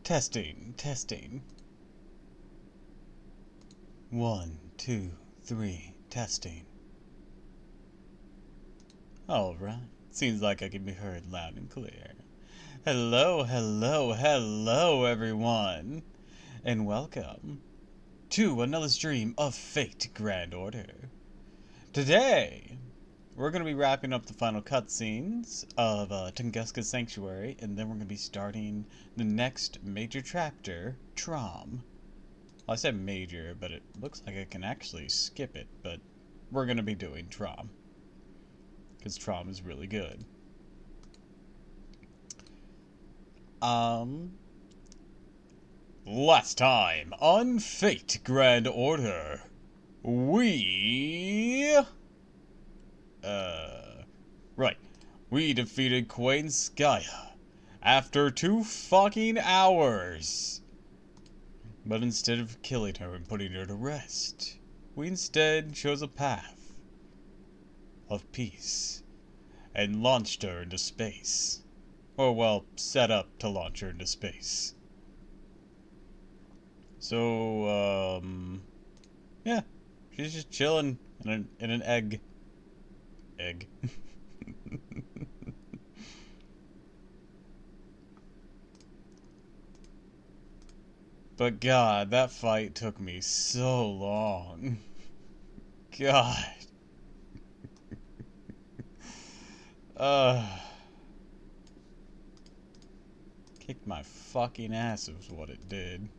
Testing, testing. 1, 2, 3, testing. Alright, seems like I can be heard loud and clear. Hello, hello, hello everyone, and welcome to another stream of Fate Grand Order. Today, we're going to be wrapping up the final cutscenes of Tunguska's Sanctuary, and then we're going to be starting the next major chapter, Trom. Well, I said major, but it looks like I can actually skip it, but we're going to be doing Trom. Because Trom is really good. Last time on Fate Grand Order, we... Right. We defeated Quainskaya after 2 fucking hours. But instead of killing her and putting her to rest, we instead chose a path of peace and launched her into space. Or, well, set up to launch her into space. So, yeah, she's just chilling in an egg. But God, that fight took me so long. God. Kicked my fucking ass is what it did.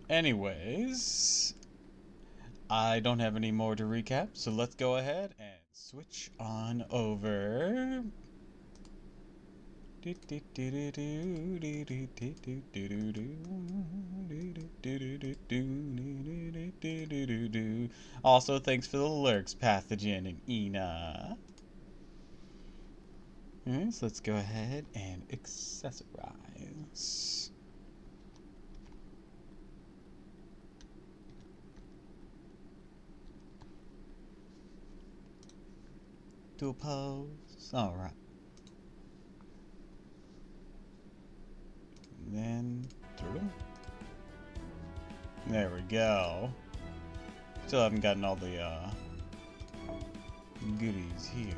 Anyways, I don't have any more to recap, so let's go ahead and switch on over Also, thanks for the lyrics, Pathogen and Ina. Alright, so let's go ahead and accessorize. Dual pose. Alright. Then through. There we go. Still haven't gotten all the goodies here.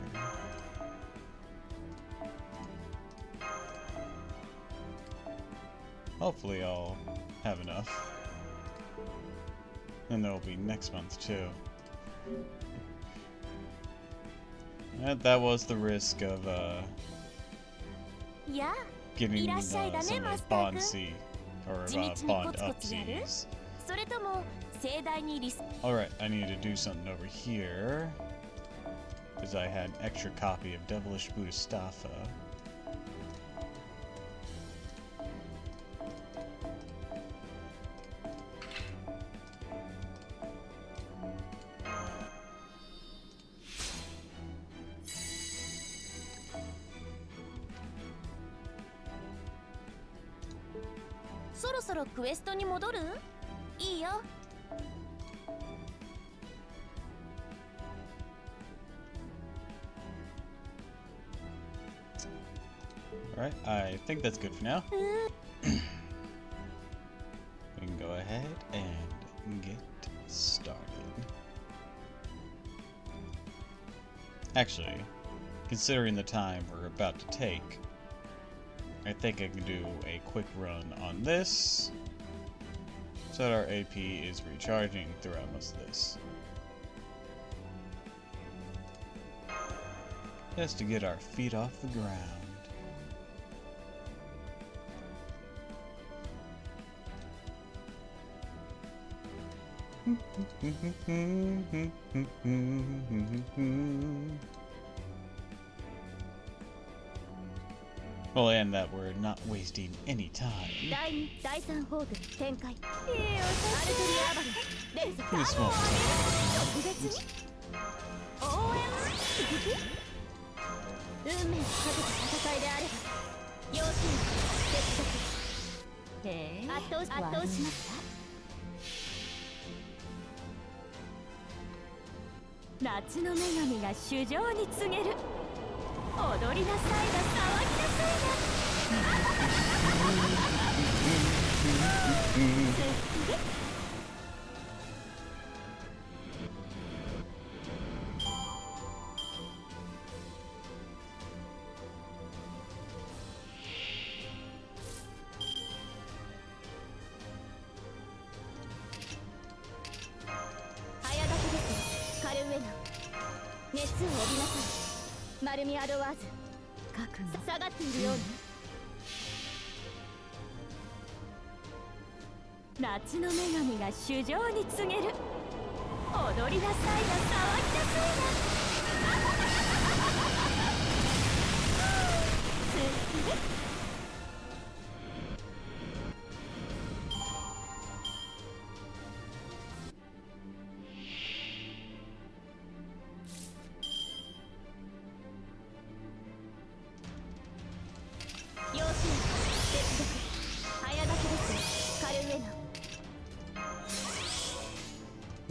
Hopefully I'll have enough. And there'll be next month too. And that was the risk of getting some of those bond C or bond up C's. Alright, I need to do something over here. Because I had an extra copy of Devilish Mustafa. Alright, I think that's good for now. We can go ahead and get started. Actually, considering the time we're about to take, I think I can do a quick run on this so that our AP is recharging throughout most of this. Just to get our feet off the ground. Well, and that we're not wasting any time. This won't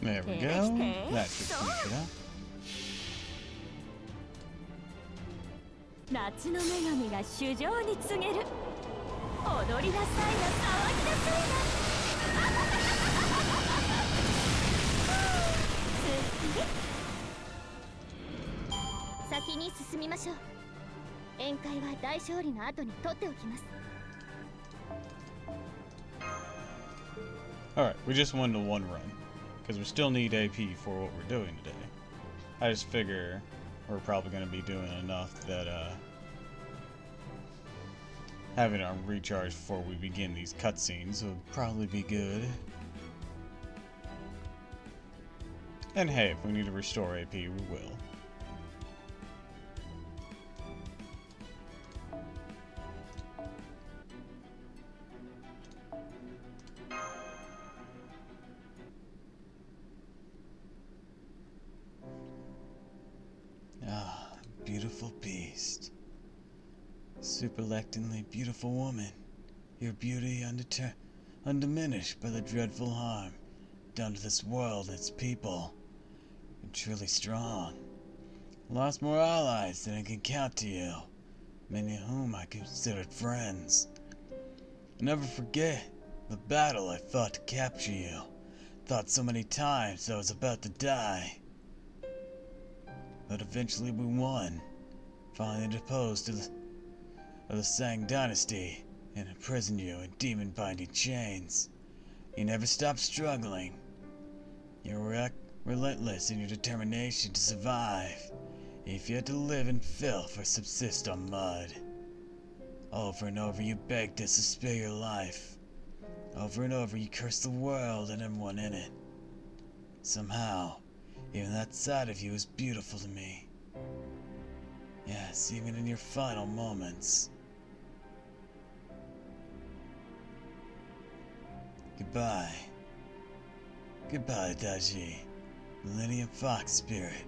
There we go. That should finish it up. Alright, we just won the one run. Because we still need AP for what we're doing today. I just figure we're probably going to be doing enough that having our recharge before we begin these cutscenes would probably be good. And hey, if we need to restore AP, we will. superlectingly beautiful woman, your beauty undiminished by the dreadful harm done to this world and its people. You're truly strong. Lost more allies than I can count to you, many of whom I considered friends. I'll never forget the battle I fought to capture you. Thought so many times I was about to die. But eventually we won, finally deposed of the Sang dynasty and imprisoned you in demon-binding chains. You never stopped struggling. You were relentless in your determination to survive, if you had to live in filth or subsist on mud. Over and over you begged us to spare your life. Over and over you cursed the world and everyone in it. Somehow, even that side of you is beautiful to me. Yes, even in your final moments. Goodbye. Goodbye, Daji, Millennium Fox Spirit.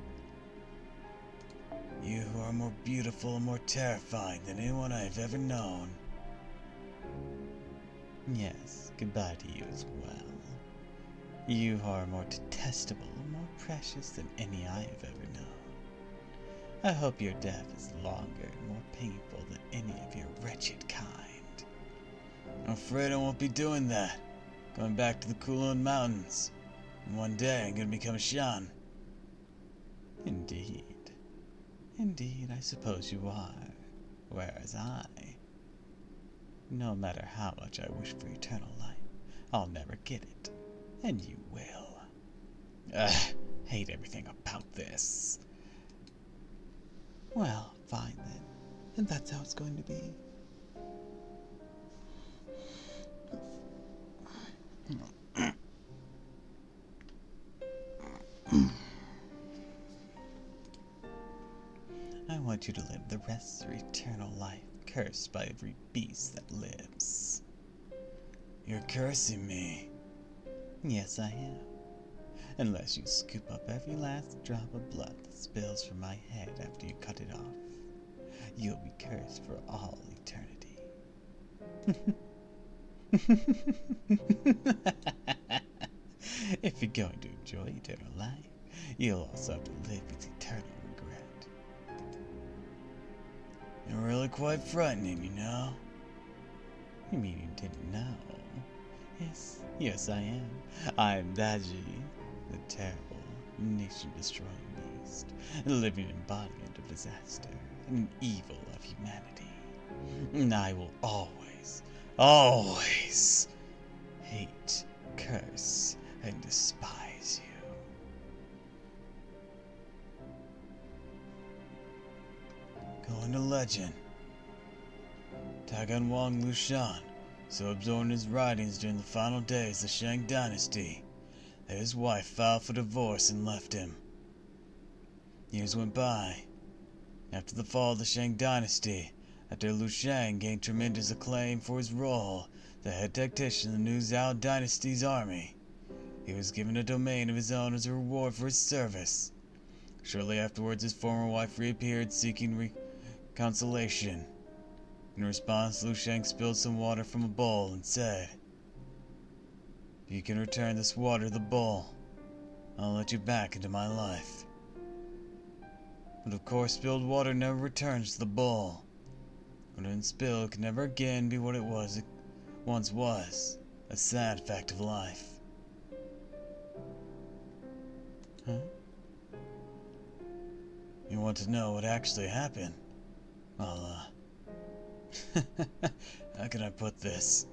You who are more beautiful and more terrifying than anyone I have ever known. Yes, goodbye to you as well. You are more detestable and more precious than any I have ever known. I hope your death is longer and more painful than any of your wretched kind. I'm afraid I won't be doing that. Going back to the Kulon Mountains. And one day I'm gonna become a Shan. Indeed. Indeed, I suppose you are. Whereas I, no matter how much I wish for eternal life, I'll never get it. And you will. Hate everything about this. Well, fine then. And that's how it's going to be. I want you to live the rest of your eternal life, cursed by every beast that lives. You're cursing me. Yes, I am. Unless you scoop up every last drop of blood that spills from my head after you cut it off, you'll be cursed for all eternity. If you're going to enjoy eternal life, you'll also have to live with eternal regret. You're really quite frightening, you know? You mean you didn't know? Yes, I am. I am Daji, the terrible, nation-destroying beast, a living embodiment of disaster and an evil of humanity. And I will always hate, curse, and despise you. Going to legend. Tagan Wang Lushan so absorbed in his writings during the final days of the Shang dynasty that his wife filed for divorce and left him. Years went by. After the fall of the Shang dynasty, after Liu Shang gained tremendous acclaim for his role, the head tactician in the new Zhao dynasty's army, he was given a domain of his own as a reward for his service. Shortly afterwards, his former wife reappeared seeking reconciliation. In response, Liu Shang spilled some water from a bowl and said, "If you can return this water to the bowl, I'll let you back into my life." But of course, spilled water never returns to the bowl. What had been spilled could never again be what it once was, a sad fact of life. Huh? You want to know what actually happened? Well, how can I put this?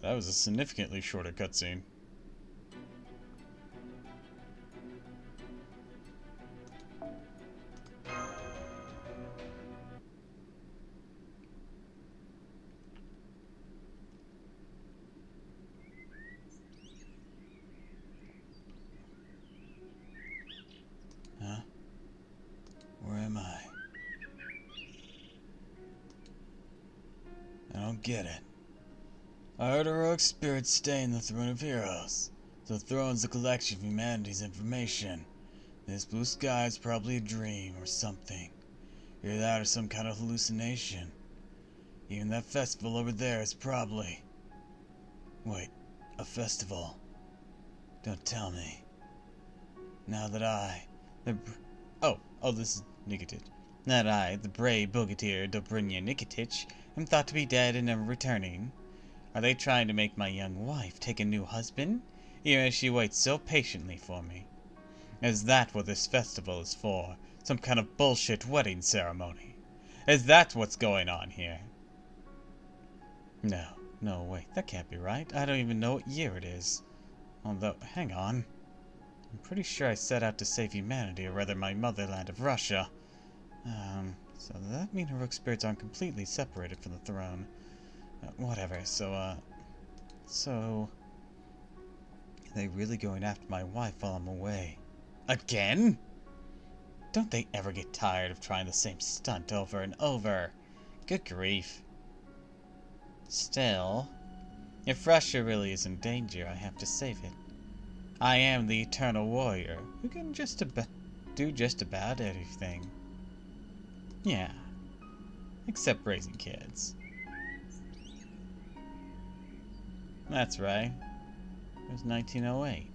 That was a significantly shorter cutscene. Huh? Where am I? I don't get it. I heard heroic spirits stay in the Throne of Heroes. The throne's a collection of humanity's information. This blue sky is probably a dream or something. Either that or some kind of hallucination. Even that festival over there is probably... Wait, a festival? Don't tell me. Now that this is Nikitic. Now that I, the brave bogatir Dobrynya Nikitic, am thought to be dead and never returning. Are they trying to make my young wife take a new husband, even as she waits so patiently for me? Is that what this festival is for? Some kind of bullshit wedding ceremony? Is that what's going on here? No, wait, that can't be right. I don't even know what year it is. Although, hang on. I'm pretty sure I set out to save humanity, or rather my motherland of Russia. So does that mean heroic spirits aren't completely separated from the throne? Whatever, so, are they really going after my wife while I'm away? Again? Don't they ever get tired of trying the same stunt over and over? Good grief. Still, if Russia really is in danger, I have to save it. I am the eternal warrior, who can do just about anything. Yeah, except raising kids. That's right. It was 1908.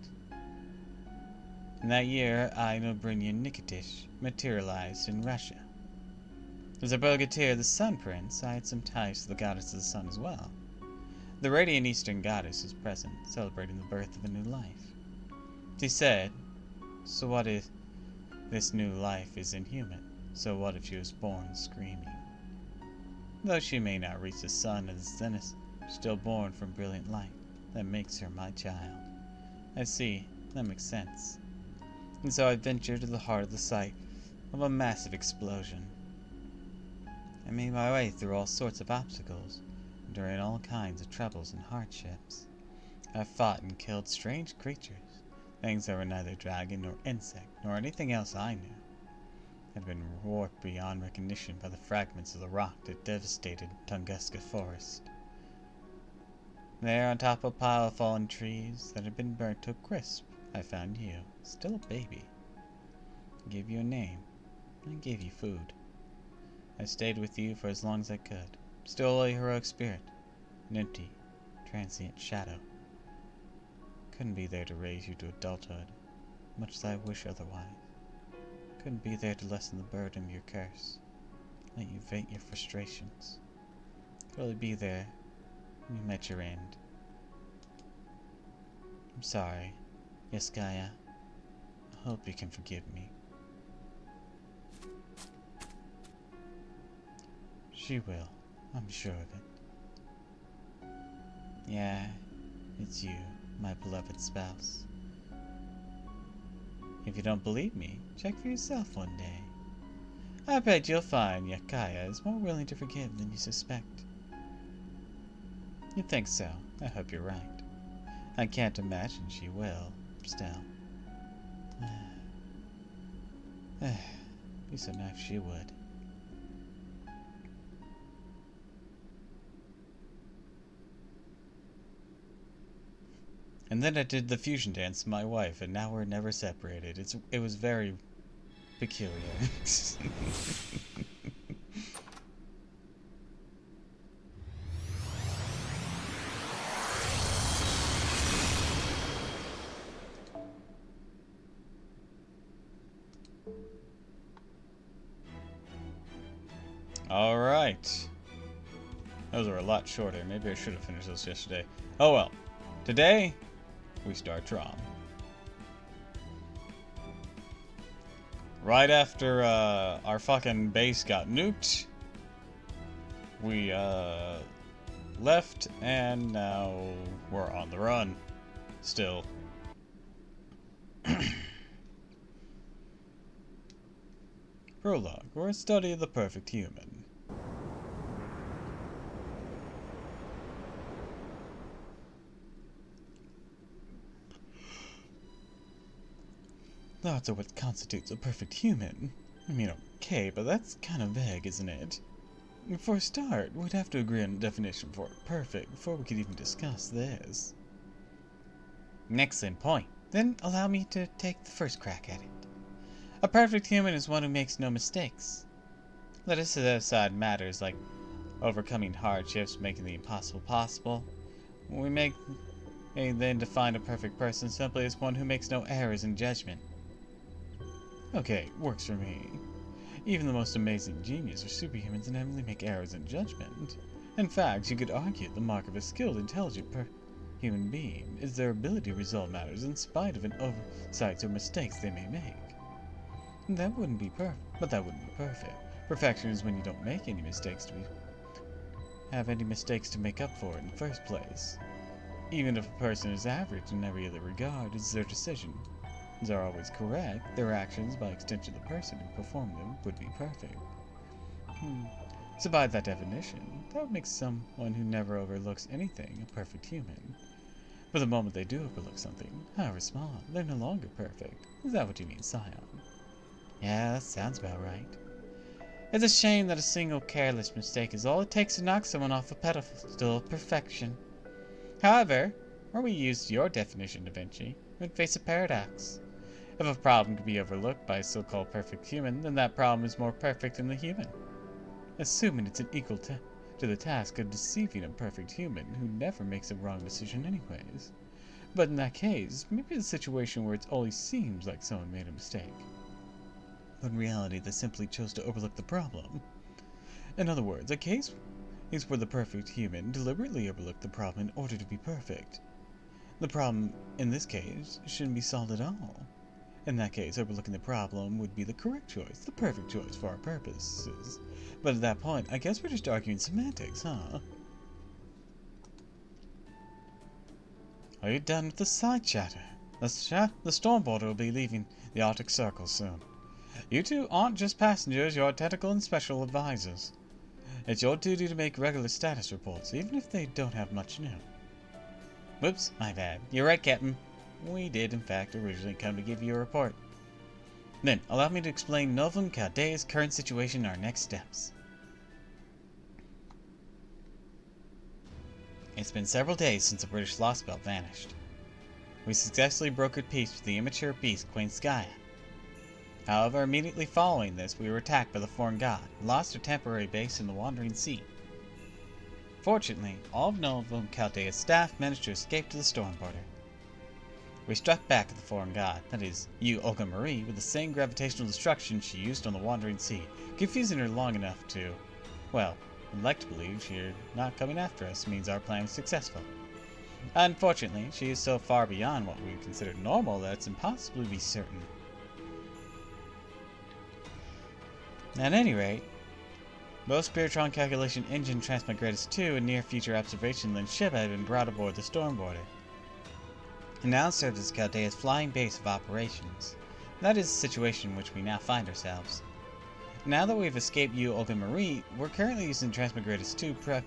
In that year, I, Dobrynya Nikitic, materialized in Russia. As a bogatir, the Sun Prince, I had some ties to the goddess of the sun as well. The radiant eastern goddess was present, celebrating the birth of a new life. She said, so what if this new life is inhuman? So what if she was born screaming? Though she may not reach the sun at its zenith, still born from brilliant light, that makes her my child. I see, that makes sense. And so I ventured to the heart of the site of a massive explosion. I made my way through all sorts of obstacles, enduring all kinds of troubles and hardships. I fought and killed strange creatures, things that were neither dragon nor insect nor anything else I knew. Had been warped beyond recognition by the fragments of the rock that devastated Tunguska Forest. There, on top of a pile of fallen trees that had been burnt to a crisp, I found you, still a baby. I gave you a name, and I gave you food. I stayed with you for as long as I could, still a heroic spirit, an empty, transient shadow. Couldn't be there to raise you to adulthood, much as I wish otherwise. Couldn't be there to lessen the burden of your curse, let you vent your frustrations. Could only be there when you met your end. I'm sorry. Yes, Gaia. I hope you can forgive me. She will. I'm sure of it. Yeah, it's you, my beloved spouse. If you don't believe me, check for yourself one day. I bet you'll find Yakaya is more willing to forgive than you suspect. You think so? I hope you're right. I can't imagine she will, still. Be so nice she would. And then I did the fusion dance with my wife, and now we're never separated. It was very peculiar. Alright. Those are a lot shorter. Maybe I should have finished those yesterday. Oh well. Today, we start Trom. Right after our fucking base got nuked, we left, and now we're on the run. Still. Prologue, or a study of the perfect human. Thoughts are what constitutes a perfect human. I mean, okay, but that's kind of vague, isn't it? For a start, we'd have to agree on a definition for perfect before we could even discuss this. An excellent point. Then allow me to take the first crack at it. A perfect human is one who makes no mistakes. Let us set aside matters like overcoming hardships, making the impossible possible. We may then define a perfect person simply as one who makes no errors in judgment. Okay, works for me. Even the most amazing genius or superhumans inevitably make errors in judgment. In fact, you could argue the mark of a skilled, intelligent human being is their ability to resolve matters in spite of an oversights or mistakes they may make. That wouldn't be perfect. Perfection is when you don't make any mistakes have any mistakes to make up for in the first place. Even if a person is average in every other regard, it's their decisions are always correct, their actions, by extension the person who performed them, would be perfect. So by that definition, that would make someone who never overlooks anything a perfect human. But the moment they do overlook something, however small, they're no longer perfect. Is that what you mean, Scion? Yeah, that sounds about right. It's a shame that a single careless mistake is all it takes to knock someone off a pedestal of perfection. However, were we used your definition, Da Vinci, we'd face a paradox. If a problem could be overlooked by a so-called perfect human, then that problem is more perfect than the human. Assuming it's an equal to the task of deceiving a perfect human who never makes a wrong decision anyways. But in that case, maybe it's a situation where it only seems like someone made a mistake. But in reality, they simply chose to overlook the problem. In other words, a case is where the perfect human deliberately overlooked the problem in order to be perfect. The problem, in this case, shouldn't be solved at all. In that case, overlooking the problem would be the correct choice, the perfect choice for our purposes. But at that point, I guess we're just arguing semantics, huh? Are you done with the side chatter? The Stormboarder will be leaving the Arctic Circle soon. You two aren't just passengers, you're technical and special advisors. It's your duty to make regular status reports, even if they don't have much new. Whoops, my bad. You're right, Captain. We did, in fact, originally come to give you a report. Then, allow me to explain Novum Chaldea's current situation and our next steps. It's been several days since the British Lost Belt vanished. We successfully brokered peace with the immature beast Queen Skya. However, immediately following this, we were attacked by the foreign god and lost our temporary base in the Wandering Sea. Fortunately, all of Novum Chaldea's staff managed to escape to the Stormboarder. We struck back at the foreign god, that is, you Olga Marie, with the same gravitational destruction she used on the Wandering Sea, confusing her long enough to, well, I'd like to believe she's not coming after us means our plan was successful. Unfortunately, she is so far beyond what we would consider normal that it's impossible to be certain. At any rate, both Spiritron Calculation Engine Transmigrators 2 and Near Future Observation Lens ship had been brought aboard the Stormboarder, and now serves as Chaldea's flying base of operations. That is the situation in which we now find ourselves. Now that we've escaped you, Olga Marie, we're currently using Transmigrators 2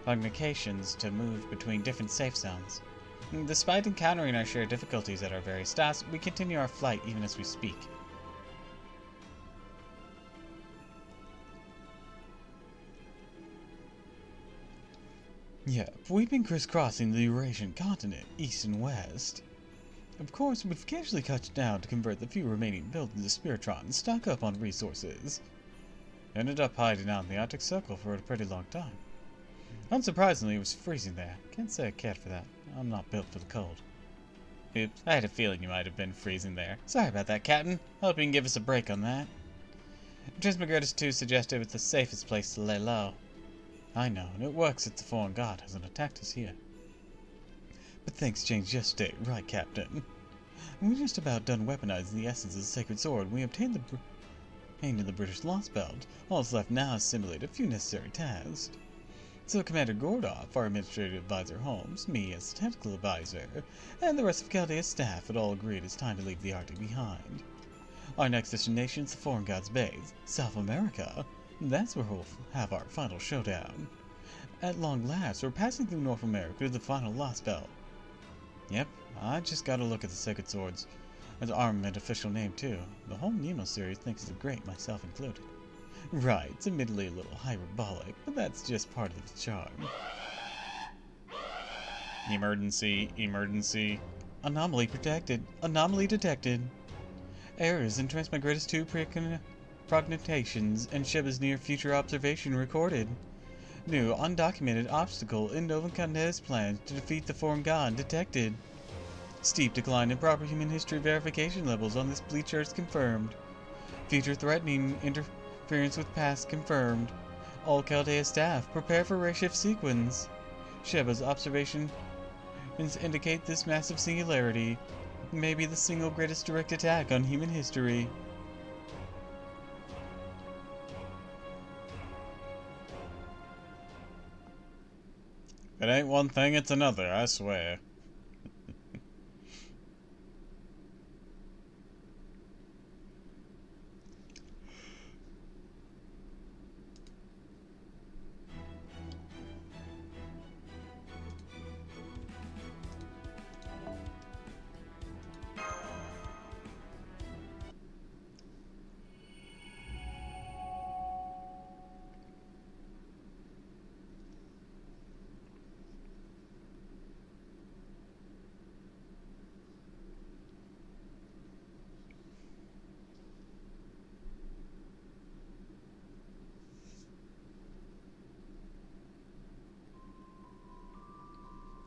prognostications to move between different safe zones. Despite encountering our shared difficulties at our various stops, we continue our flight even as we speak. Yep, we've been crisscrossing the Eurasian continent, east and west. Of course, we've occasionally touched down to convert the few remaining buildings to Spiritron and stock up on resources. Ended up hiding out in the Arctic Circle for a pretty long time. Unsurprisingly, it was freezing there. Can't say I cared for that. I'm not built for the cold. Oops, I had a feeling you might have been freezing there. Sorry about that, Captain. Hope you can give us a break on that. Transmigrators 2 suggested it was the safest place to lay low. I know, and it works if the foreign god hasn't attacked us here. But things changed yesterday, right, Captain? We just about done weaponizing the essence of the sacred sword. We obtained the British Lost Belt. All that's left now is to simulate a few necessary tasks. So Commander Gordoff, our administrative advisor Holmes, me as the technical advisor, and the rest of Chaldea's staff had all agreed it's time to leave the Arctic behind. Our next destination is the foreign god's base, South America. That's where we'll have our final showdown. At long last, we're passing through North America to the final Lost Belt. Yep, I just got a look at the Sacred Sword's armament official name too. The whole Nemo series thinks it's great, myself included. Right, it's admittedly a little hyperbolic, but that's just part of the charm. Emergency, emergency. Anomaly detected. Anomaly detected. Errors in Transmigritus 2 prognotations and Sheba's near-future observation recorded. New undocumented obstacle in Nova Canda's plans to defeat the form god detected. Steep decline in proper human history verification levels on this bleach Earth confirmed. Future threatening interference with past confirmed. All Chaldea staff prepare for redshift sequence. Sheba's observations indicate this massive singularity may be the single greatest direct attack on human history. It ain't one thing, it's another, I swear.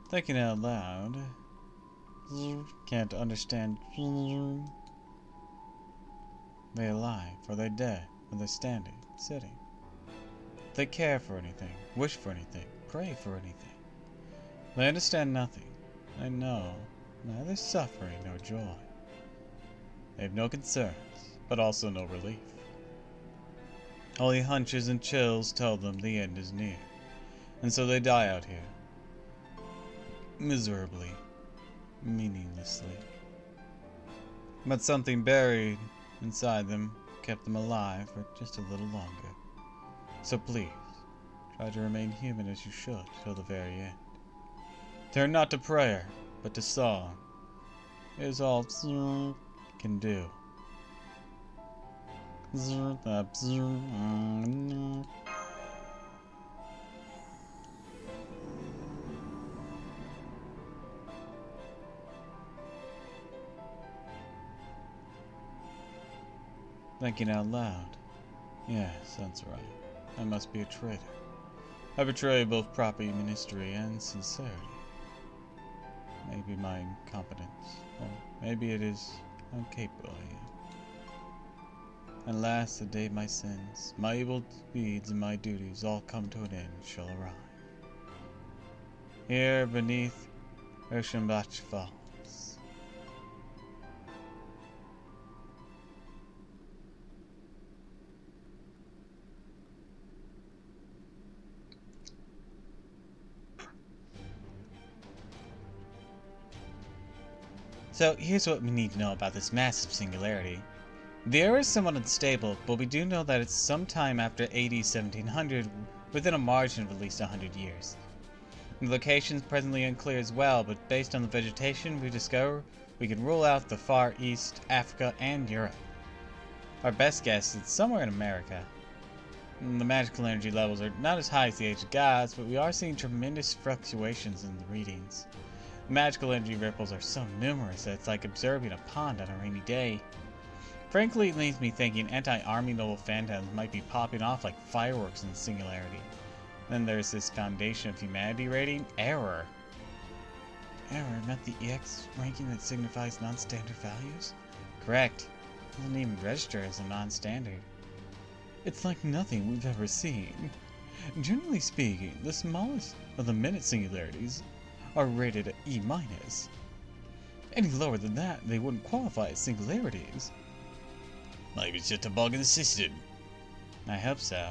Thinking out loud. Can't understand. They alive, or they dead, or they standing, sitting. They care for anything, wish for anything, pray for anything. They understand nothing. They know neither suffering nor joy. They have no concerns, but also no relief. Only hunches and chills tell them the end is near, and so they die out here. Miserably, meaninglessly. But something buried inside them kept them alive for just a little longer. So please, try to remain human as you should till the very end. Turn not to prayer, but to song. It is all can do. Thinking out loud. Yes, that's right. I must be a traitor. I betray both proper human history and sincerity. Maybe my incompetence, or maybe it is how capable I am. And last, the day my sins, my evil deeds, and my duties all come to an end shall arrive. Here beneath Oceanbach Falls. So here's what we need to know about this massive singularity. The era is somewhat unstable, but we do know that it's sometime after AD 1700, within a margin of at least 100 years. The location is presently unclear as well, but based on the vegetation we discover, we can rule out the Far East, Africa, and Europe. Our best guess is somewhere in America. The magical energy levels are not as high as the Age of Gods, but we are seeing tremendous fluctuations in the readings. Magical energy ripples are so numerous that it's like observing a pond on a rainy day. Frankly, it leaves me thinking anti-army noble phantoms might be popping off like fireworks in Singularity. Then there's this Foundation of Humanity rating, Error. Error meant the EX ranking that signifies non-standard values? Correct. It doesn't even register as a non-standard. It's like nothing we've ever seen. Generally speaking, the smallest of the minute singularities are rated at E-. Any lower than that, they wouldn't qualify as singularities. Maybe it's just a bug in the system. I hope so.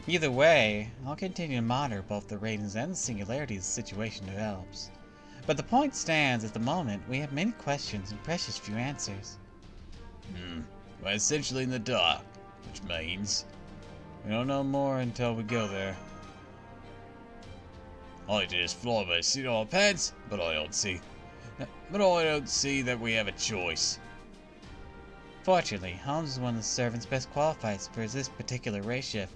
Either way, I'll continue to monitor both the ratings and the singularities as the situation develops. But the point stands, at the moment, we have many questions and precious few answers. We're essentially in the dark, which means we don't know more until we go there. I just fly by seat on our pants, but I don't see that we have a choice. Fortunately, Holmes is one of the servants best qualified for this particular race shift.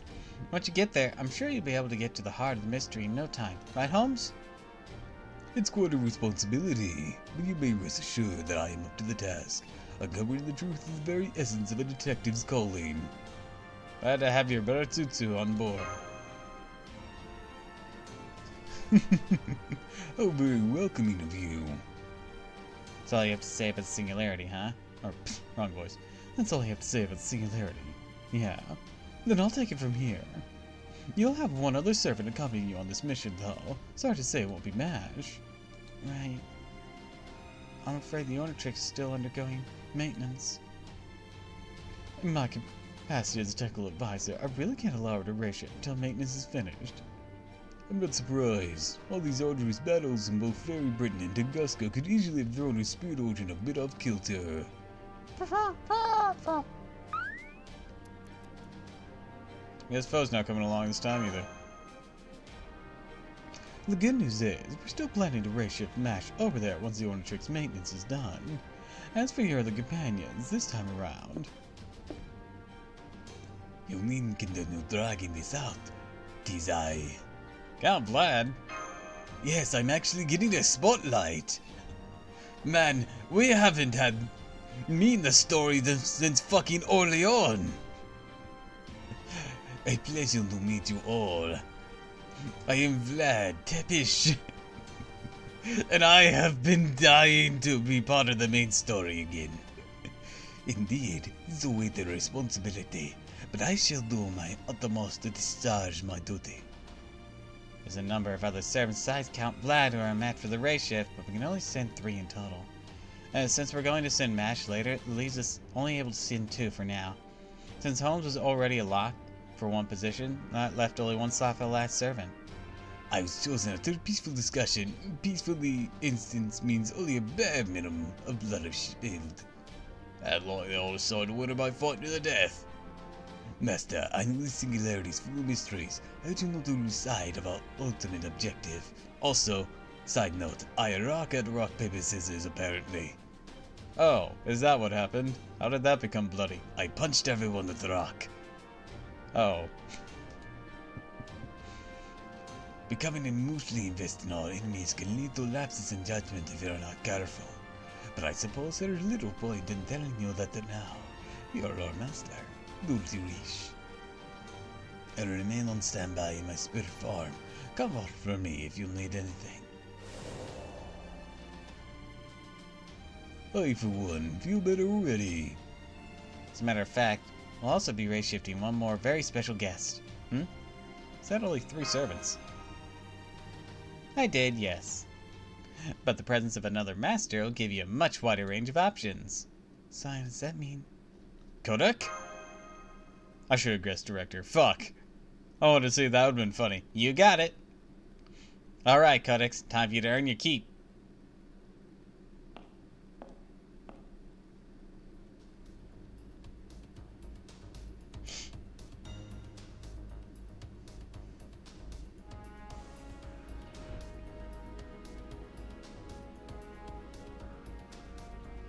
Once you get there, I'm sure you'll be able to get to the heart of the mystery in no time. Right, Holmes? It's quite a responsibility, but you may rest assured that I am up to the task. Uncovering the truth is the very essence of a detective's calling. Glad to have your Baratsutsu on board. How very welcoming of you. That's all you have to say about the Singularity, huh? Or, wrong voice. That's all you have to say about the Singularity. Yeah. Then I'll take it from here. You'll have one other servant accompanying you on this mission, though. Sorry to say it won't be Mash. Right. I'm afraid the Ornatrix is still undergoing maintenance. In my capacity as a technical advisor, I really can't allow her to race it until maintenance is finished. I'm not surprised. All these arduous battles in both Fairy Britain and Tunguska could easily have thrown her spirit origin a bit off kilter. Guess Foe's not coming along this time either. The good news is, we're still planning to race shift Mash over there once the Ornatrix maintenance is done. As for your other companions, this time around... You mean continue dragging this out? Tis I. Count Vlad? Yes, I'm actually getting a spotlight. Man, we haven't had me in the story since fucking Orleans. A pleasure to meet you all. I am Vlad Tepish, and I have been dying to be part of the main story again. Indeed, it's a weight of responsibility, but I shall do my utmost to discharge my duty. There's a number of other servants besides Count Vlad who are a match for the race shift, but we can only send 3 in total. Since we're going to send Mash later, it leaves us only able to send 2 for now. Since Holmes was already locked for one position, that left only one slot for the last servant. I was chosen after a peaceful discussion. Peacefully instance means only a bare minimum of blood spilled. I'd like they all decide to win it by fighting to the death. Master, I know the Singularity's full of mysteries. How do you know to lose sight of our ultimate objective? Also, side note, I rock at rock, paper, scissors apparently. Oh, is that what happened? How did that become bloody? I punched everyone with rock. Oh. Becoming emotionally invested in our enemies can lead to lapses in judgment if you're not careful. But I suppose there is little point in telling you that now. You're our master. Do as you wish. I'll remain on standby in my spirit form. Come out for me if you need anything. I, for one, feel better already. As a matter of fact, we'll also be race shifting one more very special guest. Is that only 3 servants? I did, yes. But the presence of another master will give you a much wider range of options. So, does that mean... Kodak? I should have guessed director. Fuck. I wanted to say that would have been funny. You got it. Alright, Codex. Time for you to earn your keep.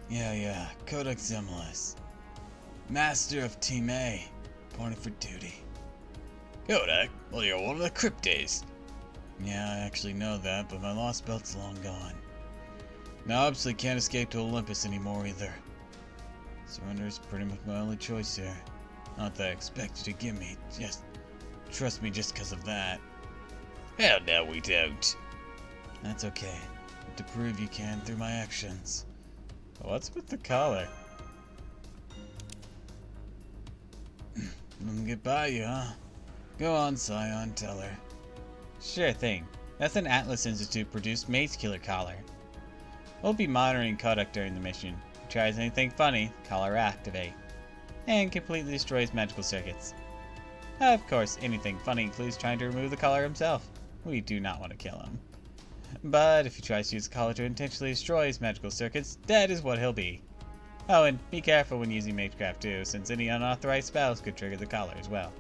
Yeah, Kodak Zemlis. Master of Team A. Reporting for duty. Kodak? Well, you're one of the Cryptes. Yeah, I actually know that, but my lost belt's long gone. Now, obviously can't escape to Olympus anymore either. Surrender is pretty much my only choice here. Not that I expect you to give me, just trust me just because of that. Hell no, we don't. That's okay. To prove you can through my actions. What's with the collar? Let me get by you, huh? Go on, Scion, tell her. Sure thing. That's an Atlas Institute produced Maze Killer collar. We'll be monitoring Kodak during the mission. If he tries anything funny, collar will activate. And completely destroys magical circuits. Of course, anything funny includes trying to remove the collar himself. We do not want to kill him. But if he tries to use the collar to intentionally destroy his magical circuits, that is what he'll be. Oh, and be careful when using Magecraft too, since any unauthorized spells could trigger the collar as well.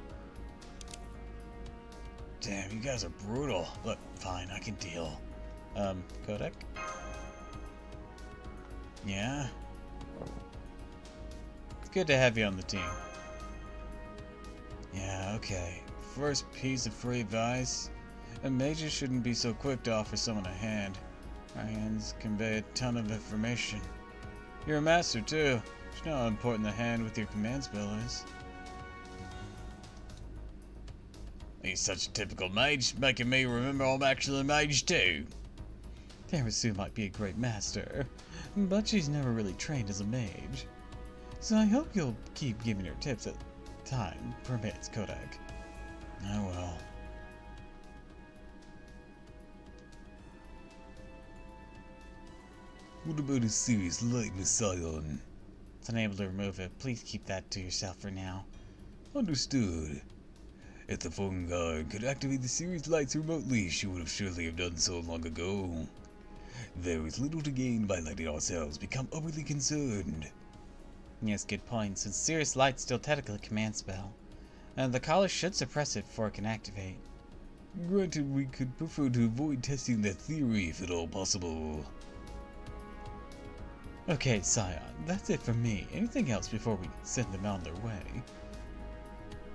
Damn, you guys are brutal. Look, fine, I can deal. Kodak? Yeah? Good to have you on the team. Yeah, okay. First piece of free advice. A mage shouldn't be so quick to offer someone a hand. Our hands convey a ton of information. You're a master, too. You know how important the hand with your command spell is. He's such a typical mage, making me remember I'm actually a mage too. Tarasu might be a great master, but she's never really trained as a mage. So I hope you'll keep giving her tips as time permits, Kodak. I will. What about a serious lightness scion? It's unable to remove it. Please keep that to yourself for now. Understood. If the phone guard could activate the series lights remotely, she would have surely have done so long ago. There is little to gain by letting ourselves become overly concerned. Yes, good point, since Sirius Light's still technically a command spell. And the collar should suppress it before it can activate. Granted, we could prefer to avoid testing that theory if at all possible. Okay, Scion, that's it for me. Anything else before we send them on their way?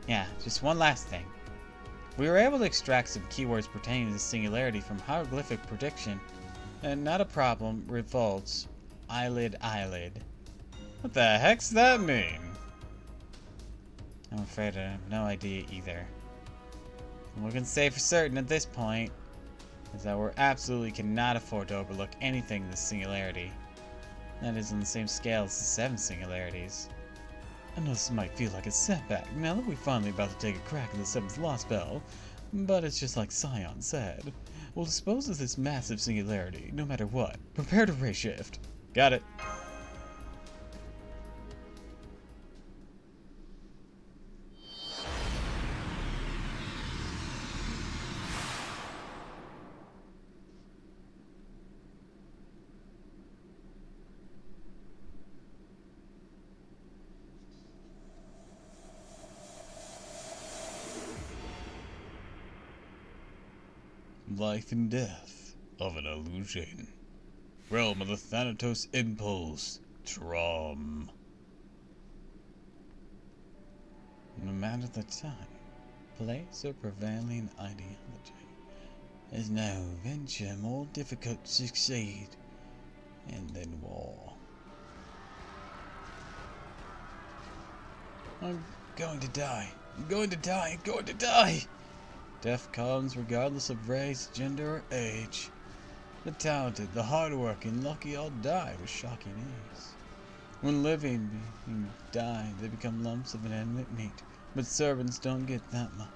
Yeah, just one last thing. We were able to extract some keywords pertaining to Singularity from hieroglyphic prediction, and not a problem, revolts, eyelid. What the heck's that mean? I'm afraid I have no idea either. And we can say for certain at this point is that we absolutely cannot afford to overlook anything in the Singularity. That is on the same scale as the 7 Singularities. I know this might feel like a setback now that we're finally about to take a crack at the 7th Law spell, but it's just like Scion said. We'll dispose of this massive Singularity, no matter what. Prepare to ray shift. Got it. Life and death of an illusion. Realm of the Thanatos Impulse. Trom. No matter the time, place, or prevailing ideology, there's no venture more difficult to succeed in than war. I'm going to die. I'm going to die. I'm going to die! Death comes regardless of race, gender, or age. The talented, the hardworking, lucky all die with shocking ease. When living beings die, they become lumps of inanimate meat, but servants don't get that much.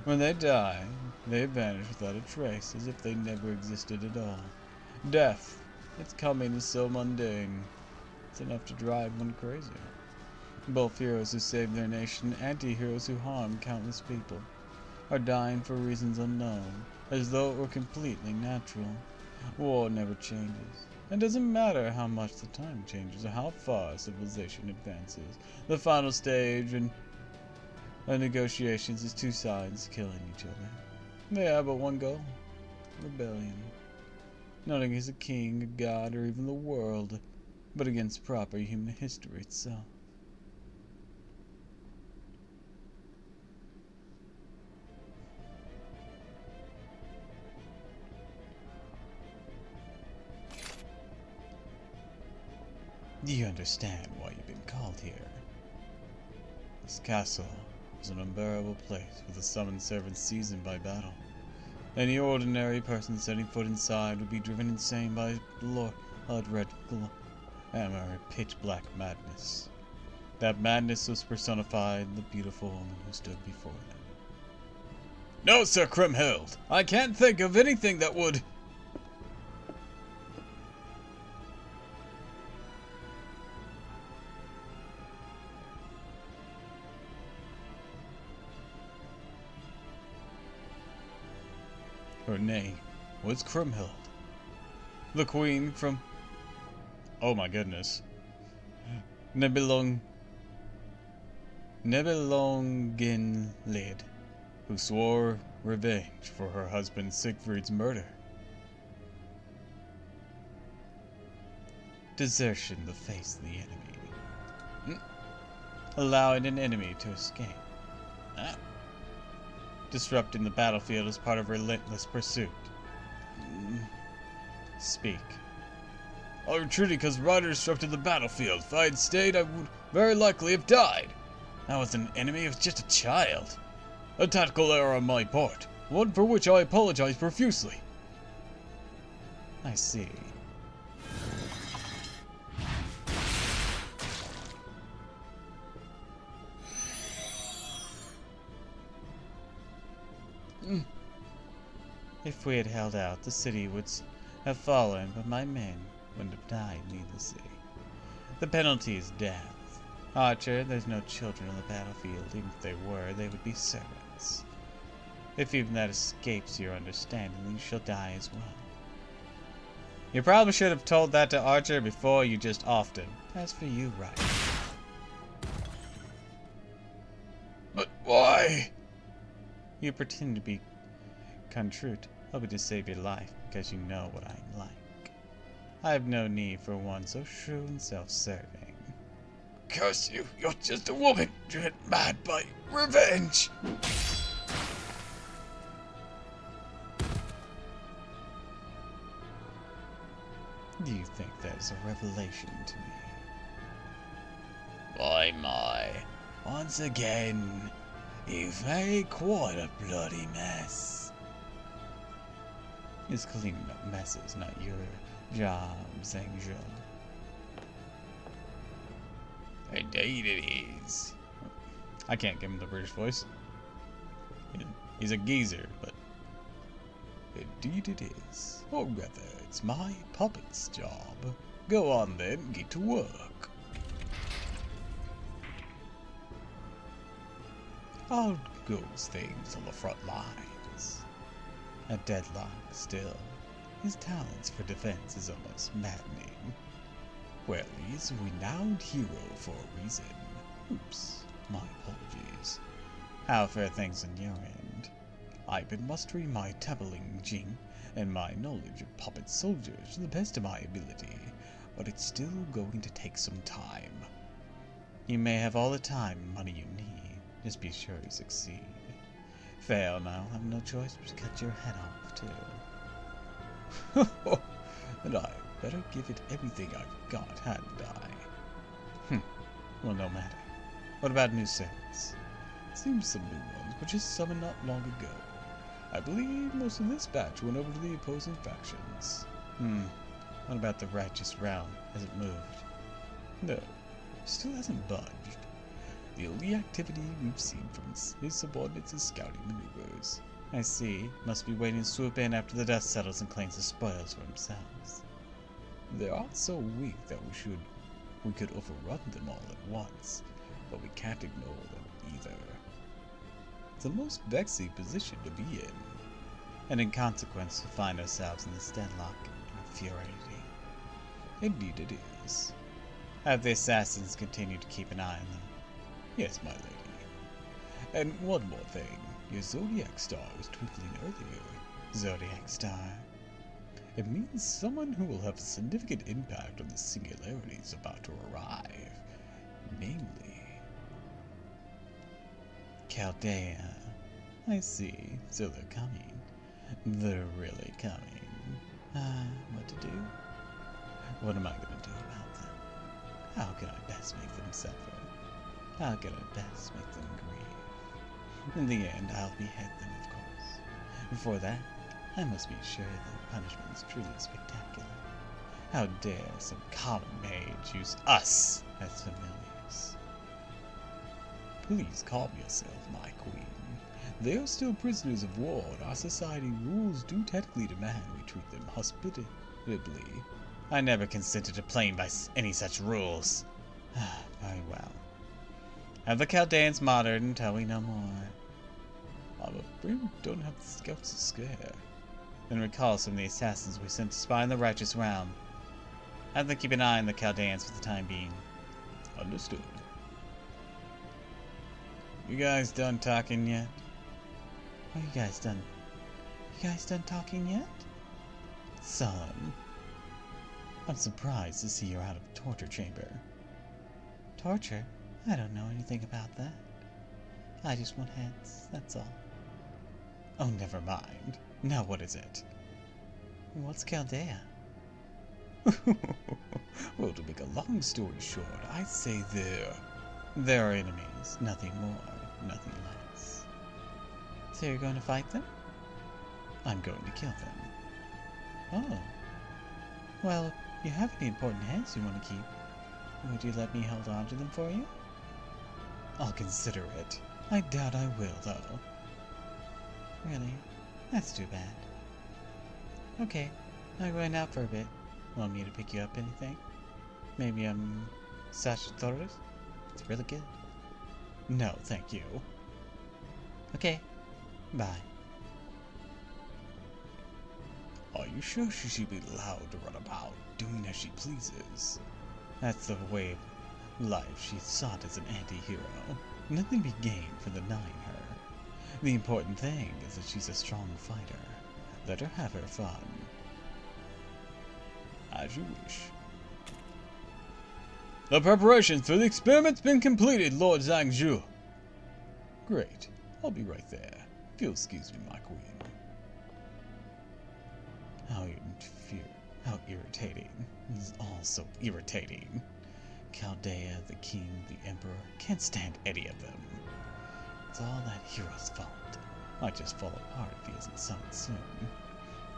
When they die, they vanish without a trace, as if they never existed at all. Death, its coming is so mundane, it's enough to drive one crazy. Both heroes who saved their nation, anti-heroes who harmed countless people, are dying for reasons unknown, as though it were completely natural. War never changes. It doesn't matter how much the time changes or how far civilization advances. The final stage in negotiations is two sides killing each other. They have but one goal: rebellion. Not against a king, a god, or even the world, but against proper human history itself. Do you understand why you've been called here? This castle is an unbearable place for the summoned servants seasoned by battle. Any ordinary person setting foot inside would be driven insane by blood-red glamour and pitch-black madness. That madness was personified in the beautiful woman who stood before them. No, Sir Kriemhild! I can't think of anything that would... Her name was Kriemhild, the queen from... oh my goodness. Nibelungenlied, who swore revenge for her husband Siegfried's murder. Desertion the face of the enemy. allowing an enemy to escape. Huh? Disrupting the battlefield is part of relentless pursuit. Speak. I retreated because the rider disrupted the battlefield. If I had stayed, I would very likely have died. That wasn't an enemy, it was just a child. A tactical error on my part, one for which I apologize profusely. I see. If we had held out, the city would have fallen, but my men wouldn't have died needlessly. The penalty is death. Archer, there's no children on the battlefield. Even if they were, they would be servants. If even that escapes your understanding, then you shall die as well. You probably should have told that to Archer before you just offed him. As for you, right? But why? You pretend to be contrite, hoping to save your life because you know what I'm like. I have no need for one so shrewd and self-serving. Curse you, you're just a woman driven mad by revenge. Do you think that is a revelation to me? Why, my. Once again, you've made quite a bloody mess. It's cleaning up messes, not your job, Zhang-Zhou. Indeed it is. I can't give him the British voice. He's a geezer, but indeed it is. Or rather, it's my puppet's job. Go on then, get to work. how goes things on the front lines? A deadlock still. His talents for defense is almost maddening. Well, he's a renowned hero for a reason. Oops, my apologies. How fare things on your end? I've been mustering my tabling jing and my knowledge of puppet soldiers to the best of my ability, but it's still going to take some time. You may have all the time and money you need. Just be sure you succeed. Fail now, have no choice but to cut your head off, too. And I better give it everything I've got, hadn't I? Well, no matter. What about new servants? Seems some new ones were just summoned not long ago. I believe most of this batch went over to the opposing factions. What about the righteous realm? Has it moved? No, still hasn't budged. The only activity we've seen from his subordinates is scouting maneuvers. I see. Must be waiting to swoop in after the dust settles and claims the spoils for themselves. They are so weak that we could overrun them all at once, but we can't ignore them either. It's the most vexing position to be in. And in consequence, we find ourselves in this deadlock and infuriating. Indeed it is. Have the assassins continued to keep an eye on them? Yes, my lady. And one more thing. Your zodiac star was twinkling earlier. Zodiac star? It means someone who will have a significant impact on the Singularity is about to arrive. Namely... Chaldea. I see. So they're coming. They're really coming. What to do? What am I going to do about them? How can I best make them suffer? How can I best make them grieve? In the end, I'll behead them, of course. Before that, I must be sure the punishment is truly spectacular. How dare some common mage use us as familiars? Please calm yourself, my queen. They are still prisoners of war, and our society rules do technically demand we treat them hospitably. I never consented to playing by any such rules. Very well. Have the Chaldeans martyred until we know more. I'm afraid we don't have the scouts to scare. Then recall some of the assassins we sent to spy on the righteous realm. Have them keep an eye on the Chaldeans for the time being. Understood. You guys done talking yet? Are you guys done? You guys done talking yet? Son, I'm surprised to see you're out of torture chamber. Torture? I don't know anything about that. I just want heads, that's all. Oh, never mind. Now what is it? What's Chaldea? Well, to make a long story short, I'd say they're enemies. Nothing more, nothing less. So you're going to fight them? I'm going to kill them. Oh. Well, if you have any important heads you want to keep, would you let me hold on to them for you? I'll consider it. I doubt I will, though. Really? That's too bad. Okay, I'm going out for a bit. Want me to pick you up anything? Maybe Sagittarius? It's really good. No, thank you. Okay, bye. Are you sure she should be allowed to run about, doing as she pleases? That's the way of life she's sought as an anti-hero. Nothing to be gained from denying her. The important thing is that she's a strong fighter. Let her have her fun. As you wish. The preparations for the experiment's been completed, Lord Zhangzhu. Great. I'll be right there. If you'll excuse me, my queen. How irritating. This is all so irritating. Chaldea, the king, the emperor, can't stand any of them. It's all that hero's fault. Might just fall apart if he isn't summoned soon.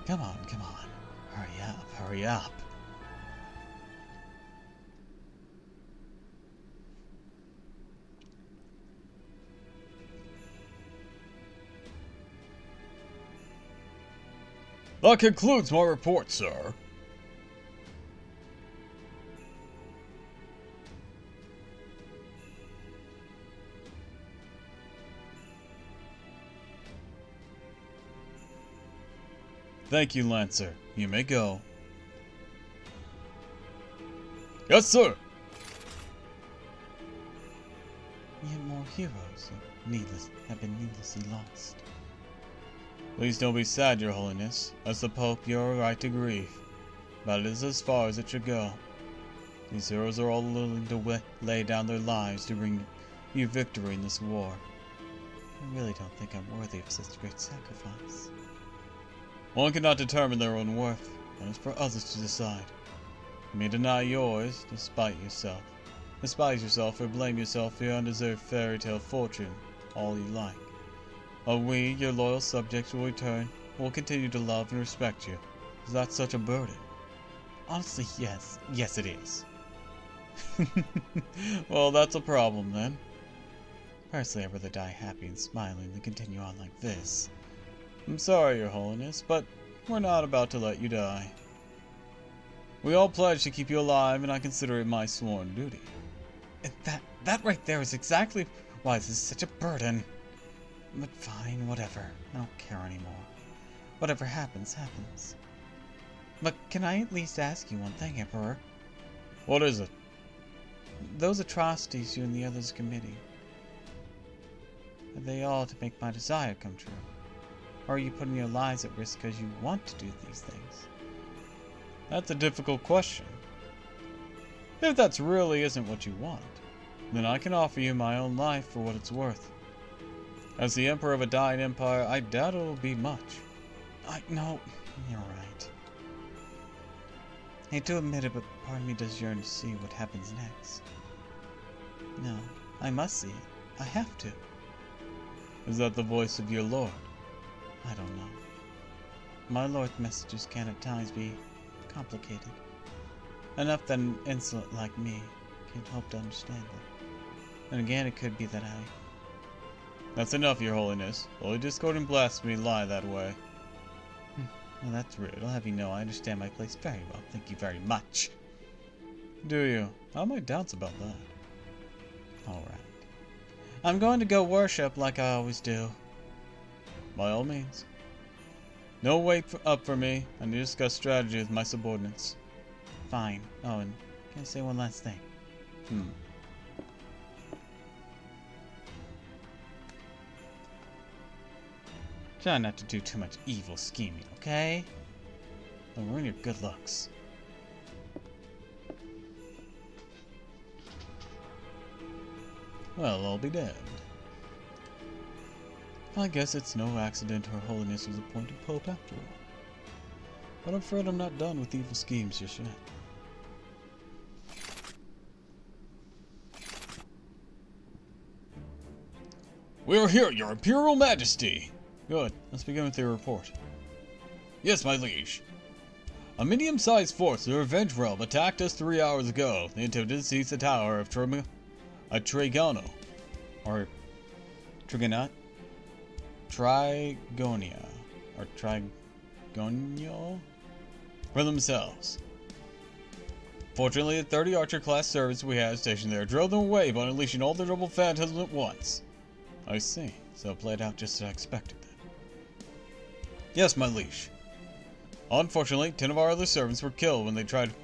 Come on, come on. Hurry up, hurry up. That concludes my report, sir. Thank you, Lancer. You may go. Yes, sir. Yet more heroes have been needlessly lost. Please don't be sad, Your Holiness. As the Pope, you are right to grieve. But it is as far as it should go. These heroes are all willing to lay down their lives to bring you victory in this war. I really don't think I'm worthy of such great sacrifice. One cannot determine their own worth, and it's for others to decide. You may deny yours, despise yourself, or blame yourself for your undeserved fairy tale fortune, all you like. But we, your loyal subjects, will continue to love and respect you. Is that such a burden? Honestly, yes. Yes, it is. Well, that's a problem, then. Personally, I'd rather die happy and smiling than continue on like this. I'm sorry, Your Holiness, but we're not about to let you die. We all pledge to keep you alive, and I consider it my sworn duty. And that right there is exactly why this is such a burden. But fine, whatever. I don't care anymore. Whatever happens, happens. But can I at least ask you one thing, Emperor? What is it? Those atrocities you and the others committing, are they all to make my desire come true? Or are you putting your lives at risk because you want to do these things? That's a difficult question. If that really isn't what you want, then I can offer you my own life for what it's worth. As the Emperor of a dying empire, I doubt it will be much. No, you're right. I hate to admit it, but part of me does yearn to see what happens next. No, I must see it. I have to. Is that the voice of your lord? I don't know. My lord's messages can at times be complicated. Enough that an insolent like me can hope to understand them. And again, it could be that That's enough, Your Holiness. Only discord and blasphemy lie that way. Well, that's rude. I'll have you know I understand my place very well. Thank you very much. Do you? I have my doubts about that. Alright. I'm going to go worship like I always do. By all means. No up for me. I need to discuss strategy with my subordinates. Fine. Oh, and can I say one last thing? Try not to do too much evil scheming, okay? Don't ruin your good looks. Well, I'll be damned. I guess it's no accident Her Holiness was appointed Pope after all. But I'm afraid I'm not done with evil schemes just yet. We are here, Your Imperial Majesty! Good. Let's begin with your report. Yes, my liege. A medium-sized force of the Revenge Realm attacked us 3 hours ago. They attempted to seize the tower of Trigano. Or Trigonat? Trigonia. Or Trigonio? For themselves. Fortunately, the 30 Archer-class servants we had stationed there drove them away by unleashing all their double phantasms at once. I see. So it played out just as I expected then. Yes, my liege. Unfortunately, 10 of our other servants were killed when they tried to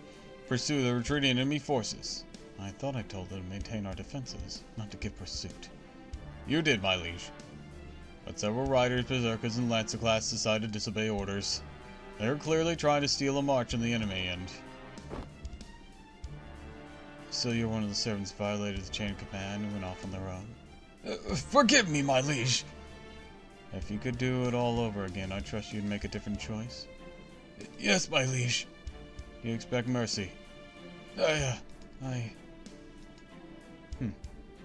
pursue the retreating enemy forces. I thought I told them to maintain our defenses, not to give pursuit. You did, my liege. But several riders, berserkers, and lancer class decided to disobey orders. They were clearly trying to steal a march on the enemy, and... So you're one of the servants who violated the chain of command and went off on their own? Forgive me, my liege. If you could do it all over again, I trust you'd make a different choice. Yes, my liege. Do you expect mercy?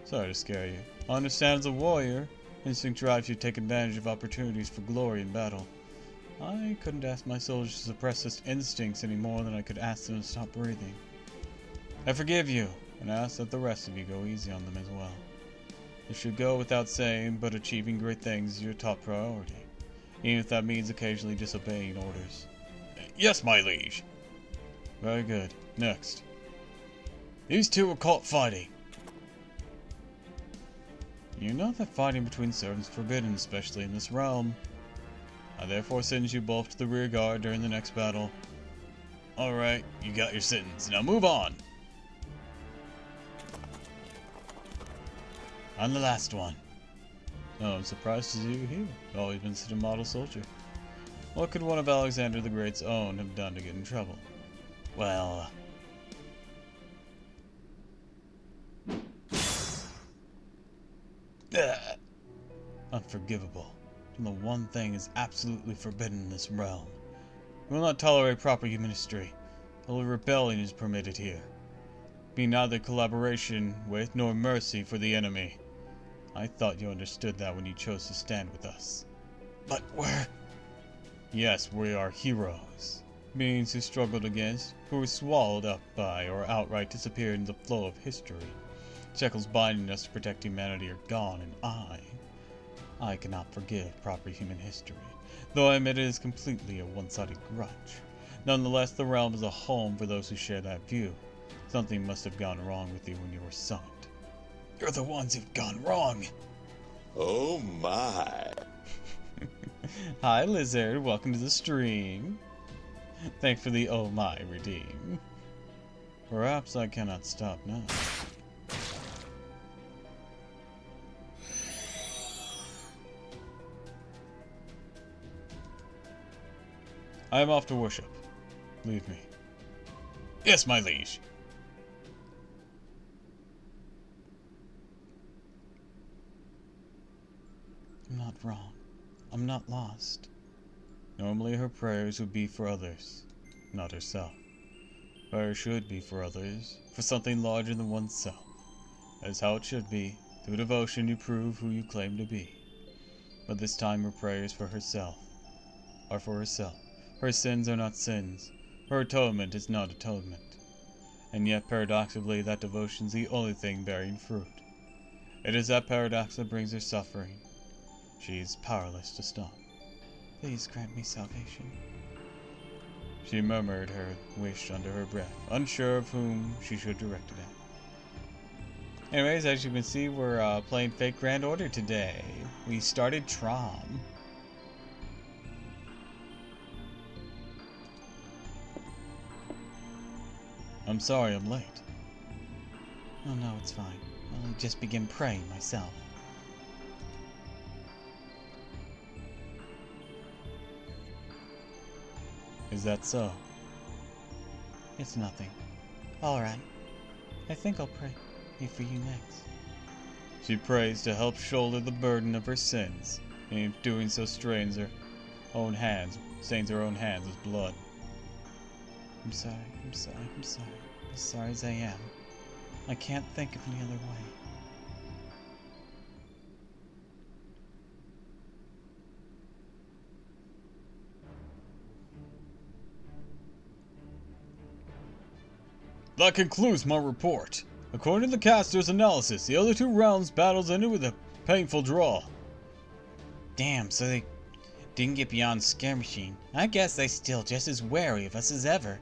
Sorry to scare you. I understand as a warrior, instinct drives you to take advantage of opportunities for glory in battle. I couldn't ask my soldiers to suppress such instincts any more than I could ask them to stop breathing. I forgive you, and ask that the rest of you go easy on them as well. It should go without saying, but achieving great things is your top priority, even if that means occasionally disobeying orders. Yes, my liege. Very good. Next. These two were caught fighting. You know that fighting between servants is forbidden, especially in this realm. I therefore send you both to the rear guard during the next battle. Alright, you got your sentence. Now move on. I'm the last one. Oh, I'm surprised to see you here. You've always been such a model soldier. What could one of Alexander the Great's own have done to get in trouble? Well... Unforgivable. And the one thing is absolutely forbidden in this realm. We will not tolerate proper human history. Only rebellion is permitted here. Be neither collaboration with nor mercy for the enemy. I thought you understood that when you chose to stand with us. But we're... Yes, we are heroes. Beings who struggled against, who were swallowed up by, or outright disappeared in the flow of history. Shackles binding us to protect humanity are gone, and I cannot forgive proper human history, though I admit it is completely a one-sided grudge. Nonetheless, the realm is a home for those who share that view. Something must have gone wrong with you when you were summoned. You're the ones who've gone wrong. Oh my. Hi, Lizard. Welcome to the stream. Thanks for the oh my redeem. Perhaps I cannot stop now. I am off to worship. Leave me. Yes, my liege. I'm not wrong. I'm not lost. Normally her prayers would be for others, not herself. Prayers should be for others, for something larger than oneself. That is how it should be. Through devotion you prove who you claim to be. But this time her prayers for herself are for herself. Her sins are not sins. Her atonement is not atonement. And yet, paradoxically, that devotion is the only thing bearing fruit. It is that paradox that brings her suffering. She is powerless to stop. Please grant me salvation. She murmured her wish under her breath, unsure of whom she should direct it at. Anyways, as you can see, we're playing Fate Grand Order today. We started Trom. I'm sorry I'm late. Oh no, it's fine. I'll just begin praying myself. Is that so? It's nothing. Alright. I think I'll pray for you next. She prays to help shoulder the burden of her sins, and in doing so stains her own hands with blood. I'm sorry, I'm sorry, I'm sorry. As sorry as I am, I can't think of any other way. That concludes my report. According to the caster's analysis, the other 2 rounds battles ended with a painful draw. Damn, so they didn't get beyond Scare Machine. I guess they're still just as wary of us as ever.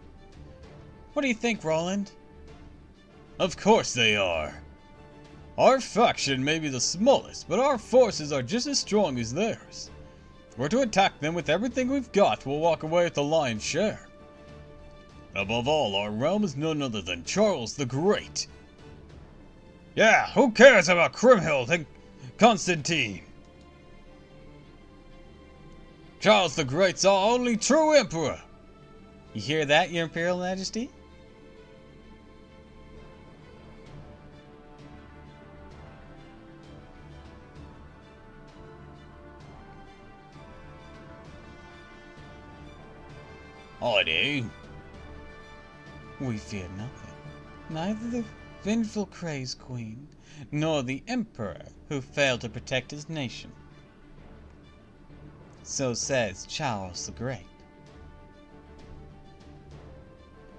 What do you think, Roland? Of course they are. Our faction may be the smallest, but our forces are just as strong as theirs. If we're to attack them with everything we've got, we'll walk away with the lion's share. Above all, our realm is none other than Charles the Great. Yeah, who cares about Kriemhild and Constantine? Charles the Great's our only true emperor. You hear that, Your Imperial Majesty? I do. We fear nothing. Neither the vengeful crazed queen, nor the emperor who failed to protect his nation. So says Charles the Great.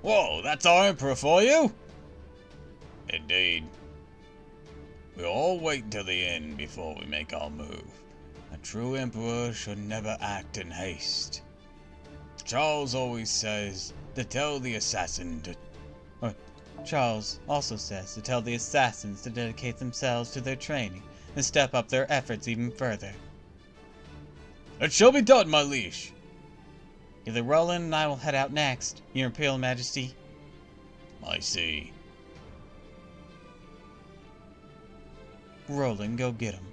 Whoa, that's our emperor for you? Indeed. We'll all wait until the end before we make our move. A true emperor should never act in haste. Charles always says to tell the assassin to... Charles also says to tell the assassins to dedicate themselves to their training and step up their efforts even further. It shall be done, my liege. Either Roland and I will head out next, Your Imperial Majesty. I see. Roland, go get him.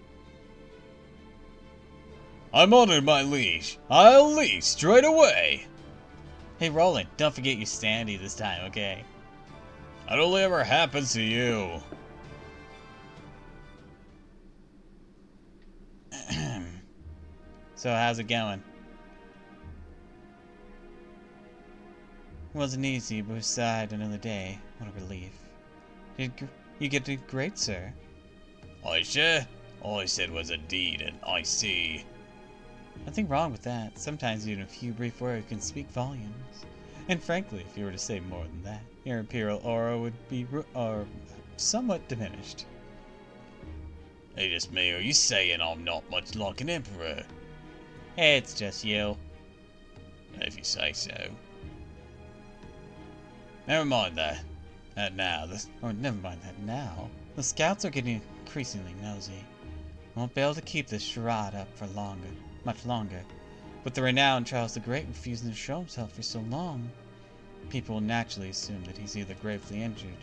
I'm honored, my liege. I'll leave straight away. Hey, Roland, don't forget your sanity this time, okay? That only ever happens to you. So, how's it going? Wasn't easy, but beside another day. What a relief. You did great, sir. Aisha, all I said was a deed, and I see. Nothing wrong with that. Sometimes even a few brief words can speak volumes. And frankly, if you were to say more than that, your imperial aura would be somewhat diminished. Hey, just me, are you saying I'm not much like an emperor? It's just you. If you say so. Never mind that. Never mind that now. The scouts are getting increasingly nosy. Won't be able to keep this charade up for much longer. With the renowned Charles the Great refusing to show himself for so long, people will naturally assume that he's either gravely injured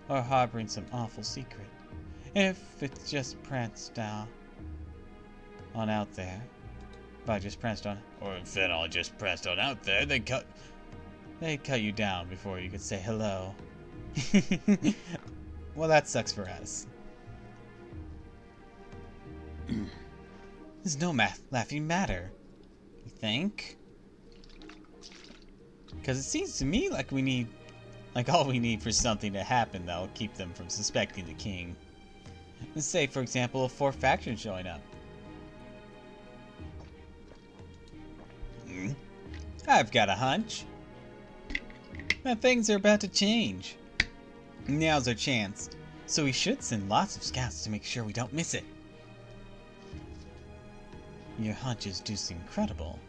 or harboring some awful secret. If it's just pranced on out there, if I just pranced on, or if then I just pranced on out there, they'd cut you down before you could say hello. Well, that sucks for us. There's no laughing matter. You think? Because it seems to me like all we need for something to happen that'll keep them from suspecting the king. Let's say, for example, a fourth faction showing up. I've got a hunch that things are about to change. Now's our chance, so we should send lots of scouts to make sure we don't miss it. Your hunches do seem credible.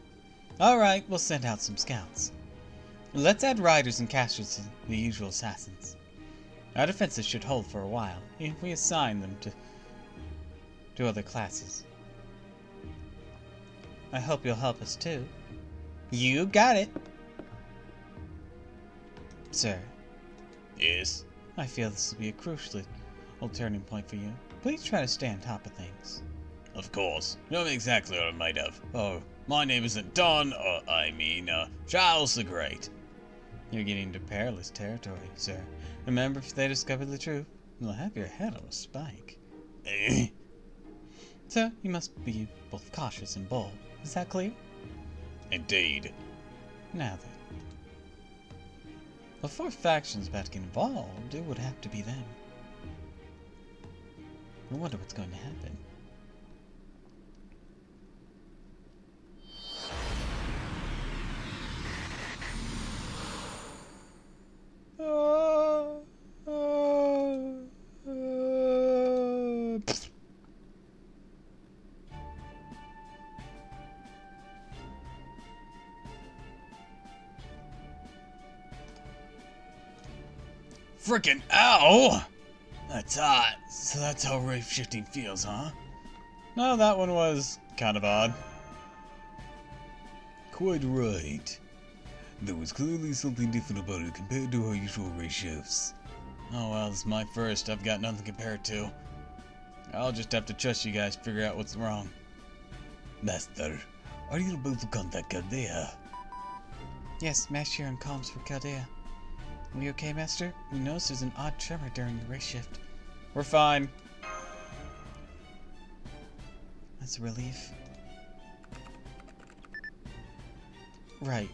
Alright, we'll send out some scouts. Let's add riders and casters to the usual assassins. Our defenses should hold for a while, if we assign them to other classes. I hope you'll help us too. You got it! Sir. Yes? I feel this will be a crucial turning point for you. Please try to stay on top of things. Of course. You know exactly what I'm made of. Oh, my name isn't Don, Charles the Great. You're getting into perilous territory, sir. Remember, if they discover the truth, they'll have your head on a spike. me. So, you must be both cautious and bold. Is that clear? Indeed. Now then. Before factions about to get involved, it would have to be them. I wonder what's going to happen. Frickin' ow! That's hot. So that's how rate shifting feels, huh? No, that one was kind of odd. Quite right. There was clearly something different about it compared to our usual rate shifts. Oh well, this is my first. I've got nothing compared to. I'll just have to trust you guys to figure out what's wrong. Master, are you about to contact Caldea? Yes, Master on comms for Caldea. Are you okay, Master? We noticed there's an odd tremor during the race shift. We're fine. That's a relief. Right.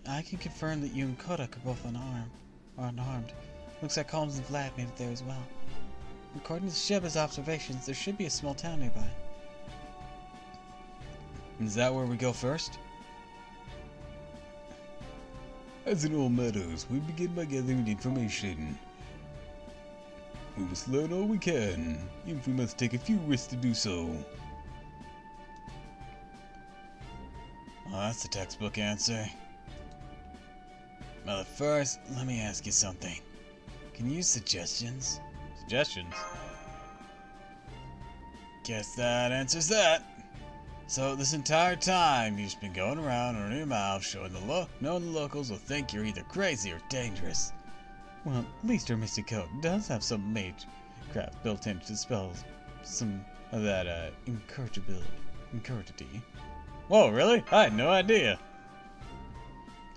I can confirm that you and Kodak are both unarmed. Looks like Holmes and Vlad made it there as well. According to Sheba's observations, there should be a small town nearby. Is that where we go first? As in all matters, we begin by gathering information. We must learn all we can, even if we must take a few risks to do so. Well, that's the textbook answer. Well, first, let me ask you something. Can you use suggestions? Suggestions? Guess that answers that. So this entire time, you've just been going around running your mouth, knowing the locals will think you're either crazy or dangerous. Well, at least our Mystic Coat does have some mage craft built in to spell some of that incorrigibility. Whoa, really? I had no idea.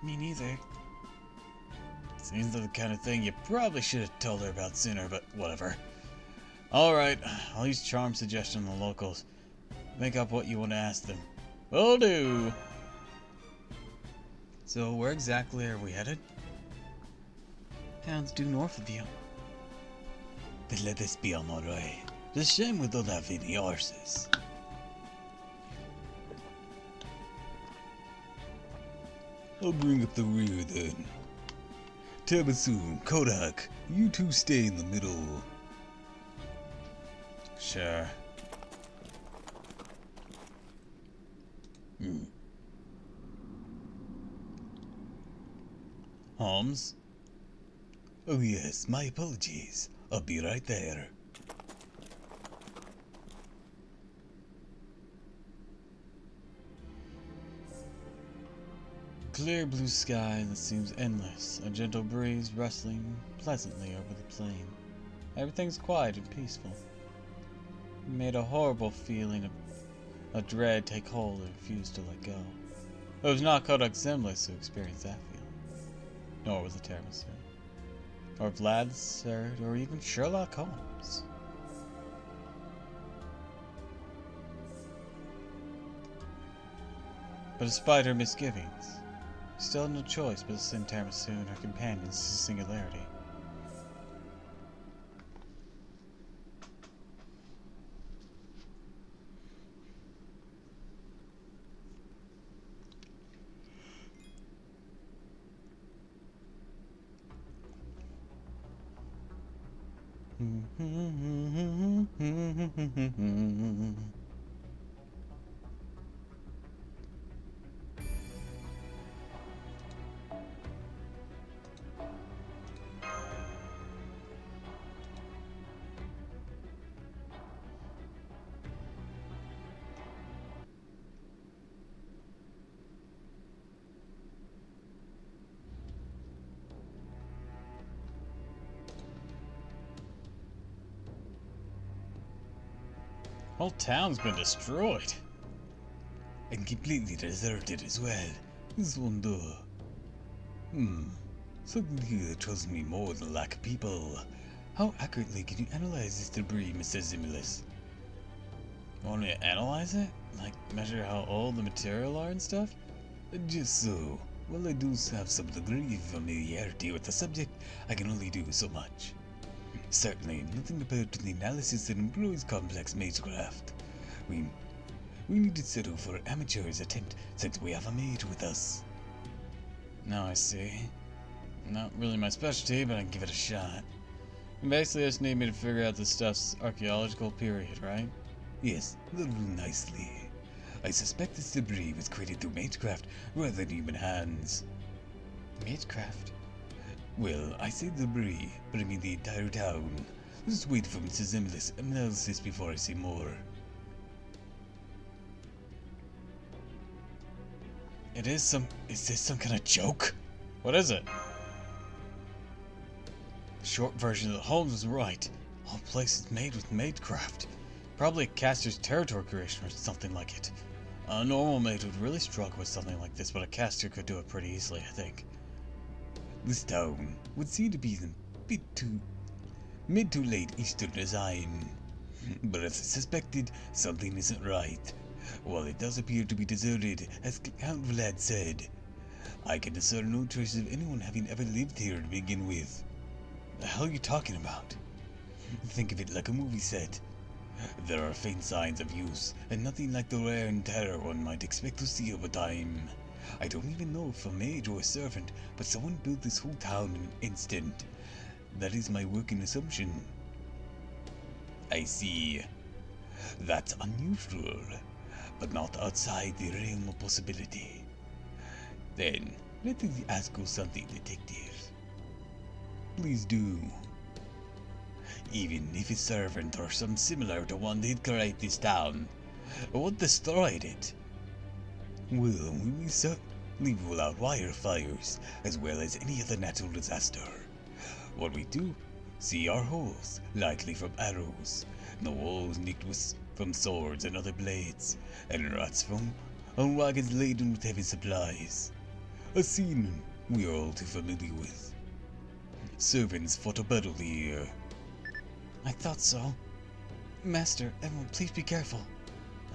Me neither. Seems like the kind of thing you probably should have told her about sooner, but whatever. Alright, I'll use charm suggestion on the locals. Make up what you want to ask them. Will do! So where exactly are we headed? Town's due north of you. Then let us be on our way. It's a shame we don't have any horses. I'll bring up the rear then. Tabasu, Kodak, you two stay in the middle. Sure. Holmes? Oh yes, my apologies. I'll be right there. Clear blue sky that seems endless, a gentle breeze rustling pleasantly over the plain. Everything's quiet and peaceful. It made a horrible feeling of dread take hold and refuse to let go. It was not Kodak Zimlis who experienced that feeling, nor was it Tiramisu, or Vlad Serd, or even Sherlock Holmes. But despite her misgivings, still had no choice but to send Tiramisu and her companions to Singularity. Whole town's been destroyed. And completely deserted as well. This wonder. Something here troubles me more than lack of people. How accurately can you analyze this debris, Mr. Zimulus? Want me to analyze it? Like, measure how old the material are and stuff? Just so. While I do have some degree of familiarity with the subject, I can only do so much. Certainly, nothing about the analysis that employs complex magecraft. We need to settle for amateur's attempt since we have a mage with us. Now I see. Not really my specialty, but I can give it a shot. And basically, just need me to figure out this stuff's archaeological period, right? Yes, that'll do nicely. I suspect this debris was created through magecraft rather than human hands. Magecraft? Well, I say debris, but I mean the entire town. Let's wait for Mr. Zimulus' analysis before I say more. Is this some kind of joke? What is it? The short version of Holmes was right. All places made with magecraft. Probably a caster's territory creation or something like it. A normal mage would really struggle with something like this, but a caster could do it pretty easily, I think. This town would seem to be mid to late Eastern design. But as I suspected, something isn't right. While it does appear to be deserted, as Count Vlad said, I can discern no traces of anyone having ever lived here to begin with. The hell are you talking about? Think of it like a movie set. There are faint signs of use, and nothing like the wear and tear one might expect to see over time. I don't even know if a mage or a servant, but someone built this whole town in an instant. That is my working assumption. I see. That's unusual, but not outside the realm of possibility. Then, let me ask you something, detective. Please do. Even if a servant or some similar to one did create this town, what destroyed it? Well, we certainly rule out wildfires, as well as any other natural disaster. What we do see are holes, likely from arrows, the walls nicked from swords and other blades, and rats from wagons laden with heavy supplies. A scene we are all too familiar with. Servants fought a battle here. I thought so. Master, everyone, please be careful.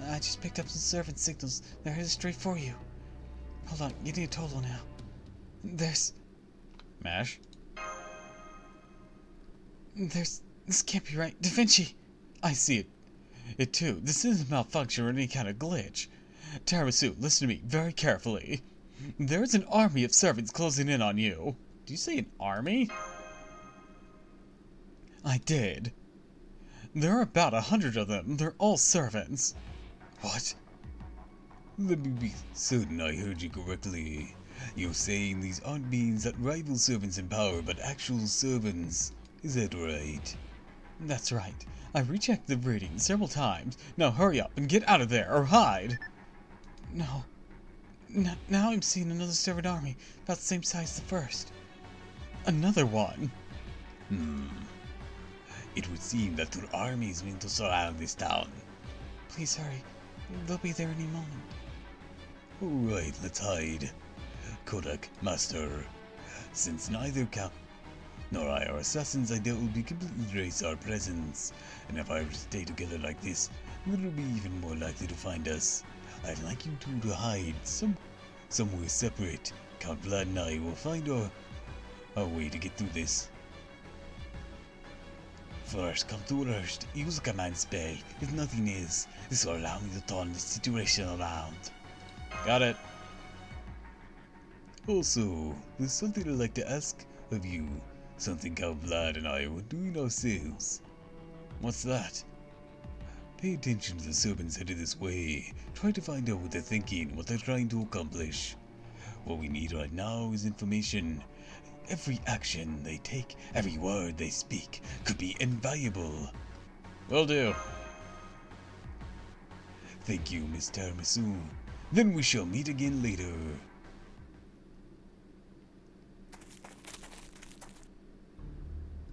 I just picked up some servant signals. They're headed straight for you. Hold on, you need a total now. There's... Mash? This can't be right. Da Vinci! I see it. It too. This isn't a malfunction or any kind of glitch. Tiramisu, listen to me very carefully. There's an army of servants closing in on you. Did you say an army? I did. There are about 100 of them. They're all servants. What? Let me be certain I heard you correctly. You're saying these aren't beings that rival servants in power, but actual servants. Is that right? That's right. I rechecked the reading several times. Now hurry up and get out of there, or hide! No. Now I'm seeing another servant army, about the same size as the first. Another one. It would seem that your army is meant to surround this town. Please hurry. They'll be there any moment. Alright, let's hide. Kodak, Master. Since neither Count nor I are assassins, I doubt we'll be completely erase our presence. And if I were to stay together like this, they'll be even more likely to find us. I'd like you two to hide somewhere separate. Count Vlad and I will find our way to get through this. First, come to worst, use a command spell. If nothing is, this will allow me to turn the situation around. Got it. Also, there's something I'd like to ask of you. Something Count Vlad and I were doing ourselves. What's that? Pay attention to the servants headed this way. Try to find out what they're thinking, what they're trying to accomplish. What we need right now is information. Every action they take, every word they speak, could be invaluable. Will do. Thank you, Miss Tiramisu. Then we shall meet again later.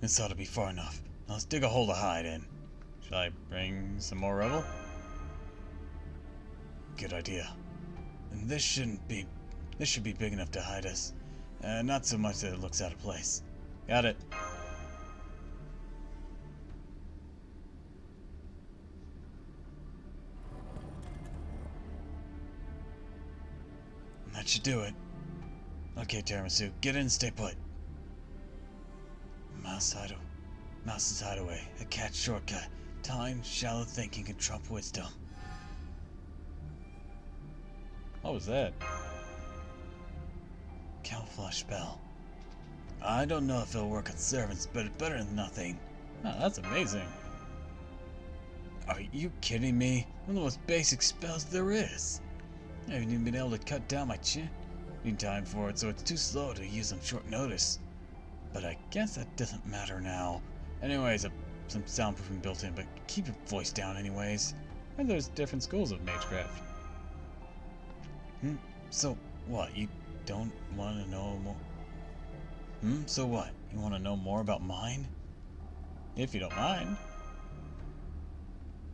This ought to be far enough. Now let's dig a hole to hide in. Should I bring some more rubble? Good idea. And this should be big enough to hide us. Not so much that it looks out of place. Got it. That should do it. Okay, Tiramisu, get in and stay put. Mouse's hideaway. A cat shortcut. Time, shallow thinking, and trump wisdom. What was that? Camouflage spell. I don't know if it'll work on servants, but it's better than nothing. Oh, that's amazing. Are you kidding me? One of the most basic spells there is. I haven't even been able to cut down my chin in time for it, so it's too slow to use on short notice. But I guess that doesn't matter now. Anyways, some soundproofing built in, but keep your voice down anyways. And there's different schools of magecraft. So what? You don't want to know more? So what? You want to know more about mine? If you don't mind.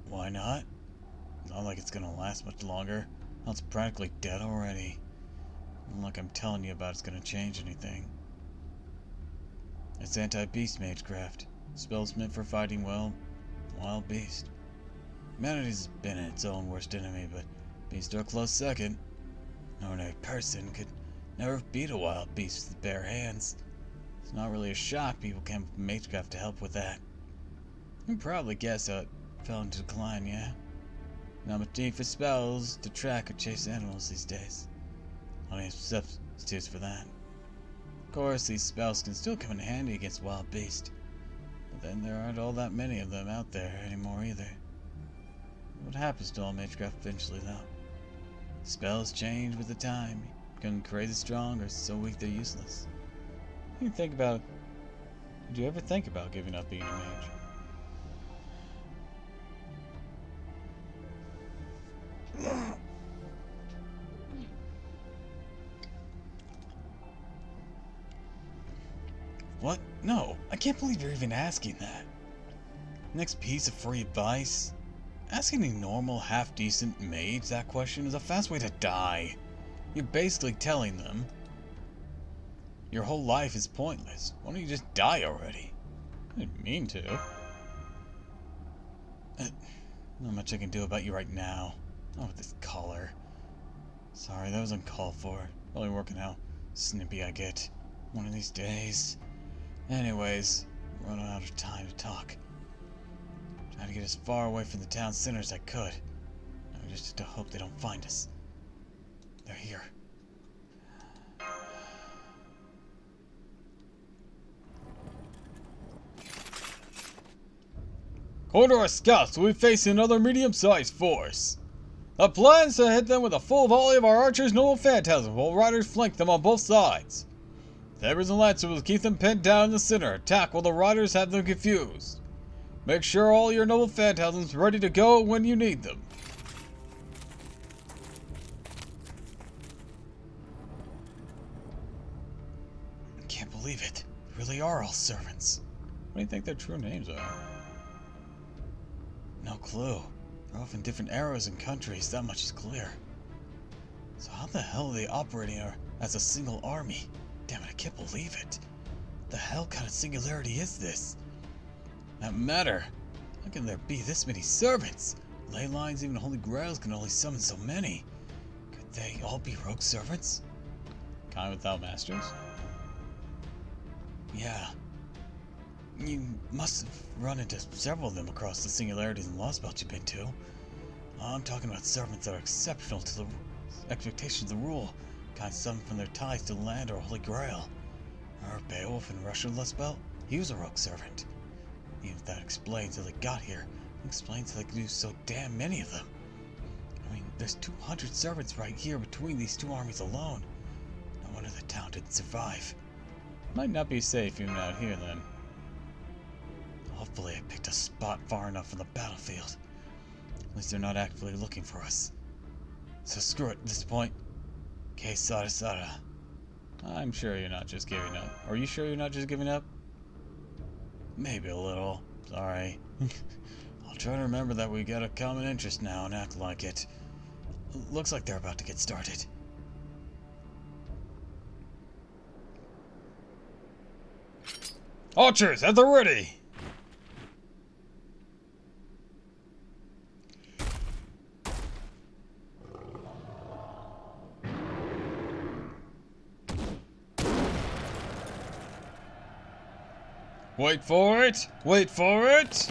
Why not? Not like it's gonna last much longer. It's practically dead already. Not like I'm telling you about it's gonna change anything. It's anti-beast magecraft. Spells meant for fighting, well, wild beast. Humanity's been its own worst enemy, but beasts are a close second. An ordinary person could never beat a wild beast with bare hands. It's not really a shock people came up with magecraft to help with that. You can probably guess how it fell into decline, yeah? Not much need for spells to track or chase animals these days. Plenty of substitutes for that. Of course, these spells can still come in handy against wild beasts. But then there aren't all that many of them out there anymore either. What happens to all magecraft eventually, though? Spells change with the time, become crazy strong or so weak they're useless. Did you ever think about giving up being a mage? What? No, I can't believe you're even asking that. Next piece of free advice. Asking a normal, half-decent mage that question is a fast way to die. You're basically telling them your whole life is pointless. Why don't you just die already? I didn't mean to. Not much I can do about you right now. Not with this collar. Sorry, that was uncalled for. Only working how snippy I get. One of these days. Anyways, I'm running out of time to talk. Trying to get as far away from the town center as I could. I just have to hope they don't find us. They're here. Corridor scouts will be facing another medium-sized force. The plan is to hit them with a full volley of our archers' noble phantasm while riders flank them on both sides. Sabers and lancers will keep them pinned down in the center, attack while the riders have them confused. Make sure all your noble phantasms are ready to go when you need them. I can't believe it. They really are all servants. What do you think their true names are? No clue. They're off in different eras and countries, that much is clear. So how the hell are they operating as a single army? Damn it, I can't believe it. What the hell kind of singularity is this? That matter. How can there be this many servants? Ley lines, even holy grails can only summon so many. Could they all be rogue servants? Kind without masters? Yeah. You must have run into several of them across the singularities and lost belts you've been to. I'm talking about servants that are exceptional to the expectations of the rule, kind summoned from their ties to the land or Holy Grail. Remember Beowulf in Russian Lost Belt? He was a rogue servant. Even if that explains how they got here, it explains how they could do so damn many of them. I mean, there's 200 servants right here between these two armies alone. No wonder the town didn't survive. Might not be safe even out here then. Hopefully I picked a spot far enough from the battlefield. At least they're not actively looking for us. So screw it at this point. Que sada sada. I'm sure you're not just giving up. Are you sure you're not just giving up? Maybe a little. Sorry. I'll try to remember that we got a common interest now and act like it. Looks like they're about to get started. Archers, at the ready! Wait for it! Wait for it!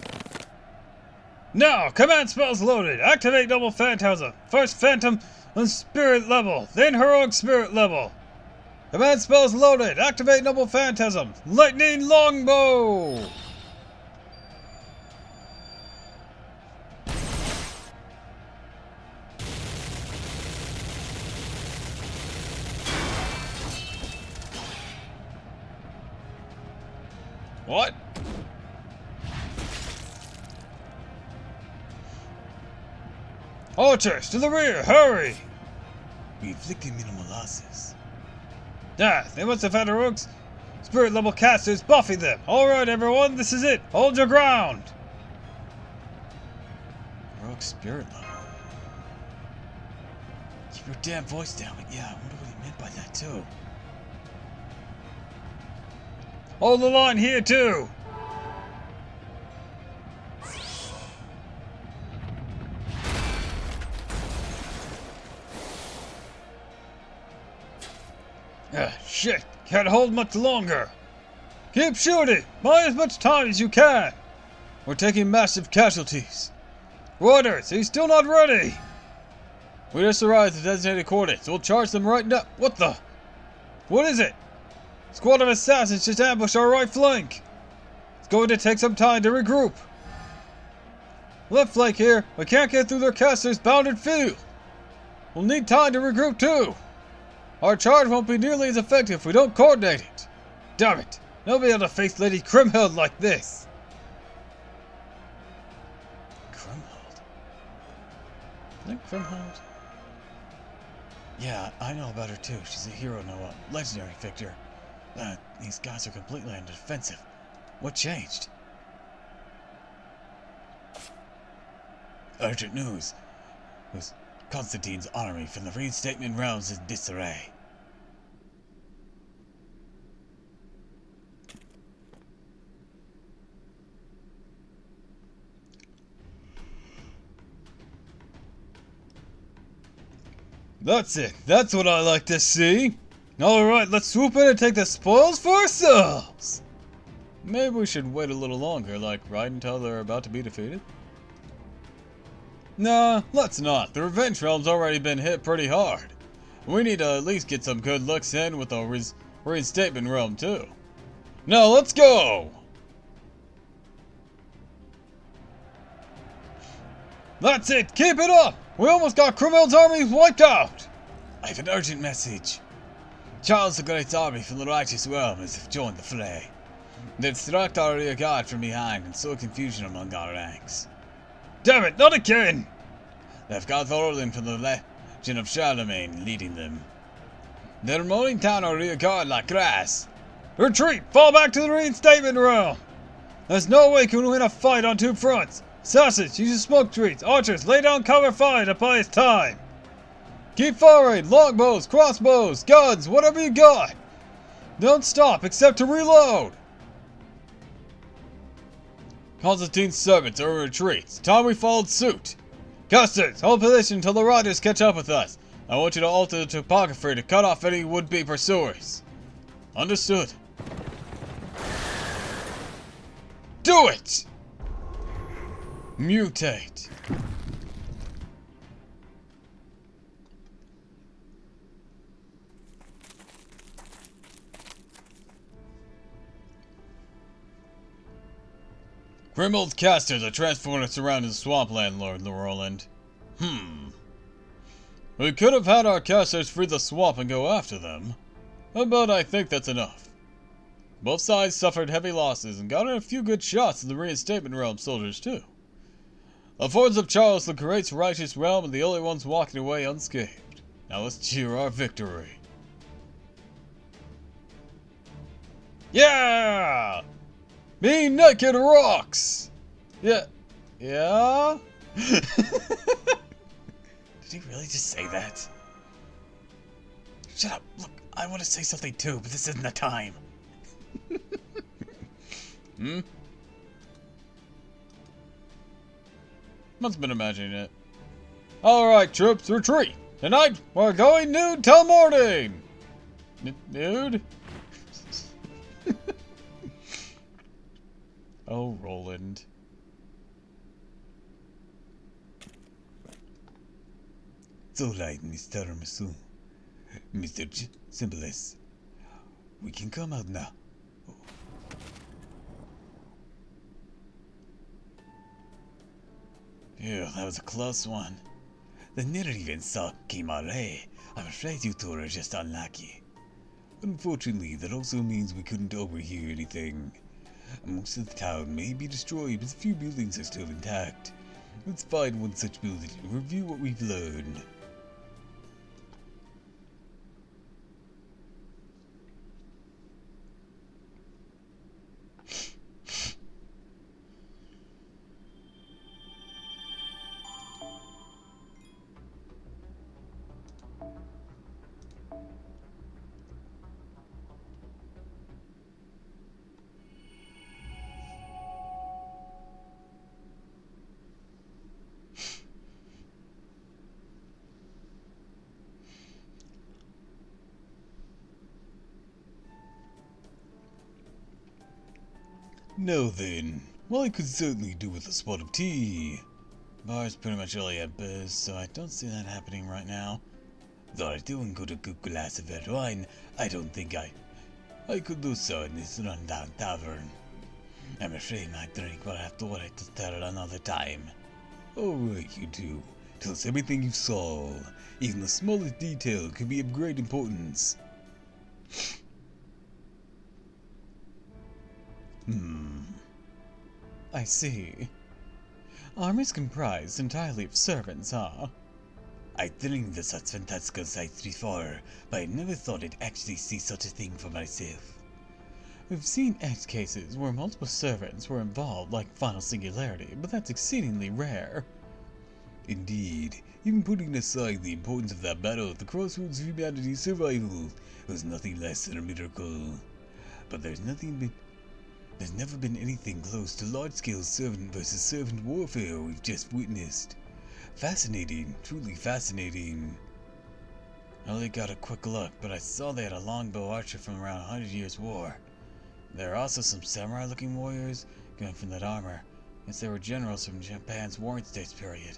Now! Command spells loaded! Activate Double Phantasm! First Phantom on Spirit level, then Heroic Spirit level! Command spells loaded! Activate Double Phantasm! Lightning Longbow! What? Archers, to the rear, hurry! We inflicted minimal losses. Ah, they must have had heroic spirit level casters buffing them. Alright everyone, this is it. Hold your ground. Heroic spirit level. Keep your damn voice down, but yeah, I wonder what he meant by that too. Hold the line here too. Ah, shit! Can't hold much longer! Keep shooting! Buy as much time as you can! We're taking massive casualties! Orders! He's still not ready! We just arrived at the designated coordinates. We'll charge them right now. What the? What is it? Squad of assassins just ambushed our right flank! It's going to take some time to regroup! Left flank here! We can't get through their casters' bounded field! We'll need time to regroup too! Our charge won't be nearly as effective if we don't coordinate it. Damn it! They'll be able to face Lady Grimhild like this. Grimhild? Isn't Grimhild? Yeah, I know about her too. She's a hero now, a legendary figure. These guys are completely on the defensive. What changed? Urgent news. It was Constantine's army from the reinstatement realms in disarray. That's it. That's what I like to see. Alright, let's swoop in and take the spoils for ourselves. Maybe we should wait a little longer, like right until they're about to be defeated. Nah, let's not. The Revenge Realm's already been hit pretty hard. We need to at least get some good looks in with the Reinstatement Realm too. Now let's go! That's it! Keep it up! We almost got Grimhild's army wiped out! I have an urgent message. Charles the Great's army from the Righteous Realm has joined the fray. They've struck our rear guard from behind and sowed confusion among our ranks. Damn it, not again! They've got Thorlin from the Legion of Charlemagne leading them. They're mowing down our rear guard like grass. Retreat! Fall back to the Reinstatement Realm! There's no way we can win a fight on two fronts! Assassins, use your smoke trees! Archers, lay down cover fire to buy us time! Keep firing! Longbows, crossbows, guns, whatever you got! Don't stop except to reload! Constantine's servants are in retreat. It's time we followed suit. Casters, hold position until the riders catch up with us. I want you to alter the topography to cut off any would-be pursuers. Understood. Do it! Mutate. Grimhild's casters are transforming us around in the swampland, Lord Roland. We could have had our casters free the swamp and go after them, but I think that's enough. Both sides suffered heavy losses and got in a few good shots at the Reinstatement Realm soldiers too. The forces of Charles the Great's righteous realm are the only ones walking away unscathed. Now let's cheer our victory. Yeah! Being naked rocks! Yeah. Yeah? Did he really just say that? Shut up. Look, I want to say something too, but this isn't the time. Must have been imagining it. Alright, troops, retreat! Tonight, we're going nude till morning! Nude? Poland. It's alright, Mr. Masu. Mr. Simplest. We can come out now. Phew, that was a close one. The near even saw Kimare. I'm afraid you two are just unlucky. Unfortunately, that also means we couldn't overhear anything. Most of the town may be destroyed, but a few buildings are still intact. Let's find one such building and review what we've learned. Now then, well, I could certainly do with a spot of tea. Bar's pretty much all at booze, so I don't see that happening right now. Though I do and got a good glass of red wine, I don't think I could do so in this rundown tavern. I'm afraid my drink will have to wait till another time. Alright, you two. Tell us everything you saw. Even the smallest detail could be of great importance. I see. Army's comprised entirely of servants, huh? I dreamed of such fantastical sights before, but I never thought I'd actually see such a thing for myself. We've seen edge cases where multiple servants were involved, like Final Singularity, but that's exceedingly rare. Indeed, even putting aside the importance of that battle at the crossroads of humanity's survival was nothing less than a miracle. But there's never been anything close to large-scale servant versus servant warfare we've just witnessed. Fascinating, truly fascinating. I only got a quick look, but I saw they had a longbow archer from around 100 Years' War. There are also some samurai-looking warriors going from that armor. Guess they were generals from Japan's Warring States period.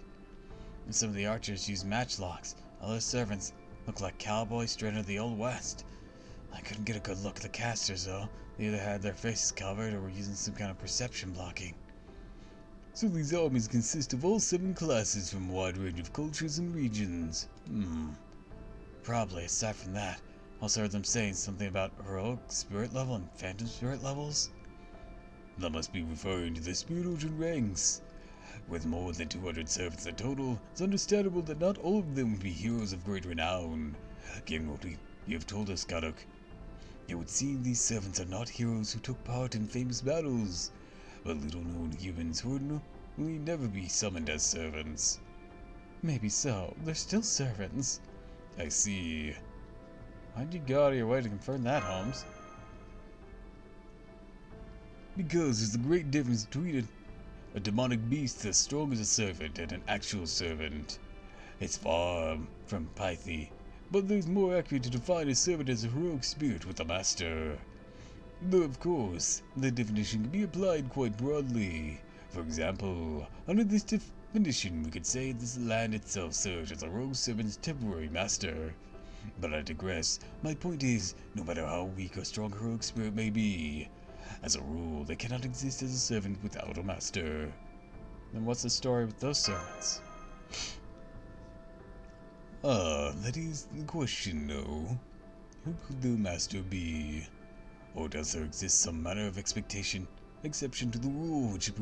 And some of the archers used matchlocks. Other servants look like cowboys straight out of the Old West. I couldn't get a good look at the casters, though. They either had their faces covered or were using some kind of perception blocking. So these armies consist of all 7 classes from a wide range of cultures and regions. Probably, aside from that. Also heard them saying something about heroic spirit level and phantom spirit levels. That must be referring to the spirit ocean ranks. With more than 200 servants in total, it's understandable that not all of them would be heroes of great renown. Given what you have told us, Karuk, it would seem these servants are not heroes who took part in famous battles, but little-known humans who will never be summoned as servants. Maybe so. They're still servants. I see. Why'd you go out of your way to confirm that, Holmes? Because there's a great difference between a demonic beast as strong as a servant and an actual servant. It's far from pithy, but there's more accurate to define a servant as a heroic spirit with a master. Though, of course, the definition can be applied quite broadly. For example, under this definition, we could say this land itself serves as a rogue servant's temporary master. But I digress. My point is, no matter how weak or strong a heroic spirit may be, as a rule, they cannot exist as a servant without a master. Then what's the story with those servants? That is the question, though. Who could the master be? Or does there exist some manner of exception to the rule which is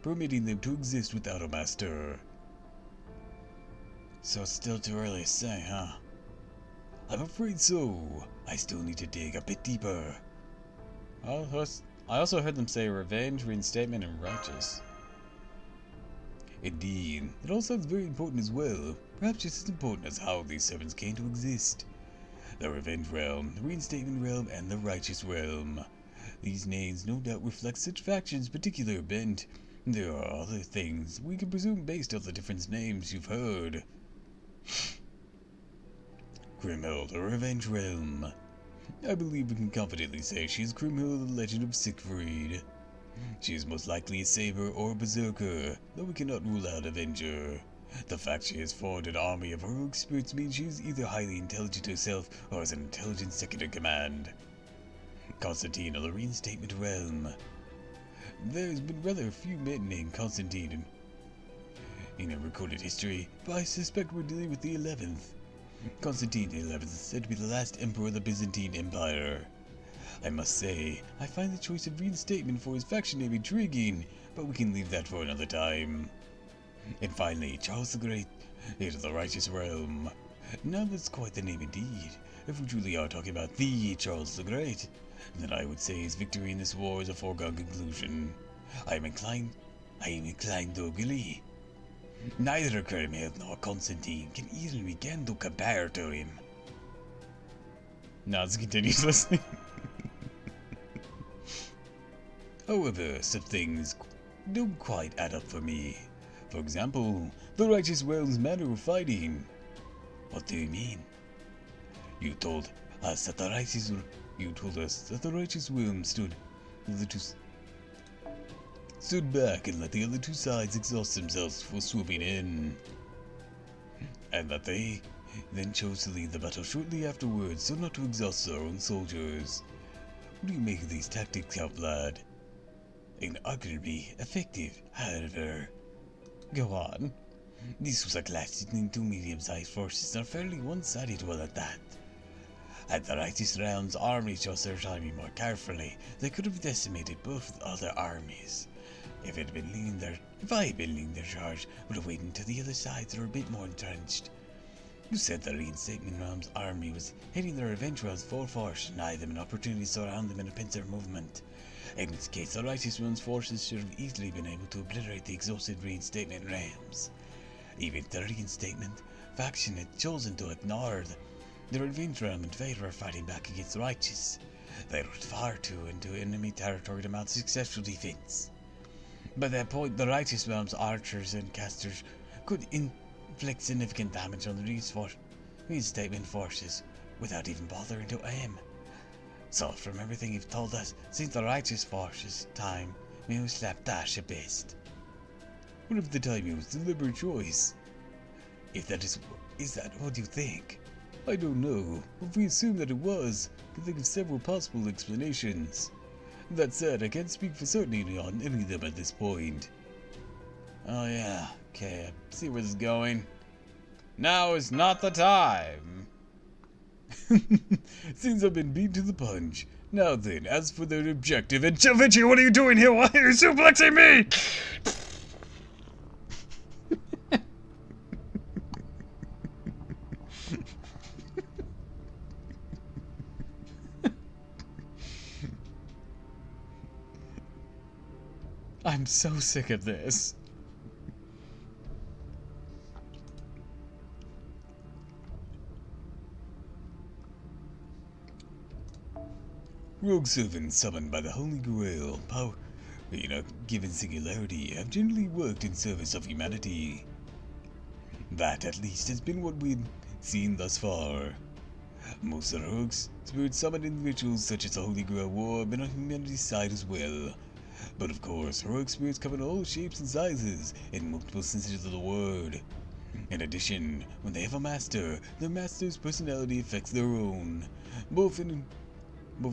permitting them to exist without a master? So it's still too early to say, huh? I'm afraid so. I still need to dig a bit deeper. I also heard them say revenge, reinstatement, and righteous. Indeed, it all sounds very important as well, perhaps just as important as how these servants came to exist. The revenge realm, the reinstatement realm, and the righteous realm. These names no doubt reflect such factions' particular bent. There are other things we can presume based on the different names you've heard. Grimhild, the revenge realm. I believe we can confidently say she is Grimhild, the legend of Siegfried. She is most likely a saber or a berserker, though we cannot rule out Avenger. The fact she has formed an army of heroic spirits means she is either highly intelligent herself or has an intelligent second in command. Constantine of the Reinstatement Realm. There's been rather few men named Constantine in recorded history, but I suspect we're dealing with the 11th. Constantine the 11th is said to be the last emperor of the Byzantine Empire. I must say, I find the choice of reinstatement for his faction name intriguing, but we can leave that for another time. And finally, Charles the Great, heir of the righteous realm. Now that's quite the name indeed. If we truly are talking about the Charles the Great, then I would say his victory in this war is a foregone conclusion. I am inclined to agree. Neither Kermit nor Constantine can easily begin to compare to him. Nas continues listening. However, some things don't quite add up for me. For example, the Righteous Realm's manner of fighting. What do you mean? You told us that the Righteous Realm stood back and let the other two sides exhaust themselves before swooping in, and that they then chose to leave the battle shortly afterwards so not to exhaust their own soldiers. What do you make of these tactics, Count Lad? Arguably effective, however. Go on. This was a clash between two medium-sized forces and a fairly one-sided one at that. Had the Righteous Realm's army chosen their timing more carefully, they could have decimated both other armies. If I had been leading their charge, would have waited until the other sides were a bit more entrenched. You said the Reinstatement Realm's army was hitting their Revenge Realm's full force, deny them an opportunity to surround them in a pincer movement. In this case, the Righteous Realm's forces should have easily been able to obliterate the exhausted Reinstatement Realms. Even if the Reinstatement faction had chosen to ignore the Revenge Realm in favor of fighting back against the Righteous, they were far too into enemy territory to mount successful defense. By that point, the Righteous Realm's archers and casters could inflict significant damage on the Reinstatement forces without even bothering to aim. So, from everything you've told us, since the Righteous forces' time, may was slapdash at best. What if the timing was deliberate choice? Is that what you think? I don't know. If we assume that it was, I can think of several possible explanations. That said, I can't speak for certainty on any of them at this point. Oh yeah, okay, I see where this is going. Now is not the time. Seems I've been beat to the punch. Now then, as for their objective, and Vinci, what are you doing here? Why are you suplexing me? I'm so sick of this. Rogue servants summoned by the Holy Grail, given Singularity, have generally worked in service of humanity. That, at least, has been what we've seen thus far. Most of the rogue spirits summoned in rituals such as the Holy Grail War have been on humanity's side as well. But of course, heroic spirits come in all shapes and sizes, in multiple senses of the word. In addition, when they have a master, their master's personality affects their own, both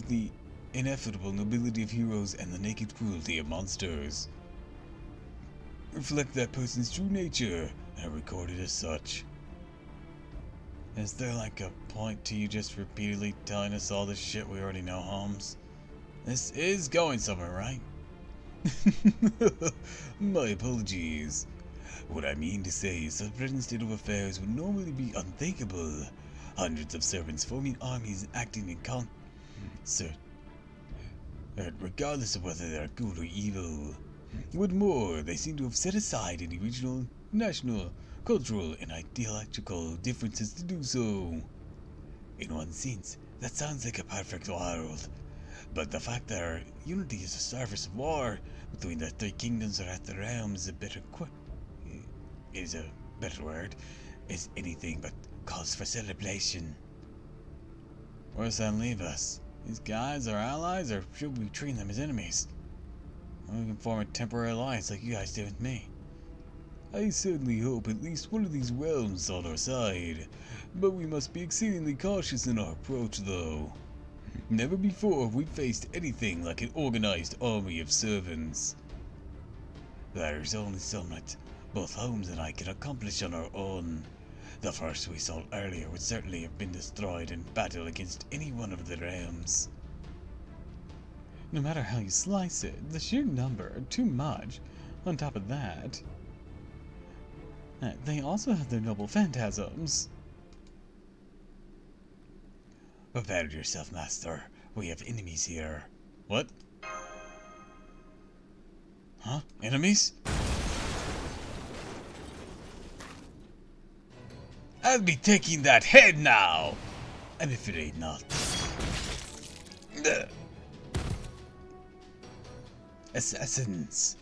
the ineffable nobility of heroes and the naked cruelty of monsters reflect that person's true nature and are recorded as such. Is there like a point to you just repeatedly telling us all this shit we already know, Holmes? This is going somewhere, right? My apologies. What I mean to say is the present state of affairs would normally be unthinkable. Hundreds of servants forming armies and acting in concert, regardless of whether they are good or evil. What more, they seem to have set aside any regional, national, cultural, and ideological differences to do so. In one sense, that sounds like a perfect world. But the fact that our unity is a surface of war between the three kingdoms or at the realms is a better word, is anything but cause for celebration. Where does that leave us? These guys are allies, or should we treat them as enemies? We can form a temporary alliance like you guys did with me. I certainly hope at least one of these realms is on our side, but we must be exceedingly cautious in our approach, though. Never before have we faced anything like an organized army of servants. There is only so much both Holmes and I can accomplish on our own. The first we saw earlier would certainly have been destroyed in battle against any one of the realms. No matter how you slice it, the sheer number are too much. On top of that, they also have their noble phantasms. Prepare yourself, Master. We have enemies here. What? Huh? Enemies? I'll be taking that head now! I'm afraid not. Assassins.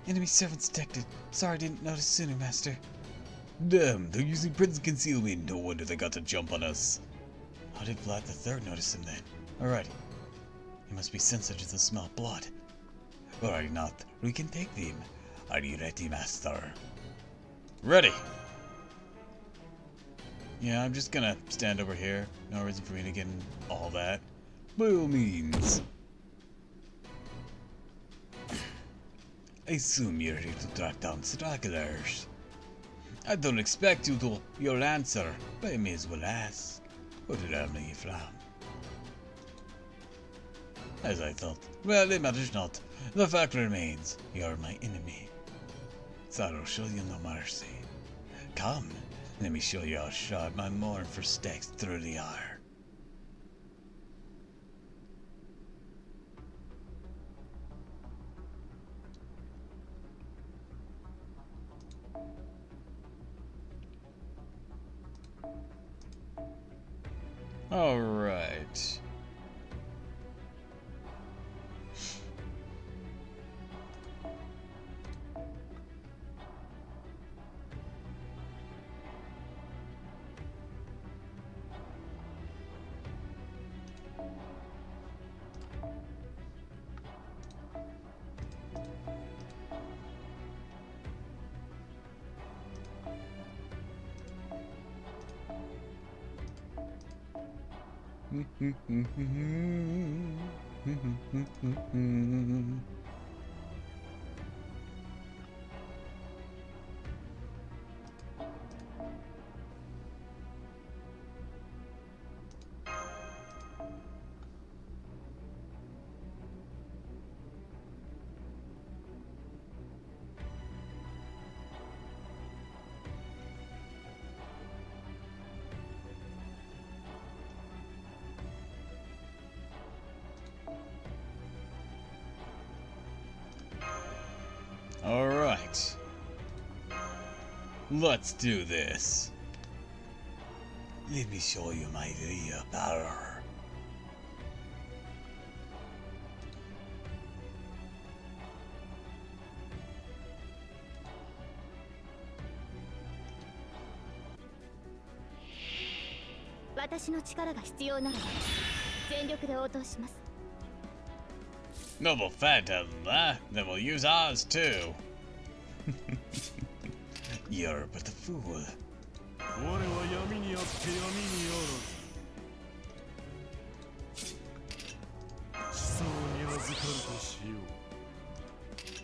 Enemy servants detected. Sorry I didn't notice sooner, Master. Damn, they're using prison concealment. No wonder they got the jump on us. How did Vlad III notice him then? Alrighty. He must be sensitive to the smell of blood. Alright, not. We can take them. Are you ready, Master? Ready! Yeah, I'm just gonna stand over here. No reason for me to get in all that. By all means. I assume you're here to track down stragglers. I don't expect you to your answer, but I may as well ask. What realm are you from? As I thought. Well, it matters not. The fact remains, you're my enemy. Sorrow show you no mercy. Come, let me show you how sharp my mourn for stakes truly are. Alright. Alright. Let's do this. Let me show you my real power. Noble phantasm, huh? Then we'll use ours too. You're but a fool.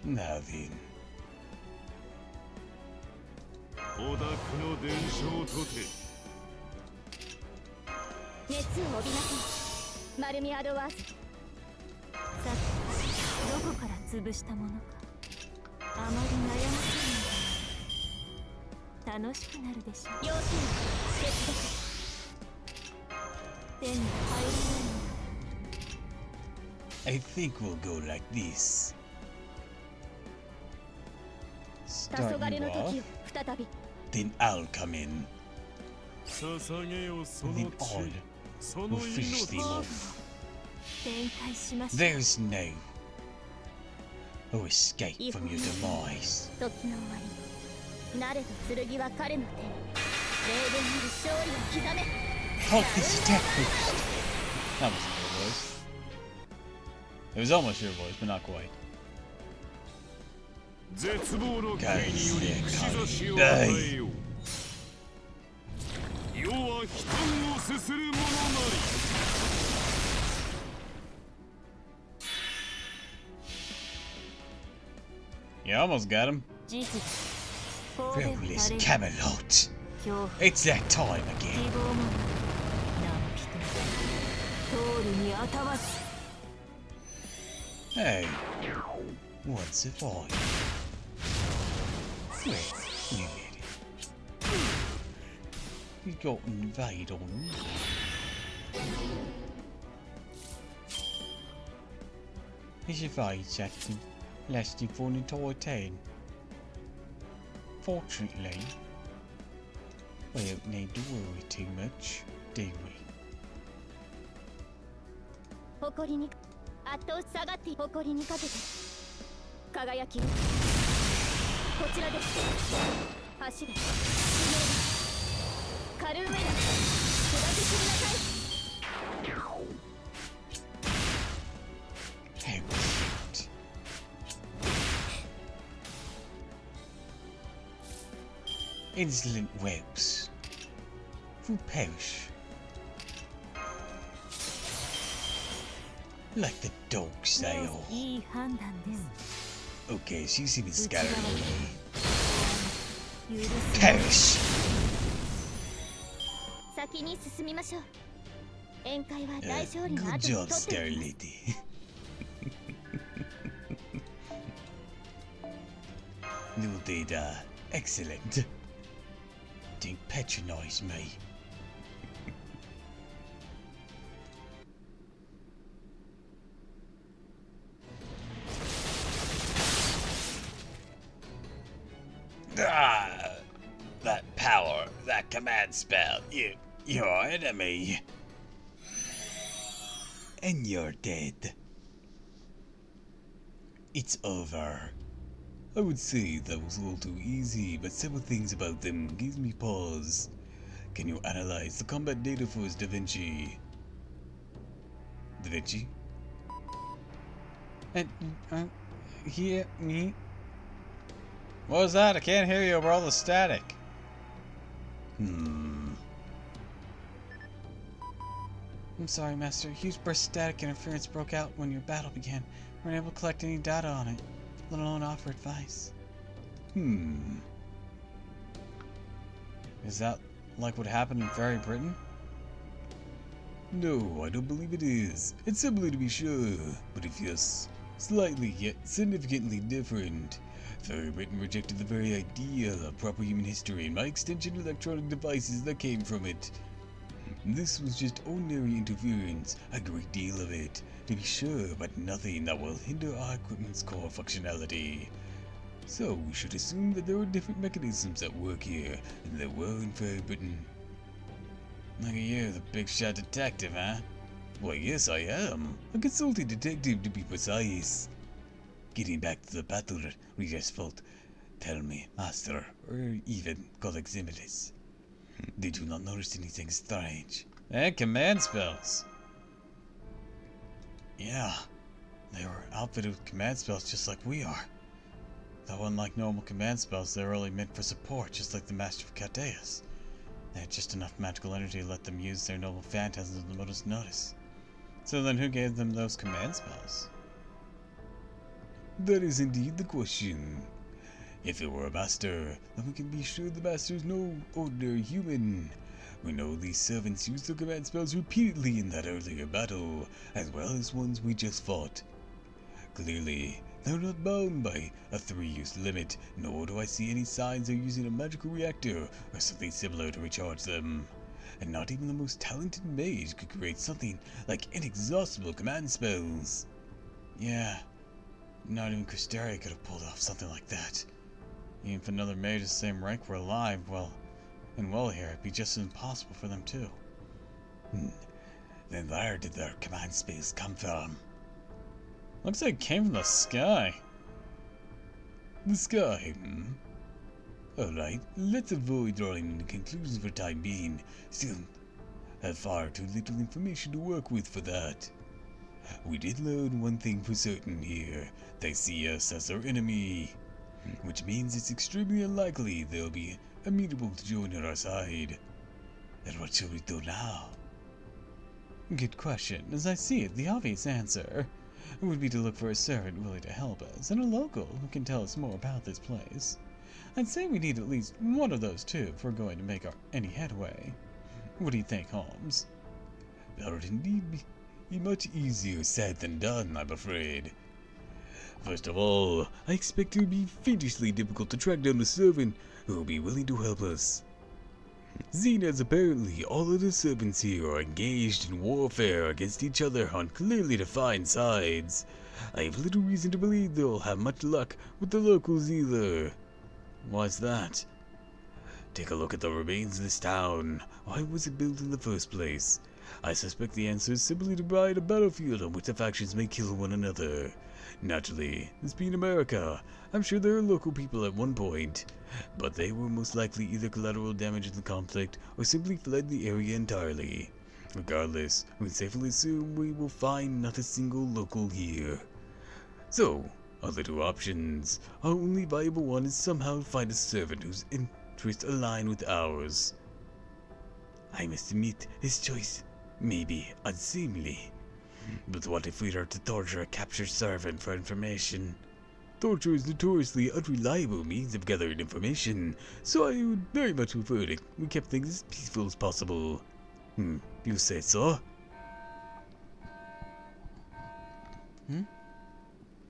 Now then. I think we'll go like this. Start you off. Then I'll come in. And then all will finish them off. There's no escape from your demise. Halt this attack first. That wasn't your voice. It was almost your voice, but not quite. 絶望の刑により串刺しを与えよう。世は人をすするものなり。You almost got him. Fabulous Camelot. It's that time again. Hey, what's it for? Wait, you idiot. You got invade on him. His evade action lasting for an entire turn. Fortunately, we don't need to worry too much, do we? 誇りに圧倒下がって誇りにかけて輝きこちらです走れカルーエラ砕きすぎなさい How cute. Insolent webs will perish like the dogs they are. いい判断です Okay, she's even scattered. 許す Perish. 先に進みましょう宴会は大勝利の Good 後に job, 取っておきます Starlady. You did, excellent. Don't patronize me. That power, that command spell, your enemy. And you're dead. It's over. I would say that was all too easy, but several things about them gives me pause. Can you analyze the combat data for us, Da Vinci? Da Vinci? Hear me? What was that? I can't hear you over all the static. I'm sorry, Master. Huge burst of static interference broke out when your battle began. We weren't able to collect any data on it, let alone offer advice. Is that like what happened in Fairy Britain? No, I don't believe it is. It's similar to be sure, but if yes, slightly yet significantly different. Fairy Britain rejected the very idea of proper human history and by extension electronic devices that came from it. This was just ordinary interference, a great deal of it, to be sure, but nothing that will hinder our equipment's core functionality. So we should assume that there are different mechanisms at work here than there were in Fairy Britain. Look at you, the big shot detective, huh? Why, yes, I am. A consulting detective, to be precise. Getting back to the battle, Regis fault. Tell me, Master, or even Codex Imitis, did you not notice anything strange? And command spells. Yeah, they were outfitted with command spells just like we are. Though unlike normal command spells, they were only meant for support, just like the Master of Cadeus. They had just enough magical energy to let them use their noble phantasms at the most notice. So then who gave them those command spells? That is indeed the question. If it were a master, then we can be sure the master is no ordinary human. We know these servants used their command spells repeatedly in that earlier battle, as well as ones we just fought. Clearly, they're not bound by a 3-use limit, nor do I see any signs they're using a magical reactor or something similar to recharge them. And not even the most talented mage could create something like inexhaustible command spells. Yeah, not even Christaria could have pulled off something like that. Even if another mage of the same rank were alive, well here, it'd be just as impossible for them too. Then where did their command spells come from? Looks like it came from the sky. The sky, Alright, let's avoid drawing any conclusions for the time being. Still, have far too little information to work with for that. We did learn one thing for certain here. They see us as their enemy. which means it's extremely unlikely they'll be amenable to joining our side. And what shall we do now? Good question. As I see it, the obvious answer would be to look for a servant willing to help us, and a local who can tell us more about this place. I'd say we need at least one of those two if we're going to make any headway. What do you think, Holmes? That would indeed be much easier said than done, I'm afraid. First of all, I expect it will be fiendishly difficult to track down a servant who will be willing to help us. Seeing as apparently all of the servants here are engaged in warfare against each other on clearly defined sides, I have little reason to believe they'll have much luck with the locals either. Why's that? Take a look at the remains of this town. Why was it built in the first place? I suspect the answer is simply to provide a battlefield on which the factions may kill one another. Naturally, this being America, I'm sure there are local people at one point, but they were most likely either collateral damage in the conflict or simply fled the area entirely. Regardless, we can safely assume we will find not a single local here. So, our the two options. Our only viable one is somehow to find a servant whose interests align with ours. I must admit, this choice may be unseemly. But what if we are to torture a captured servant for information? Torture is notoriously unreliable means of gathering information, so I would very much prefer that we kept things as peaceful as possible. You say so?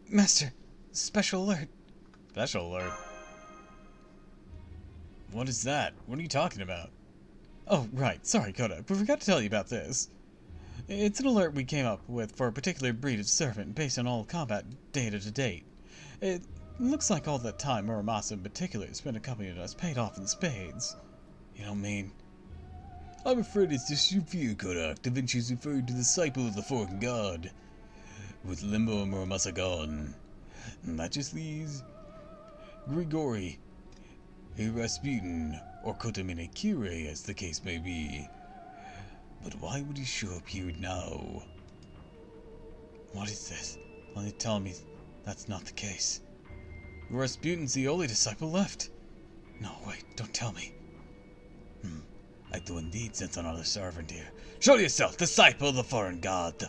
Master, special alert. Special alert? What is that? What are you talking about? Oh, right. Sorry, Kodak. We forgot to tell you about this. It's an alert we came up with for a particular breed of servant based on all combat data to date. It looks like all that time Muramasa in particular spent accompanying us paid off in spades. You don't mean... I'm afraid it's just your view, Kodak. Da Vinci's referring to the disciple of the foreign god. With Limbo and Muramasa gone, and that just leaves Grigori, Rasputin, or Kotamine Kire, as the case may be. But why would he show up here now? What is this? Only tell me that's not the case. Rasputin's the only disciple left. No, wait, don't tell me. I do indeed sense another servant here. Show yourself, disciple of the foreign god!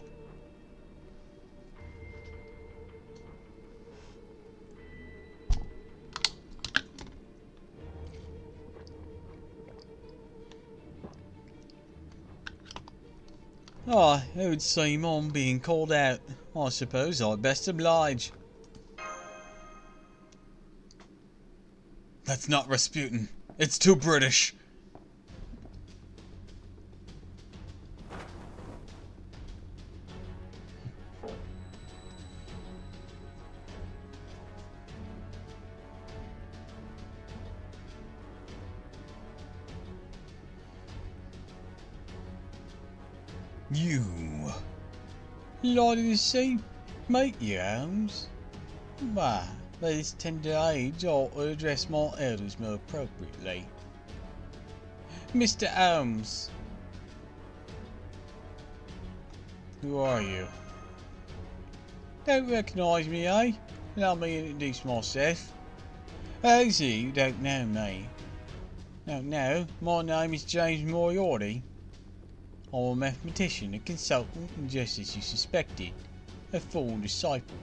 Oh, it would seem on being called out. I suppose I'd best oblige. That's not Rasputin. It's too British. You. Like to see, mate, you Holmes. Why, at this tender age, I ought to address my elders more appropriately. Mr. Holmes. Who are you? Don't recognise me, eh? Allow me to introduce myself. I see you don't know me. No, my name is James Moriarty. I'm a mathematician, a consultant, and just as you suspected, a fallen disciple.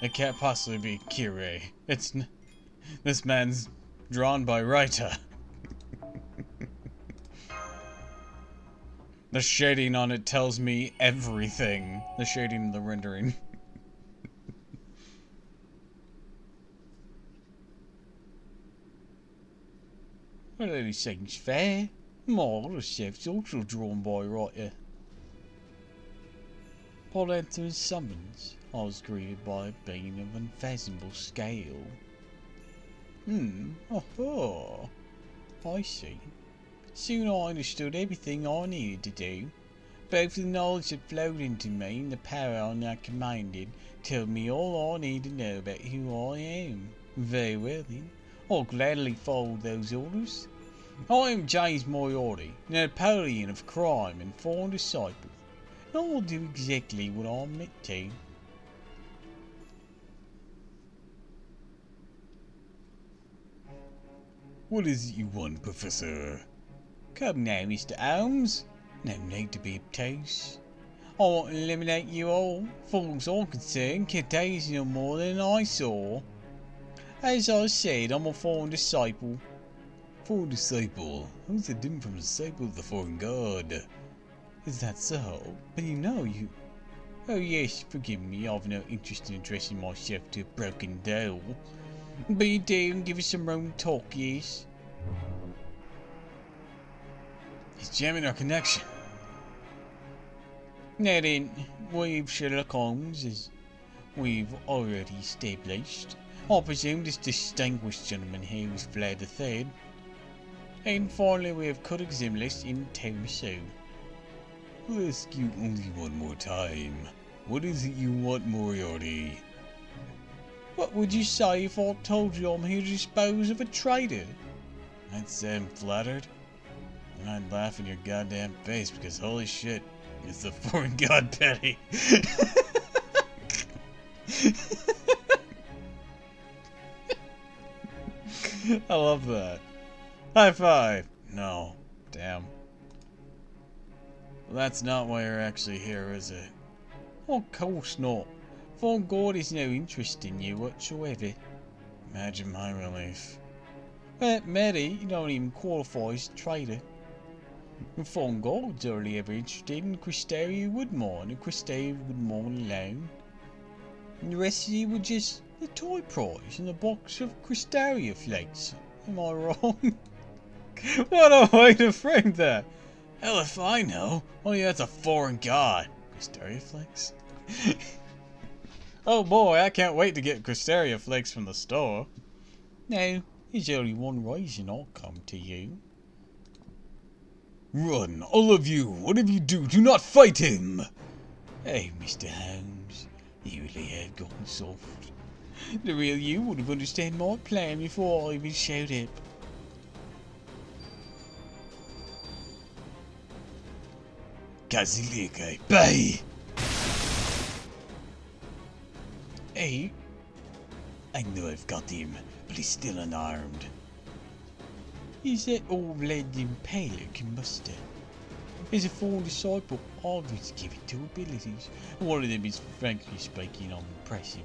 It can't possibly be Kire. This man's drawn by Raita. The shading on it tells me everything. The shading and the rendering. Well, it seems fair. My other chef's also drawn by Raita. Upon entering summons, I was greeted by a being of unfathomable scale. Oh, I see. Soon I understood everything I needed to do. both the knowledge that flowed into me and the power I now commanded told me all I need to know about who I am. Very well then, I'll gladly follow those orders. I am James Moriarty, Napoleon of crime and foreign disciple, and I will do exactly what I'm meant to. What is it you want, Professor? Come now, Mr. Holmes. No need to be obtuse. I want to eliminate you all. Far as I'm concerned, today's no more than an eyesore. As I said, I'm a foreign disciple. Foreign disciple? Who's that different from a disciple of the foreign god? Is that so? But you... Oh yes, forgive me, I've no interest in addressing myself to a broken doll. But you do and give us some room to talk, yes? He's jamming our connection. Now then, we've Sherlock Holmes, as we've already established. I presume this distinguished gentleman here was Vlad III. And finally we have Codex Zimlis in tiramisu. I'll ask you only one more time. What is it you want, Moriarty? What would you say if I told you I'm here to dispose of a traitor? I'd say I'm flattered. And I'd laugh in your goddamn face because holy shit, it's the foreign god Petty. I love that. High five! No. Damn. Well, that's not why you're actually here, is it? Of course not. Foreign God is no interest in you whatsoever. Imagine my relief. But Mary, you don't even qualify as a traitor. Foreign God's only ever interested in Cristeria Woodmine and Cristeria Woodmine alone. And the rest of you were just a toy prize in a box of Cristeria flakes. Am I wrong? What a way to frame that! Hell if I know. Only that's a foreign god. Cristeria flakes? Oh boy, I can't wait to get Cristeria flakes from the store. No, there's only one reason I'll come to you. Run, all of you! Whatever you do not fight him! Hey, Mr. Holmes, you really have gotten soft. The real you would have understood my plan before I even showed up. Kazilike, bay! Hey, I know I've got him, but he's still unarmed. is that old Vlad the Impaler can muster? As a foreign disciple, I've been given two abilities. One of them is, frankly speaking, unimpressive.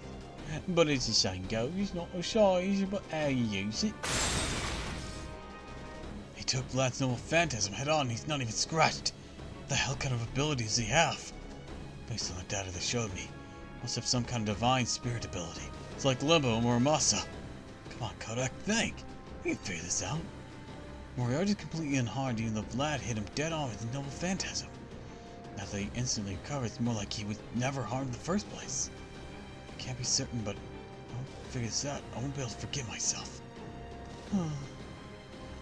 But as the saying goes, it's not the size, but how you use it. He took Vlad's normal phantasm head on, he's not even scratched. What the hell kind of abilities does he have? Based on the data they showed me, must have some kind of divine spirit ability. It's like Limbo or Muramasa. Come on, Kodak, think. We can figure this out. Moriarty's completely unharmed even though Vlad hit him dead on with the noble phantasm. Now that he instantly recovered, it's more like he was never harmed in the first place. I can't be certain, but I won't figure this out. I won't be able to forgive myself.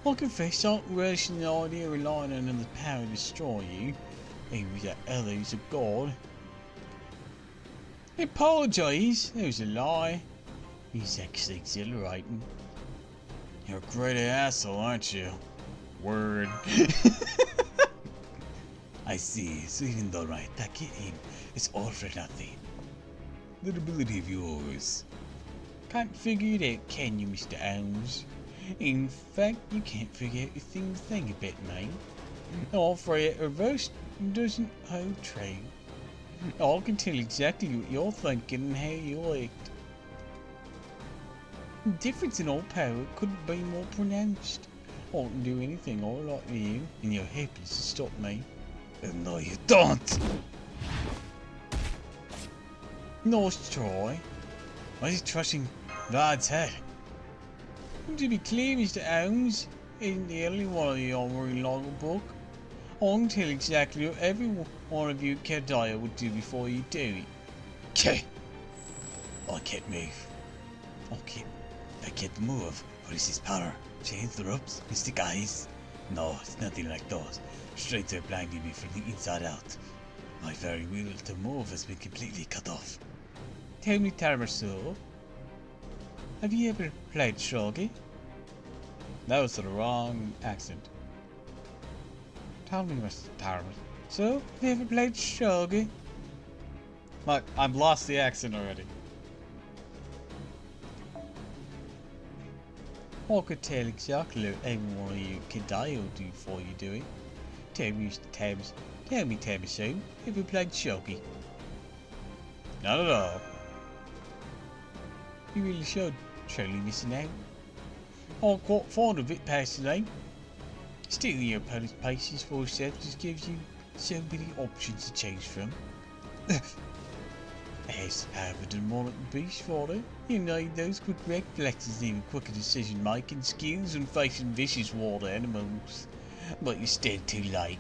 I'll confess I don't relish the idea of relying on another power to destroy you, even if that other is a god. I apologise, that was a lie. He's actually exhilarating. You're a great asshole, aren't you? Word. I see, so even though I attack him, it's all for nothing. That ability of yours. Can't figure it out, can you, Mr. Holmes? In fact, you can't figure out a single thing about me. I'm afraid a roast doesn't hold true. I can tell exactly what you're thinking and how you act. The difference in our power couldn't be more pronounced. I can do anything I like to you, and you're helpless to stop me. And no, you don't! Nice try. Why is he trashing Vlad's head? To be clear, Mr. Holmes isn't the only one of you I'm reading like a book. I can tell exactly what every one of you at Kedaya would do before you do it. Okay. I can't move. I can't move. What is his power? Change the ropes? Mystic eyes? No, it's nothing like those. Straight there blinding me from the inside out. My very will to move has been completely cut off. Tell me, Tarmasul, have you ever played shogi? That was the wrong accent. Tell me, Mr. Tarmasul, have you ever played shogi? Look, I've lost the accent already. I could tell exactly what every one of you Kidai will do for you, do it. Tell me, Tarmasul, have you played shogi? Not at all. You really should. Truly missing out. I'm quite fond of it personally. Stealing your opponent's pieces for yourself just gives you so many options to choose from. As Harvard and Monarch Beast Father, you need those quick reflexes, even quicker decision making skills when facing vicious water animals. But you're still too late.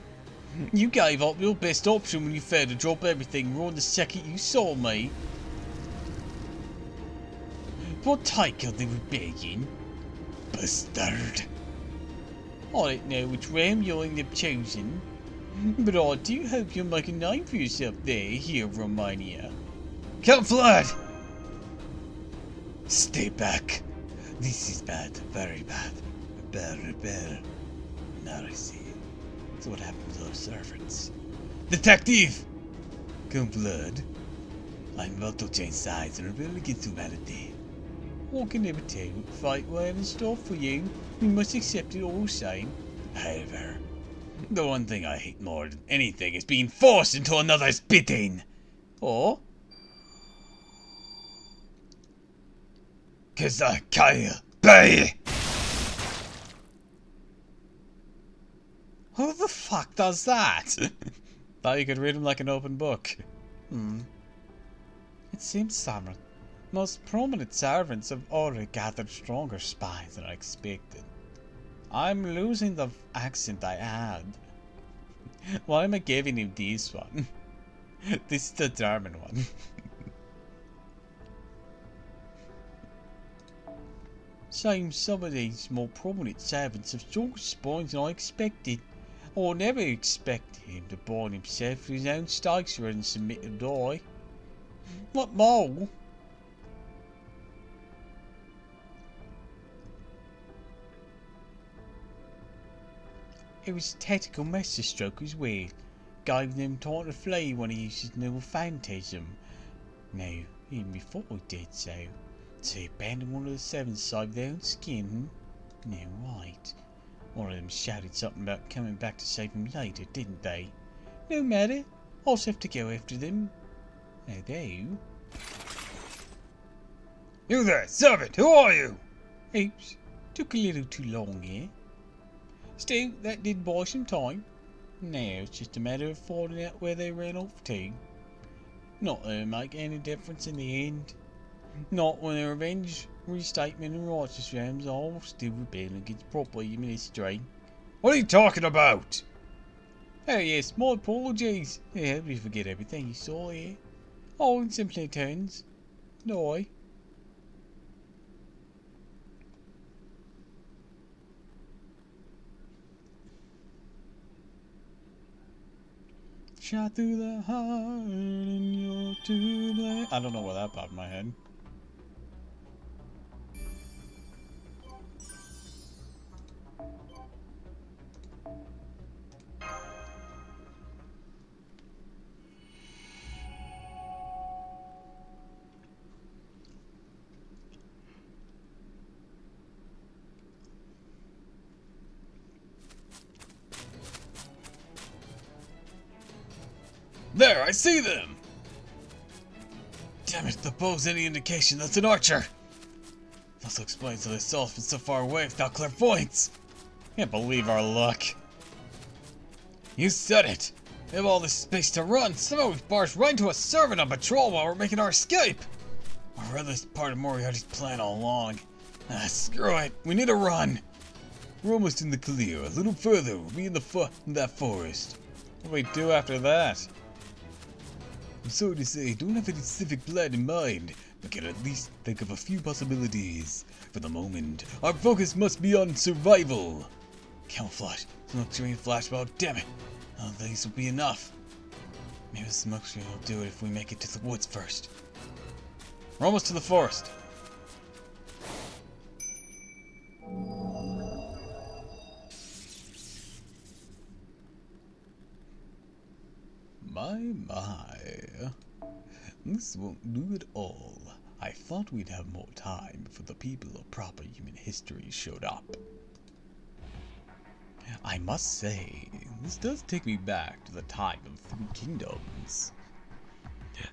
You gave up your best option when you failed to drop everything right the second you saw me. What take of the rebellion? Bastard. I don't know which ram you'll end up choosing, but I do hope you'll make a name for yourself there, here in Romania. Come flood! Stay back. This is bad, very bad. Rebel. Now I see. That's what happens to our servants. Detective! Come blood. I'm about to change sides and rebel against humanity. I can never tell what fate will have in store for you. You must accept it all the same. However, the one thing I hate more than anything is being forced into another's bidding. Or 'cause I can't pay. Who the fuck does that? Thought you could read him like an open book. It seems Samran, most prominent servants have already gathered stronger spies than I expected. I'm losing the accent I had. Why am I giving him this one? This is the German one. Seems some of these more prominent servants have stronger spines than I expected. I never expected him to bind himself to his own stakes rather than submit to die. What more? It was a tactical masterstroke as well. Gave them time to flee when he used his new phantasm. No, even before he did so. So he abandoned one of the seven to save their own skin. No, right. One of them shouted something about coming back to save him later, didn't they? No matter. I'll just have to go after them. Although... You there, servant! Who are you? Oops. Took a little too long here. Still, that did buy some time. Now it's just a matter of finding out where they ran off to. Not that it'll make any difference in the end. Not when the revenge, restatement and righteous realms are still rebelling against proper ministry. What are you talking about? Oh yes, my apologies. I hope you forget everything you saw here. All in simpler terms. No. Shot through the heart and you're to blame. I don't know where that popped in my head. There, I see them! Damn it, the bow's any indication that's an archer! Also explains how they saw from so far away without clairvoyance. Can't believe our luck. You said it! We have all this space to run, somehow we've barged right into a servant on patrol while we're making our escape! Or rather, it's part of Moriarty's plan all along. Screw it, we need to run! We're almost in the clear, a little further, we'll be in that forest. What do we do after that? I'm sorry to say, don't have any specific plan in mind, but can at least think of a few possibilities. For the moment, our focus must be on survival. Camouflage, smoke screen, flashbang, damn it. None of these will be enough. Maybe the smoke screen will do it if we make it to the woods first. We're almost to the forest. My. This won't do at all. I thought we'd have more time before the people of proper human history showed up. I must say, this does take me back to the time of Three Kingdoms.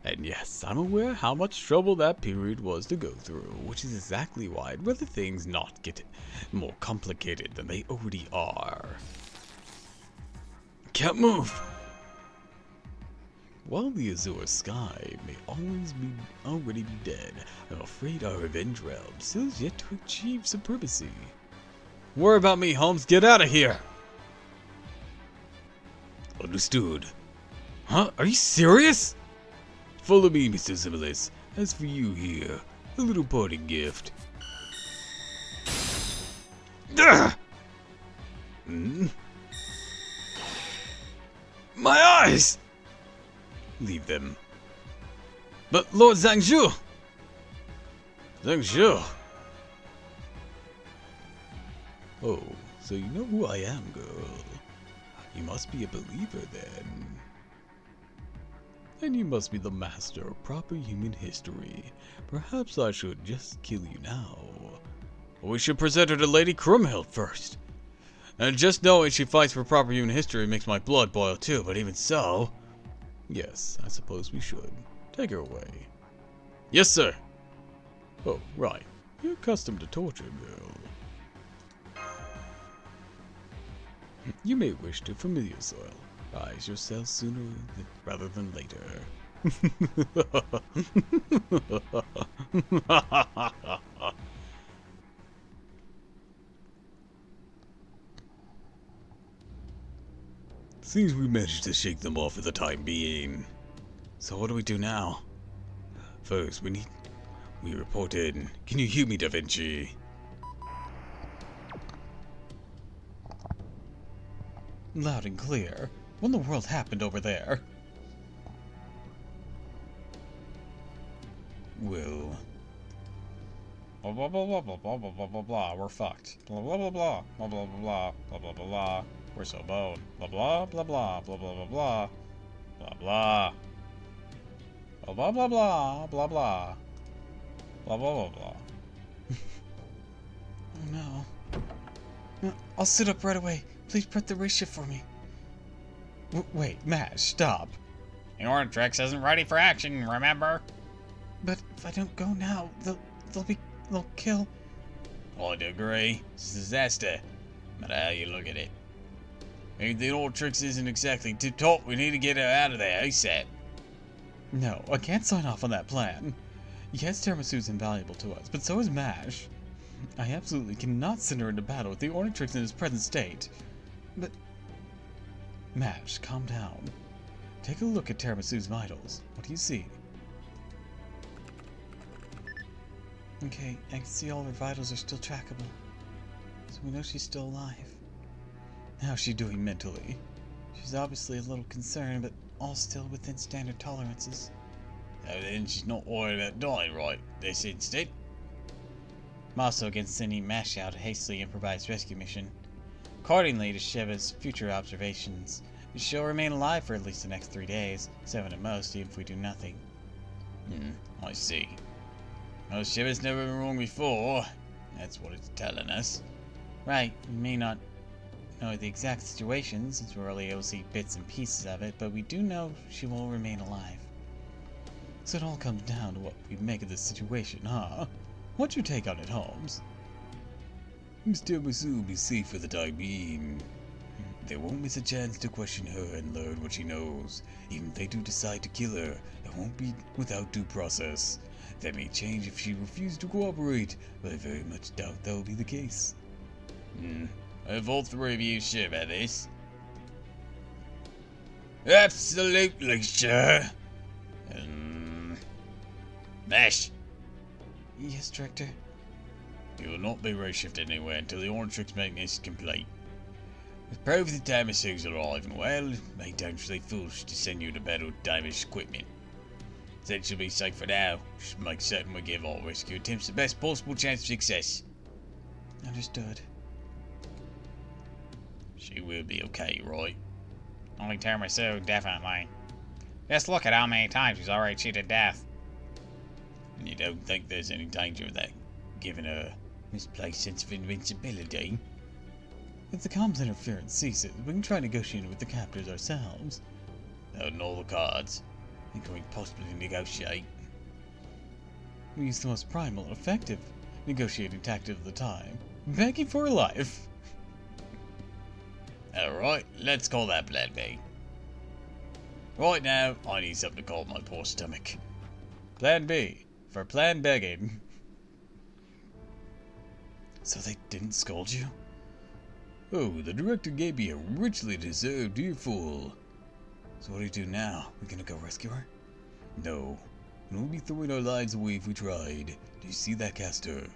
And yes, I'm aware how much trouble that period was to go through, which is exactly why I'd rather things not get more complicated than they already are. Can't move! While the azure sky may already be dead, I'm afraid our revenge realm still is yet to achieve supremacy. Worry about me, Holmes. Get out of here! Understood. Huh? Are you serious? Follow me, Mr. Zimilis. As for you here, a little parting gift. My eyes! Leave them. But Lord Zhangzhou! Zhangzhou! Oh, so you know who I am, girl. You must be a believer then. And you must be the master of proper human history. Perhaps I should just kill you now. We should present her to Lady Krumhild first. And just knowing she fights for proper human history makes my blood boil too, but even so... Yes, I suppose we should. Take her away. Yes, sir. Oh, right. You're accustomed to torture, girl. You may wish to familiar soil. Rise yourself sooner rather than later. Seems we managed to shake them off for the time being. So what do we do now? First, we report in. Can you hear me, Da Vinci? Loud and clear. What in the world happened over there? Well... Blah blah blah blah blah blah blah blah blah blah. We're fucked. Blah blah blah blah blah blah blah blah blah blah blah. We're so boned. Blah blah blah blah blah blah blah blah blah blah. Blah blah blah blah blah blah blah blah blah blah. Oh no. No! I'll sit up right away. Please prep the race shift for me. Wait, Matt, stop. The Orntrix isn't ready for action, remember? But if I don't go now, they'll kill. I agree. It's a disaster. No matter how you look at it. If the Orntrix isn't exactly tip-top, we need to get her out of there ASAP. No, I can't sign off on that plan. Yes, Tiramisu's invaluable to us, but so is MASH. I absolutely cannot send her into battle with the Orntrix in its present state. But... MASH, calm down. Take a look at Tiramisu's vitals. What do you see? Okay, I can see all her vitals are still trackable. So we know she's still alive. How's she doing mentally? She's obviously a little concerned, but all still within standard tolerances. So then she's not worried about dying, right? This instant. I'm also against sending MASH out a hastily improvised rescue mission. Accordingly to Sheva's future observations, she'll remain alive for at least the next 3 days, 7 at most, even if we do nothing. I see. Well, Shiva's never been wrong before. That's what it's telling us. Right, we may not know the exact situation, since we're only able to see bits and pieces of it, but we do know she will remain alive. So it all comes down to what we make of this situation, huh? What's your take on it, Holmes? Mr. Masu will be safe for the time being. They won't miss a chance to question her and learn what she knows. Even if they do decide to kill her, it won't be without due process. That may change if she refuses to cooperate, but I very much doubt that will be the case. Have all three of you sure about this? Absolutely sure. Mash! Yes, Director? You will not be reshifted anywhere until the Orntrix maintenance is complete. Prove the damaged things are alive and well, may dangerously foolish to send you to battle with damaged equipment. Said she'll be safe for now. Just make certain we give all rescue attempts the best possible chance of success. Understood. She will be okay, right? Only Tiramisu, definitely. Just look at how many times he's already cheated death. And you don't think there's any danger of that, given her misplaced sense of invincibility? If the comms interference ceases, we can try negotiating with the captors ourselves. Out in all the cards, and can we possibly negotiate? We use the most primal and effective negotiating tactic of the time. Begging for her life. Alright, let's call that Plan B. Right now, I need something to calm my poor stomach. Plan B. For plan begging. So they didn't scold you? Oh, the director gave me a richly deserved earful. So what do you do now? We gonna go rescue her? No, and we'll be throwing our lives away if we tried. Do you see that, Castor?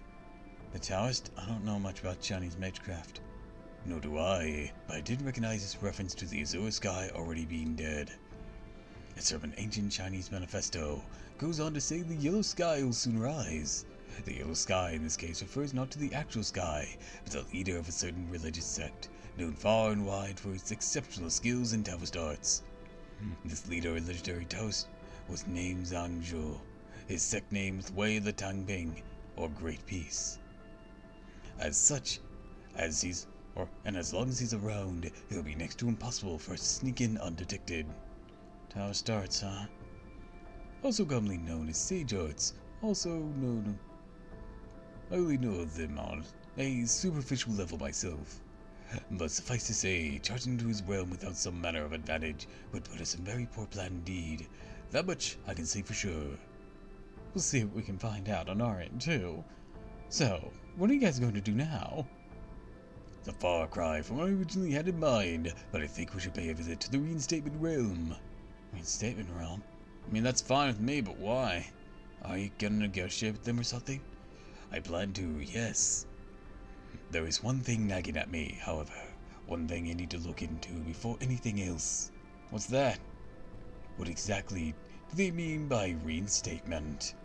The Taoist? I don't know much about Chinese magecraft. Nor do I, but I did recognize this reference to the azure sky already being dead. It's from an ancient Chinese manifesto. Goes on to say the yellow sky will soon rise. The yellow sky in this case refers not to the actual sky, but the leader of a certain religious sect, known far and wide for its exceptional skills in Taoist arts. This leader of legendary Taoist was named Zhangzhou. His sect name was Way of the Tangbing, or Great Peace. As such, as long as he's around, it'll be next to impossible for us to sneak in undetected. Taoist arts, huh? Also commonly known as sage arts, I only know of them on a superficial level myself. But suffice to say, charging into his realm without some manner of advantage would put us in very poor plan indeed. That much I can say for sure. We'll see what we can find out on our end, too. So, what are you guys going to do now? It's a far cry from what I originally had in mind, but I think we should pay a visit to the reinstatement realm. Reinstatement realm? I mean, that's fine with me, but why? Are you gonna negotiate with them or something? I plan to, yes. There is one thing nagging at me, however. One thing I need to look into before anything else. What's that? What exactly do they mean by reinstatement?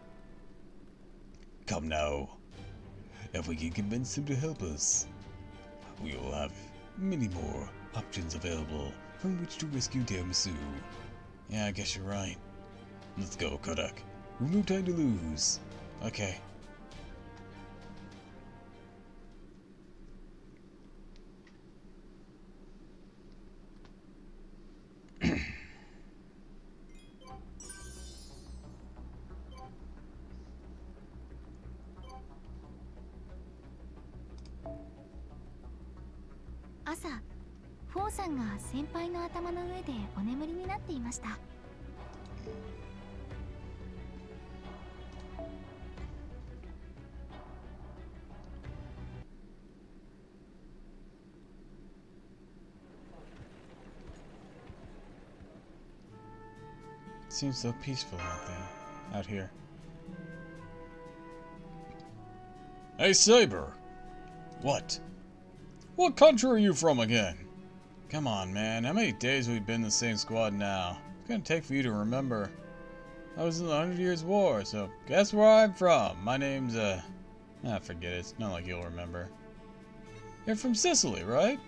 Come now. If we can convince them to help us, we will have many more options available from which to rescue Tiramisu. Yeah, I guess you're right. Let's go, Kodak. We've no time to lose. Okay.朝、フォーさんが先輩の頭の上でお眠りになっていました。Seems so peaceful out here. Hey, Saber! What? What country are you from again? Come on, man. How many days have we been in the same squad now? It's gonna take for you to remember. I was in the 100 Years' War, so guess where I'm from. My name's, forget it. It's not like you'll remember. You're from Sicily, right?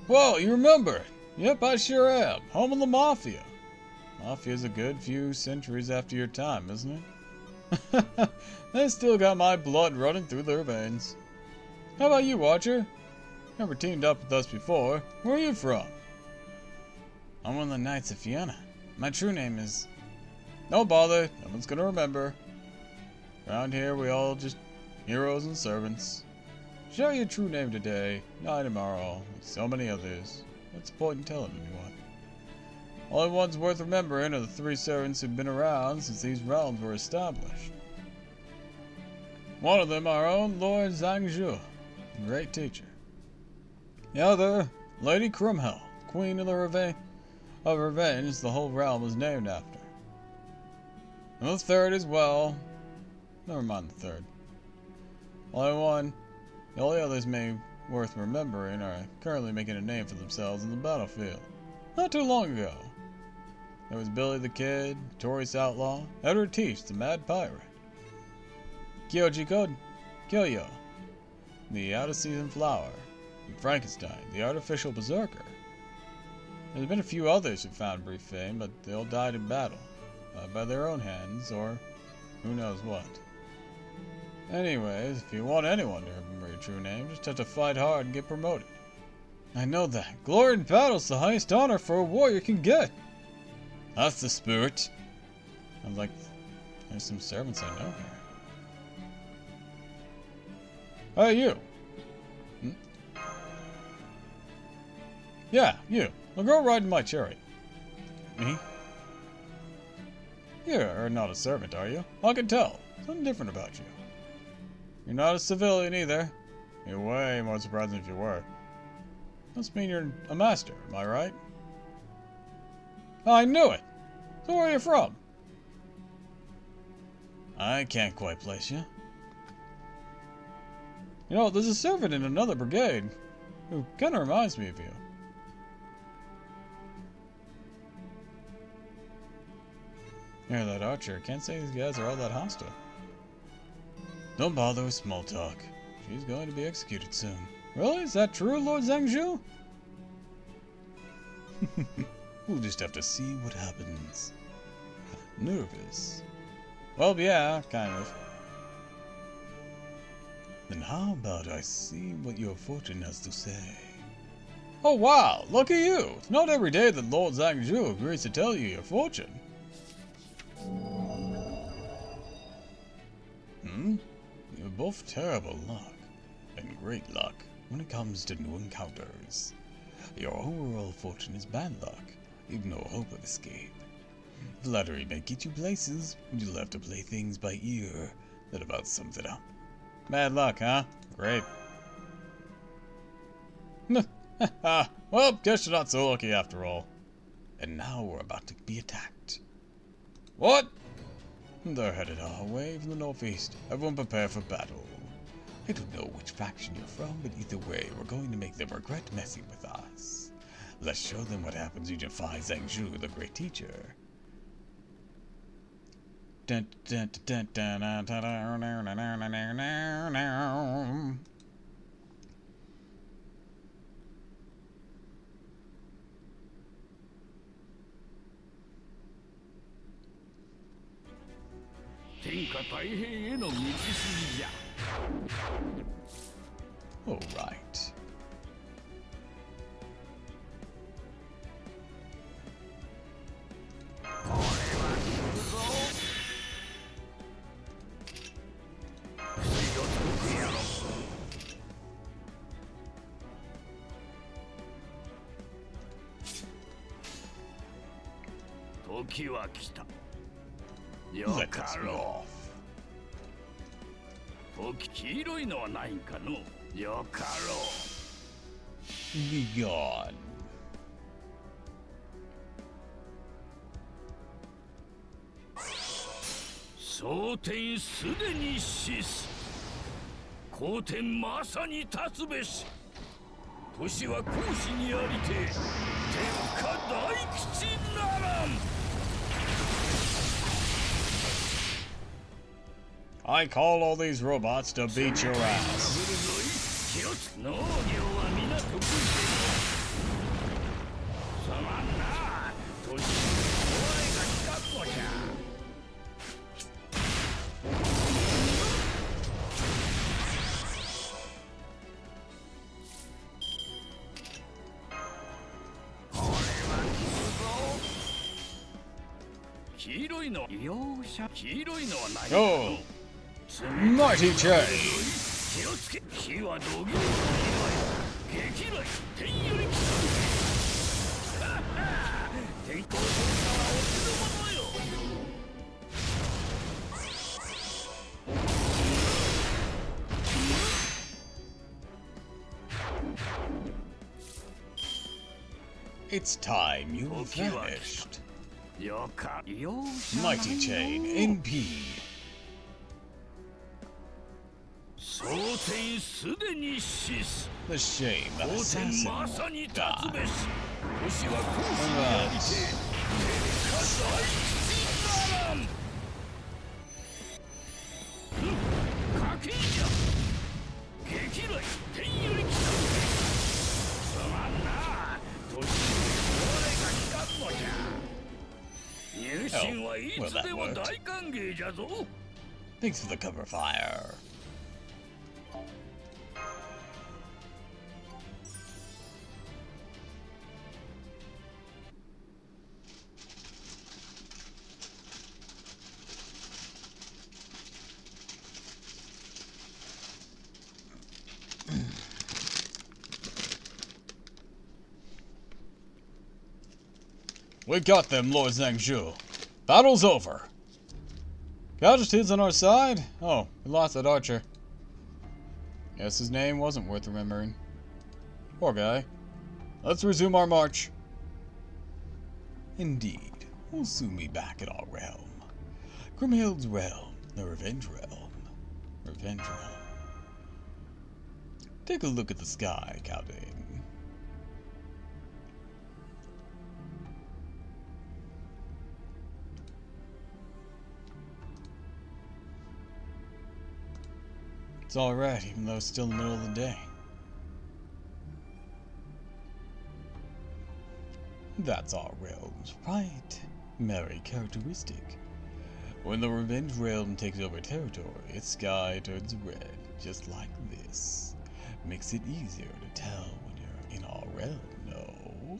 Well, you remember it. Yep, I sure am. Home of the Mafia. Mafia's a good few centuries after your time, isn't it? They still got my blood running through their veins. How about you, Watcher? Never teamed up with us before. Where are you from? I'm one of the Knights of Fianna. My true name is... Don't bother. No one's gonna remember. Around here, we all just heroes and servants. Share your true name today, not tomorrow, like so many others. What's the point in telling anyone? Only ones worth remembering are the three servants who've been around since these realms were established. One of them, our own Lord Zhangzhou, a great teacher. The other, Lady Crumhell, Queen of the Revenge the whole realm was named after. And the third as well. Never mind the third. Only one. The only others may worth remembering are currently making a name for themselves in the battlefield. Not too long ago, there was Billy the Kid, Tori's Outlaw, Edward Teach, the Mad Pirate, Kyoji Kyoyo, the out-of-season Flower, and Frankenstein, the artificial berserker. There's been a few others who found brief fame, but they all died in battle, by their own hands, or who knows what. Anyways, if you want anyone to remember your true name, just have to fight hard and get promoted. I know that. Glory in battle's the highest honor for a warrior can get. That's the spirit. Sounds like there's some servants I know here. Hey, you. Yeah, you. Now go ride in my chariot. Me? You're not a servant, are you? I can tell. Something different about you. You're not a civilian either. You're way more surprising if you were. Must mean you're a master, am I right? I knew it! So where are you from? I can't quite place you. You know, there's a servant in another brigade who kinda reminds me of you. Here, that archer. Can't say these guys are all that hostile. Don't bother with small talk. She's going to be executed soon. Really? Is that true, Lord Zhangzhou? We'll just have to see what happens. Nervous? Well, yeah, kind of. Then how about I see what your fortune has to say? Oh wow, lucky you! It's not every day that Lord Zhangzhou agrees to tell you your fortune. You have both terrible luck and great luck when it comes to new encounters. Your overall fortune is bad luck. You've no hope of escape. Flattery may get you places, but you'll have to play things by ear. That about sums it up. Bad luck, huh? Great. Well, guess you're not so lucky after all. And now we're about to be attacked. What? They're headed our way from the northeast. Everyone prepare for battle. I don't know which faction you're from, but either way, we're going to make them regret messing with us. Let's show them what happens when you defy Zhangzhou, the great teacher. Dun, dun, dun, dun, dun, dun, dun, dun, dun. 天下太平への道筋じゃ。All right. Let us be off. 黄色いのはないんかの。よかろう。 Be gone. 蒼天すでに死す。後天まさに立つべし。年は孔子にありて天下大吉ならん。 I call all these robots to beat your ass. Oh! Mighty Chain! It's time you vanished. Mighty Chain, NP. 蒼天すでに死す The shame that 蒼天 assassin まさに won't 立つ die. べし都市は空死にありて天下大吉ならん家計じゃ激雷天より来たすまんな都市に俺が光かんのじゃ入信はいつでも大歓迎じゃぞ Thanks for the cover fire. We got them, Lord Zhangzhou. Battle's over. Casualties on our side? Oh, we lost that archer. Guess his name wasn't worth remembering. Poor guy. Let's resume our march. Indeed, we'll soon be back in our realm. Grimhild's realm, the Revenge realm. Revenge realm. Take a look at the sky, Caldane. It's alright, even though it's still the middle of the day. That's our realms, right? Very characteristic. When the Revenge realm takes over territory, its sky turns red, just like this. Makes it easier to tell when you're in our realm, no?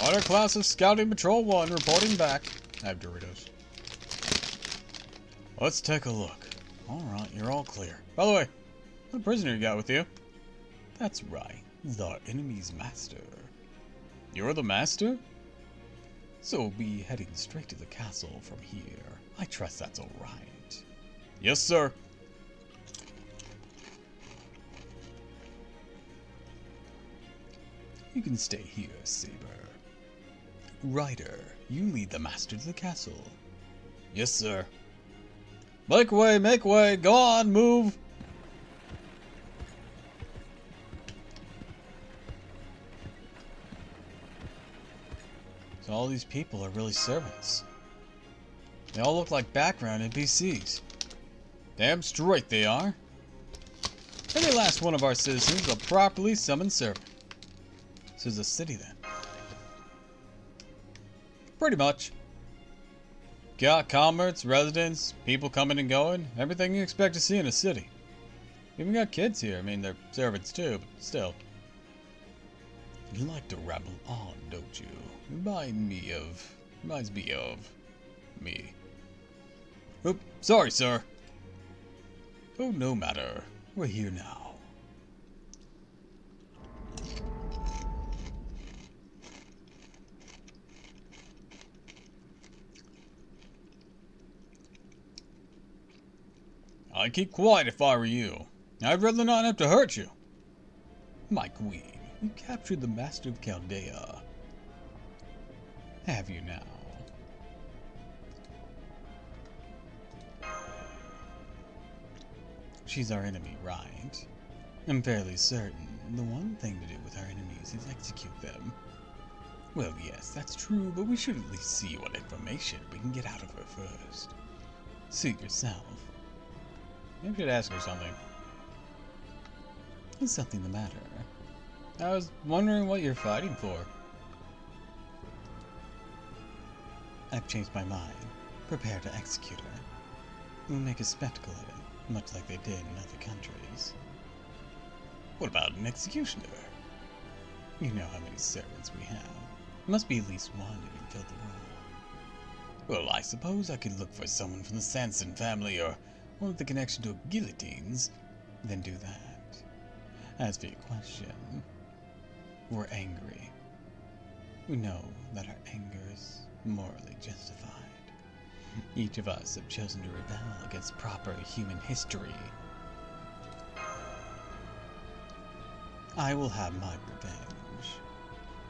Water class of Scouting Patrol 1 reporting back. I have Doritos. Let's take a look. Alright, you're all clear. By the way, what prisoner you got with you? That's right, he's our enemy's master. You're the master? So we'll be heading straight to the castle from here. I trust that's alright. Yes, sir. You can stay here, Saber. Ryder, you lead the master to the castle. Yes, sir. Make way, go on, move! So all these people are really servants. They all look like background NPCs. Damn straight they are. Every last one of our citizens is a properly summoned servant. This is a city then. Pretty much. Got commerce, residents, people coming and going, everything you expect to see in a city. Even got kids here. I mean, they're servants too, but still. You like to ramble on, don't you? Reminds me of me. Oop, sorry, sir. Oh, no matter. We're here now. I'd keep quiet if I were you. I'd rather not have to hurt you. My queen, you captured the Master of Chaldea. Have you now? She's our enemy, right? I'm fairly certain the one thing to do with our enemies is execute them. Well, yes, that's true, but we should at least see what information we can get out of her first. Suit yourself. Maybe we should ask her something. Is something the matter? I was wondering what you're fighting for. I've changed my mind. Prepare to execute her. We'll make a spectacle of it, much like they did in other countries. What about an executioner? You know how many servants we have. Must be at least one who can fill the role. Well, I suppose I could look for someone from the Sanson family or one with the connection to guillotines, then do that. As for your question, we're angry. We know that our anger is morally justified. Each of us have chosen to rebel against proper human history. I will have my revenge.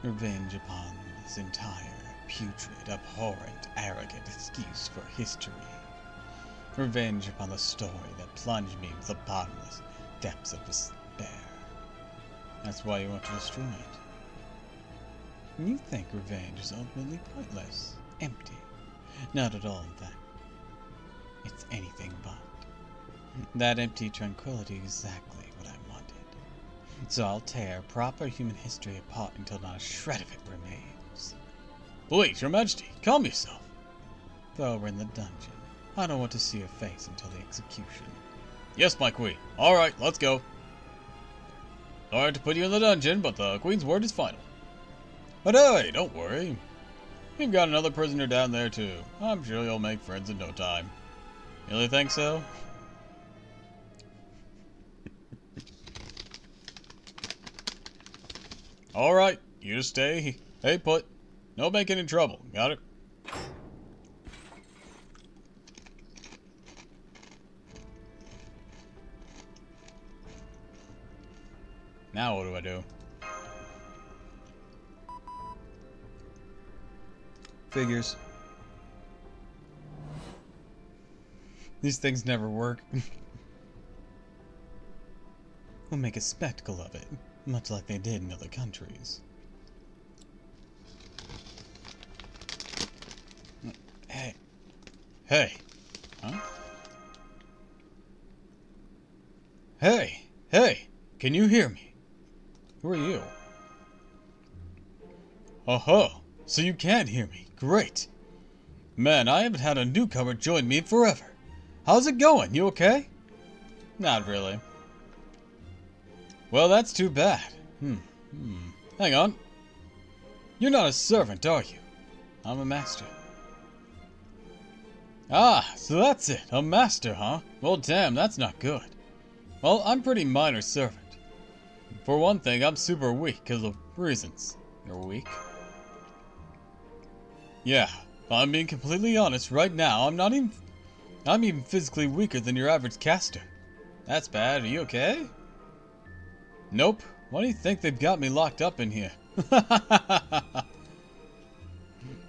Revenge upon this entire putrid, abhorrent, arrogant excuse for history. Revenge upon the story that plunged me into the bottomless depths of despair. That's why you want to destroy it. You think revenge is ultimately pointless, empty. Not at all, in fact. It's anything but. That empty tranquility is exactly what I wanted. So I'll tear proper human history apart until not a shred of it remains. Please, Your Majesty, calm yourself. Throw her in the dungeon. I don't want to see her face until the execution. Yes, my queen. Alright, let's go. Sorry to put you in the dungeon, but the queen's word is final. But hey, don't worry. We've got another prisoner down there too. I'm sure you'll make friends in no time. Really think so? Alright, you just stay. Hey, put. No making any trouble. Got it? Now what do I do? Figures. These things never work. We'll make a spectacle of it, much like they did in other countries. Hey. Hey. Huh? Hey! Hey! Can you hear me? Who are you? Oh-ho! So you can hear me. Great! Man, I haven't had a newcomer join me in forever. How's it going? You okay? Not really. Well, that's too bad. Hang on. You're not a servant, are you? I'm a master. Ah, so that's it. A master, huh? Well, damn, that's not good. Well, I'm pretty minor servant. For one thing, I'm super weak because of reasons. You're weak? Yeah, if I'm being completely honest right now, I'm even physically weaker than your average caster. That's bad. Are you okay? Nope. Why do you think they've got me locked up in here?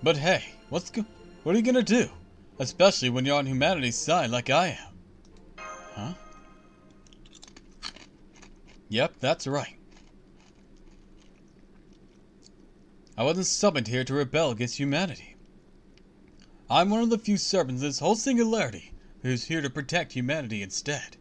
But hey, what are you gonna do? Especially when you're on humanity's side like I am. Huh? Yep, that's right. I wasn't summoned here to rebel against humanity. I'm one of the few servants in this whole Singularity who's here to protect humanity instead.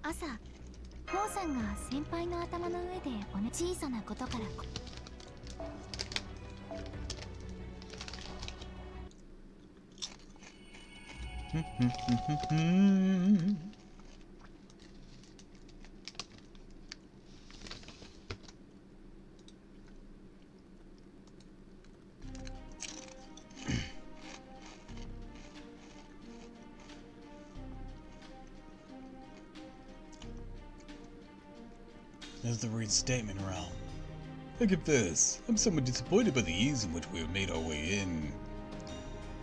朝、モーさんが先輩の頭の上で小さなことからThere's the reinstatement realm. I confess, I'm somewhat disappointed by the ease in which we have made our way in.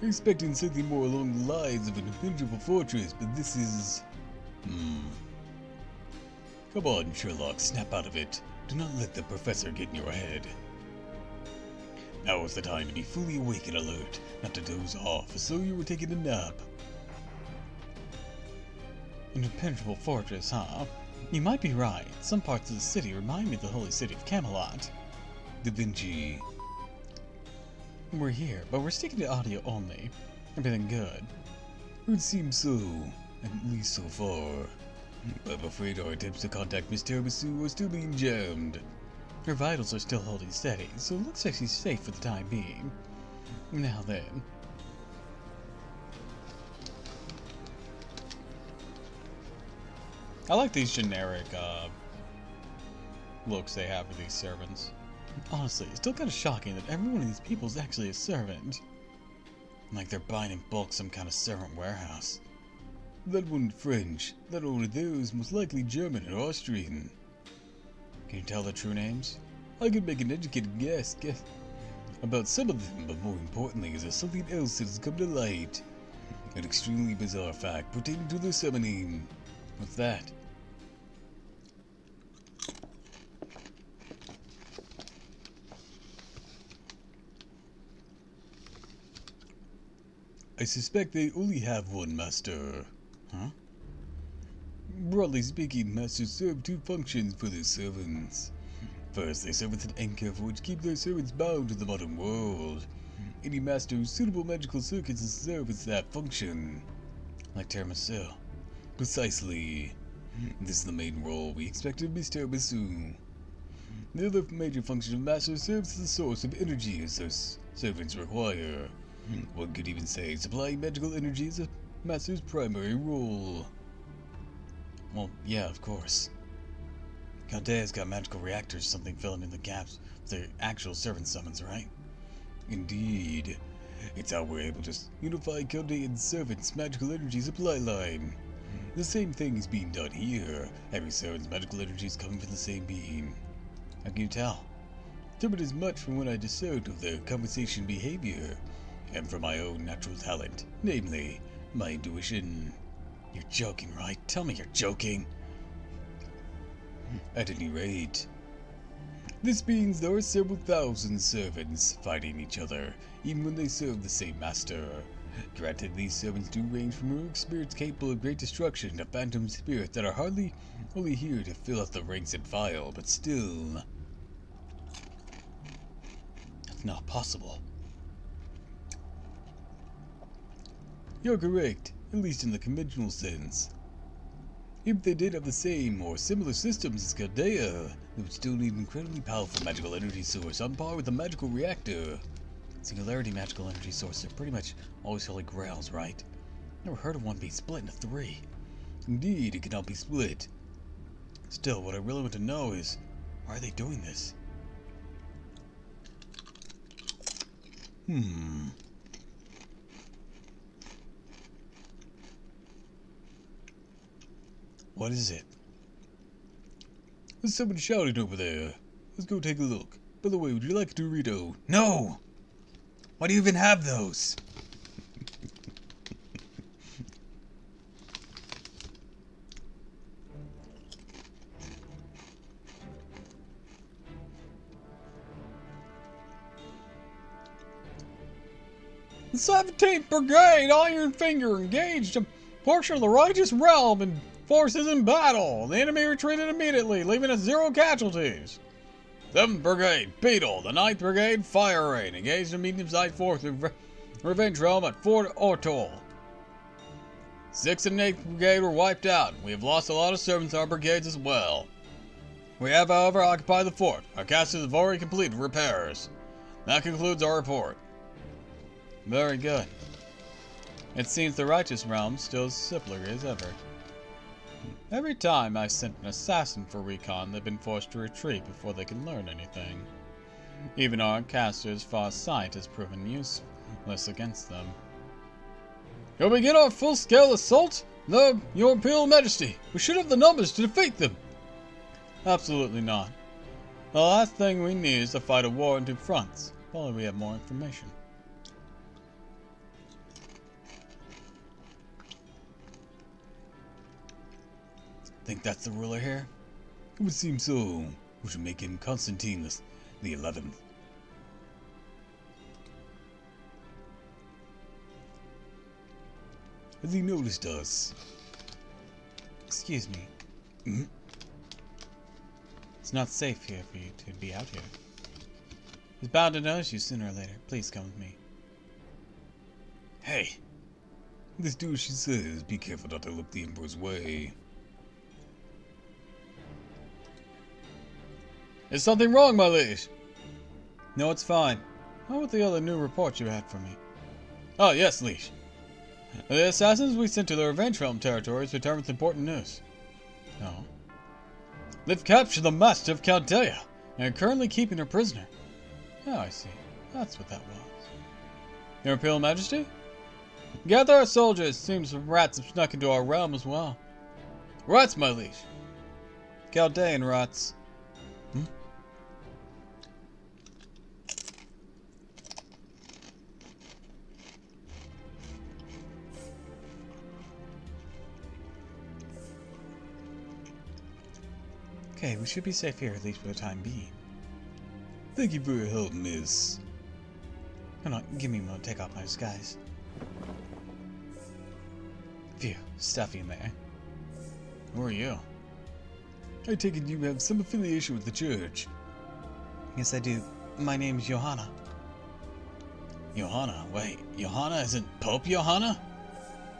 I'm expecting something more along the lines of an impenetrable fortress, but this is... Come on, Sherlock, snap out of it. Do not let the professor get in your head. Now is the time to be fully awake and alert, not to doze off as though you were taking a nap. An impenetrable fortress, huh? You might be right. Some parts of the city remind me of the holy city of Camelot. Da Vinci. We're here, but we're sticking to audio only. Everything good? It would seem so, at least so far. I'm afraid our attempts to contact Miss Tiramisu are still being jammed. Her vitals are still holding steady, so it looks like she's safe for the time being. Now then. I like these generic looks they have for these servants. Honestly, it's still kind of shocking that every one of these people is actually a servant. Like they're buying in bulk some kind of servant warehouse. That one French, that one of those most likely German or Austrian. Can you tell their true names? I could make an educated guess about some of them, but more importantly, is there something else that has come to light? An extremely bizarre fact pertaining to their summoning. What's that? I suspect they only have one master. Huh? Broadly speaking, masters serve two functions for their servants. First, they serve as an anchor for which keep their servants bound to the modern world. Any master with suitable magical circuits will serve as that function. Like tiramisu. Precisely. This is the main role we expect of Mr. Tiramisu. The other major function of master serves as the source of energy as their servants require. One could even say supplying magical energy is a master's primary role. Well, yeah, of course. Caldea's got magical reactors, something filling in the gaps with the actual servant summons, right? Indeed. It's how we're able to unify Caldean's servant's magical energy supply line. The same thing is being done here. Every servant's magical energy is coming from the same being. How can you tell? Determined as much from what I discerned of their conversation behavior, and from my own natural talent, namely, my intuition. You're joking, right? Tell me you're joking. At any rate, this means there are several thousand servants fighting each other, even when they serve the same master. Granted, these servants do range from heroic spirits capable of great destruction to phantom spirits that are hardly only here to fill out the ranks and file, but still, that's not possible. You're correct, at least in the conventional sense. If they did have the same or similar systems as Caldea, they would still need an incredibly powerful magical energy source on par with a magical reactor. Singularity magical energy sources are pretty much always holy grails, right? Never heard of one being split into three. Indeed, it cannot be split. Still, what I really want to know is, why are they doing this? What is it? There's someone shouting over there. Let's go take a look. By the way, would you like a Dorito? No! Why do you even have those? The 17th Brigade Iron Finger engaged a portion of the Righteous Realm and forces in battle. The enemy retreated immediately, leaving us 0 casualties. 7th Brigade Beetle, the 9th Brigade Fire Rain engaged a medium-sized force with Revenge Realm at Fort Ortol. 6th and 8th Brigade were wiped out. We have lost a lot of servants in our brigades as well. We have, however, occupied the fort. Our casters have already completed repairs. That concludes our report. Very good. It seems the Righteous Realm still as simpler as ever. Every time I've sent an assassin for recon, they've been forced to retreat before they can learn anything. Even our caster's fast sight has proven useless against them. You'll begin our full-scale assault? No, your Imperial Majesty. We should have the numbers to defeat them. Absolutely not. The last thing we need is to fight a war on 2 fronts. If only we have more information. Think that's the ruler here? It would seem so. We should make him Constantine the 11th. Has he noticed us? Excuse me. It's not safe here for you to be out here. He's bound to notice you sooner or later. Please come with me. Hey! Let's do as she says. Be careful not to look the Emperor's way. Is something wrong, my liege? No, it's fine. How about the other new report you had for me? Oh, yes, liege. The assassins we sent to the Revenge Realm territories returned with important news. Oh. They've captured the master of Chaldea and are currently keeping her prisoner. Oh, I see. That's what that was. Your Imperial Majesty? Gather our soldiers. Seems some rats have snuck into our realm as well. Rats, my liege. Chaldean rats. Okay, we should be safe here, at least for the time being. Thank you for your help, miss. Hold on, give me a moment to take off my disguise. Phew, stuffy in there. Who are you? I take it you have some affiliation with the church. Yes, I do. My name's Johanna. Johanna? Wait, Johanna isn't Pope Johanna?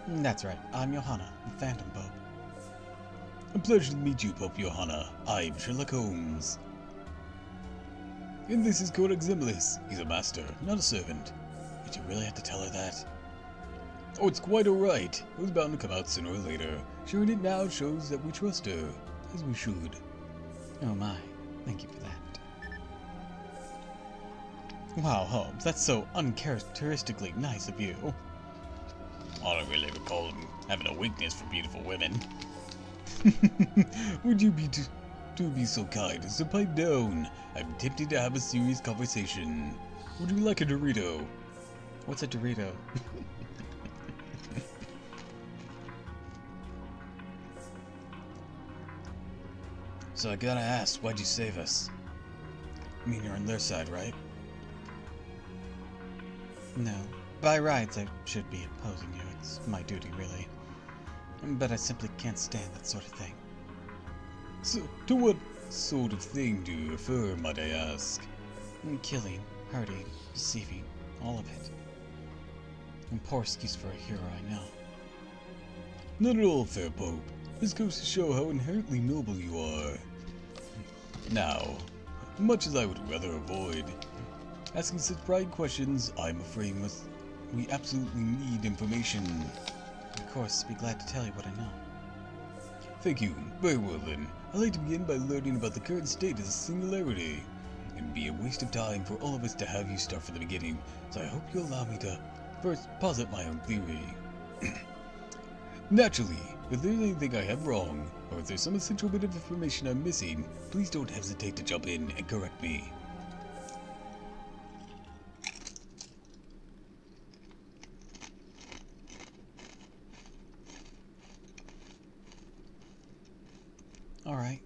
That's right, I'm Johanna, the Phantom Pope. A pleasure to meet you, Pope Johanna. I'm Sherlock Holmes. And this is Codex Zimlis. He's a master, not a servant. Did you really have to tell her that? Oh, it's quite alright. It was bound to come out sooner or later. Sharing it now shows that we trust her, as we should. Oh my, thank you for that. Wow, Holmes, that's so uncharacteristically nice of you. I don't really recall him having a weakness for beautiful women. Would you be be so kind as to pipe down? I'm tempted to have a serious conversation. Would you like a Dorito? What's a Dorito? So I gotta ask, why'd you save us? I mean, you're on their side, right? No. By rights, I should be opposing you. It's my duty, really. But I simply can't stand that sort of thing. So, to what sort of thing do you refer, might I ask? Killing, hurting, deceiving, all of it. And poor excuse for a hero, I know. Not at all, fair Pope. This goes to show how inherently noble you are. Now, much as I would rather avoid asking such prying questions, I'm afraid we absolutely need information. Of course, be glad to tell you what I know. Thank you. Very well then. I'd like to begin by learning about the current state of the Singularity. It'd be a waste of time for all of us to have you start from the beginning, so I hope you'll allow me to first posit my own theory. Naturally, if there's anything I have wrong, or if there's some essential bit of information I'm missing, please don't hesitate to jump in and correct me. Alright.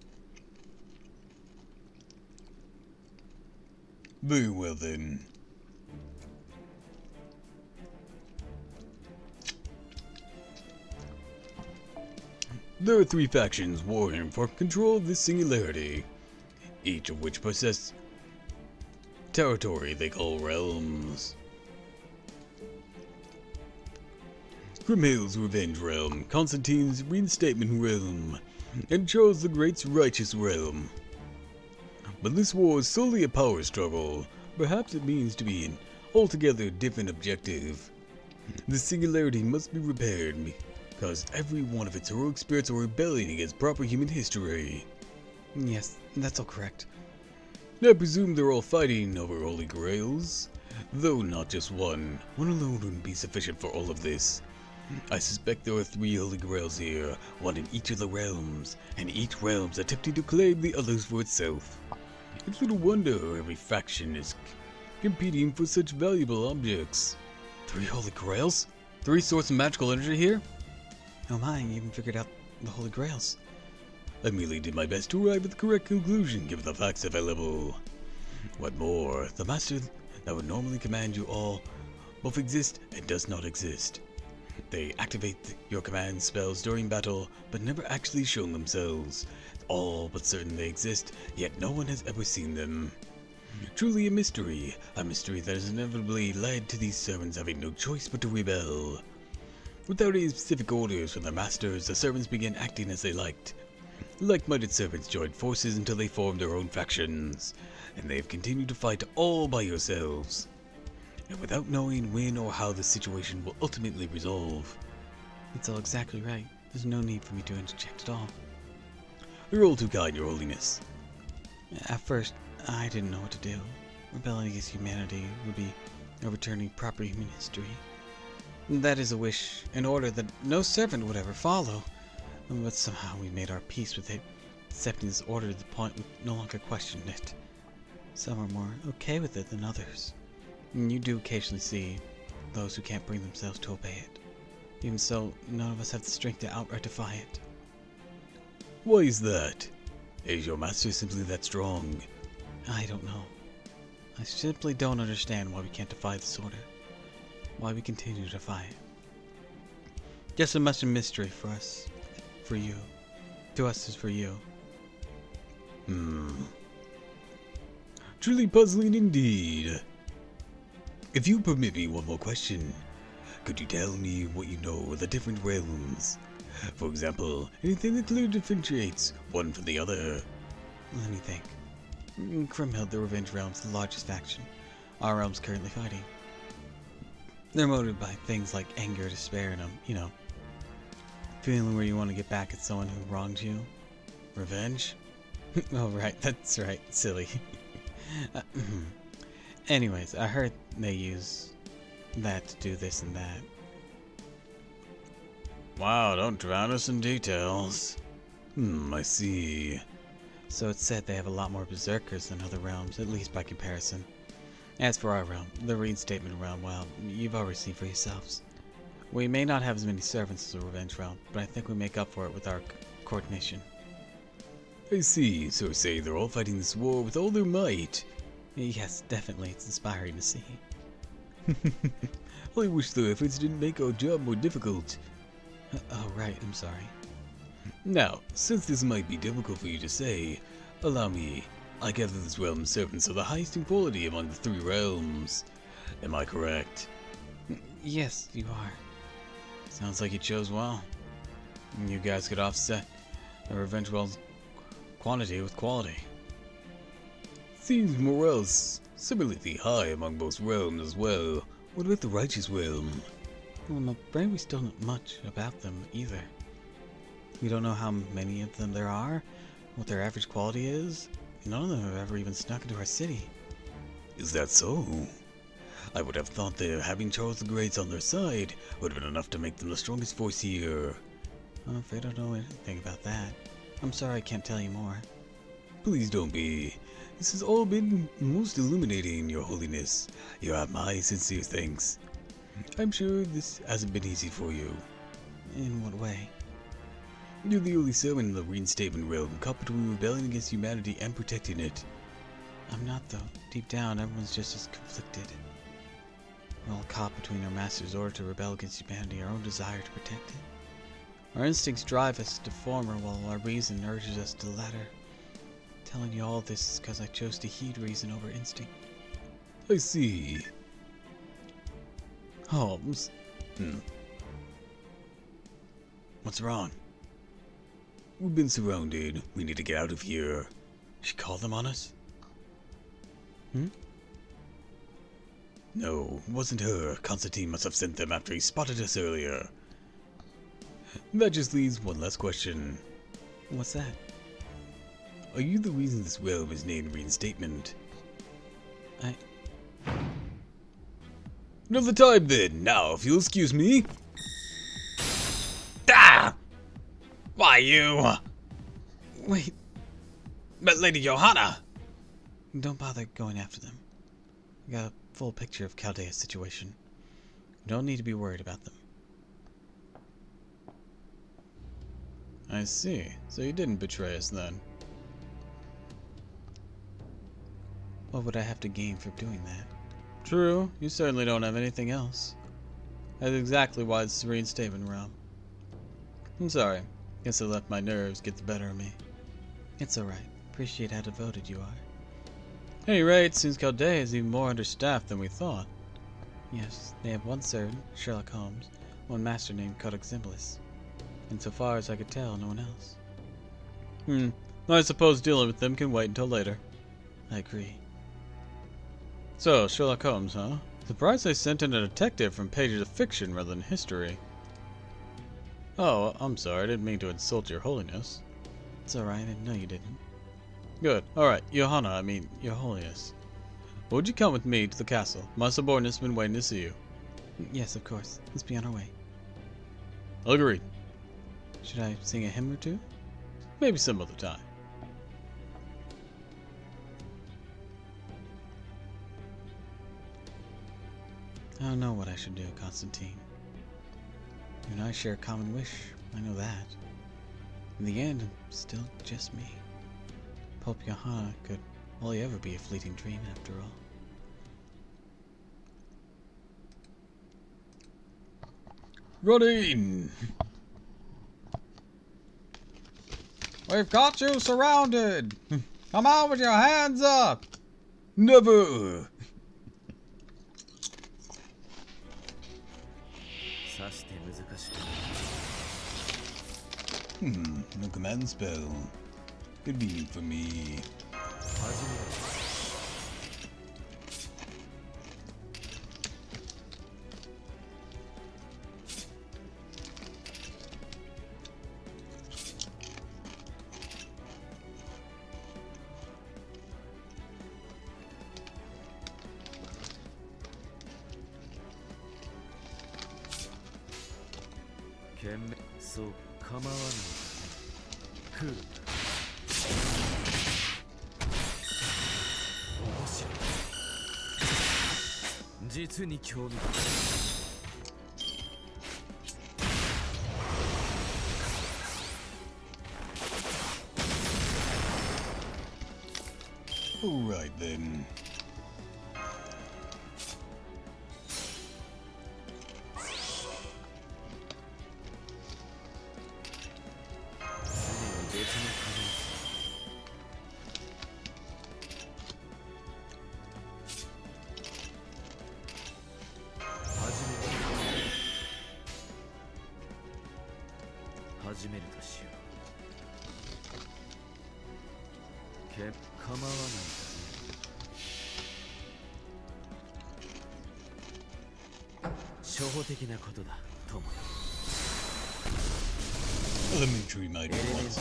Very well then. There are 3 factions warring for control of this singularity, each of which possess territory they call realms. Grimhale's Revenge Realm, Constantine's Reinstatement Realm, and Charles the Great's Righteous Realm. But this war is solely a power struggle. Perhaps it means to be an altogether different objective. The singularity must be repaired, because every one of its heroic spirits are rebelling against proper human history. Yes, that's all correct. I presume they're all fighting over holy grails, though not just one. One alone wouldn't be sufficient for all of this. I suspect there are 3 holy grails here, one in each of the realms, and each realm's attempting to claim the others for itself. It's little wonder every faction is competing for such valuable objects. 3 holy grails? 3 sorts of magical energy here? Oh my, you even figured out the holy grails. I merely did my best to arrive at the correct conclusion given the facts available. What more, the master that would normally command you all both exist and does not exist. They activate your command spells during battle, but never actually shown themselves. All but certain they exist, yet no one has ever seen them. Truly a mystery that has inevitably led to these servants having no choice but to rebel. Without any specific orders from their masters, the servants began acting as they liked. Like-minded servants joined forces until they formed their own factions, and they have continued to fight all by yourselves. And without knowing when or how the situation will ultimately resolve. It's all exactly right. There's no need for me to interject at all. You're all too kind, Your Holiness. At first, I didn't know what to do. Rebelling against humanity would be overturning proper human history. That is a wish, an order that no servant would ever follow. But somehow we made our peace with it, accepting this order to the point we no longer questioned it. Some are more okay with it than others. And you do occasionally see those who can't bring themselves to obey it. Even so, none of us have the strength to outright defy it. Why is that? Is your master simply that strong? I don't know. I simply don't understand why we can't defy this order. Why we continue to defy it. Just as much a mystery for us, for you. To us as for you. Truly puzzling indeed. If you permit me one more question, could you tell me what you know of the different realms? For example, anything that clearly differentiates one from the other. Let me think. Grimhild, the Revenge Realm's the largest faction. Our realm's currently fighting. They're motivated by things like anger, despair, and feeling where you want to get back at someone who wronged you. Revenge? Oh, right, that's right, silly. Anyways, I heard they use that to do this and that. Wow, don't drown us in details. I see. So it's said they have a lot more berserkers than other realms, at least by comparison. As for our realm, the reinstatement realm, well, you've already seen for yourselves. We may not have as many servants as the Revenge realm, but I think we make up for it with our coordination. I see, so say they're all fighting this war with all their might. Yes, definitely, it's inspiring to see. I wish their efforts didn't make our job more difficult. Oh, right, I'm sorry. Now, since this might be difficult for you to say, allow me. I gather this realm's servants are the highest in quality among the 3 realms. Am I correct? Yes, you are. Sounds like you chose well. You guys could offset the Revenge Realm's quantity with quality. Seems morale's similarly high among both realms as well. What about the Righteous Realm? Well, I'm afraid we still don't know much about them either. We don't know how many of them there are, what their average quality is. None of them have ever even snuck into our city. Is that so? I would have thought that having Charles the Great on their side would have been enough to make them the strongest force here. I'm afraid I don't know anything about that. I'm sorry I can't tell you more. Please don't be. This has all been most illuminating, Your Holiness. You have my sincere thanks. I'm sure this hasn't been easy for you. In what way? You're the only servant in the reinstatement realm caught between rebelling against humanity and protecting it. I'm not, though. Deep down, everyone's just as conflicted. We're all caught between our master's order to rebel against humanity and our own desire to protect it. Our instincts drive us to former, while our reason urges us to the latter. Telling you all this is because I chose to heed reason over instinct. I see. Holmes. What's wrong? We've been surrounded. We need to get out of here. She called them on us? No, it wasn't her. Constantine must have sent them after he spotted us earlier. That just leaves one last question. What's that? Are you the reason this realm is named Reinstatement? Another time then. Now, if you'll excuse me. Ah! Why, you... Wait, But Lady Johanna! don't bother going after them. I got a full picture of Chaldea's situation. You don't need to be worried about them. I see. So you didn't betray us then. What would I have to gain for doing that? True, you certainly don't have anything else. That's exactly why it's the reinstatement realm. I'm sorry. Guess I let my nerves get the better of me. It's alright. Appreciate how devoted you are. At any rate, seems Chaldea is even more understaffed than we thought. Yes, they have one servant, Sherlock Holmes, one master named Codex Symbolis. And so far as I could tell, no one else. I suppose dealing with them can wait until later. I agree. So, Sherlock Holmes, huh? Surprised they sent in a detective from pages of fiction rather than history. Oh, I'm sorry, I didn't mean to insult your holiness. It's alright, I know you didn't. Good. Alright, Your Holiness. Would you come with me to the castle? My subordinate's been waiting to see you. Yes, of course. Let's be on our way. Agreed. Should I sing a hymn or two? Maybe some other time. I don't know what I should do, Constantine. You and I share a common wish, I know that. In the end, I'm still just me. Pope Johanna could only ever be a fleeting dream after all. Running! We've got you surrounded! Come out with your hands up! Never! No command spell. Convenient for me. So, 構わない。クール。面白い。実に興味深い。Alright then. Elementary might be once.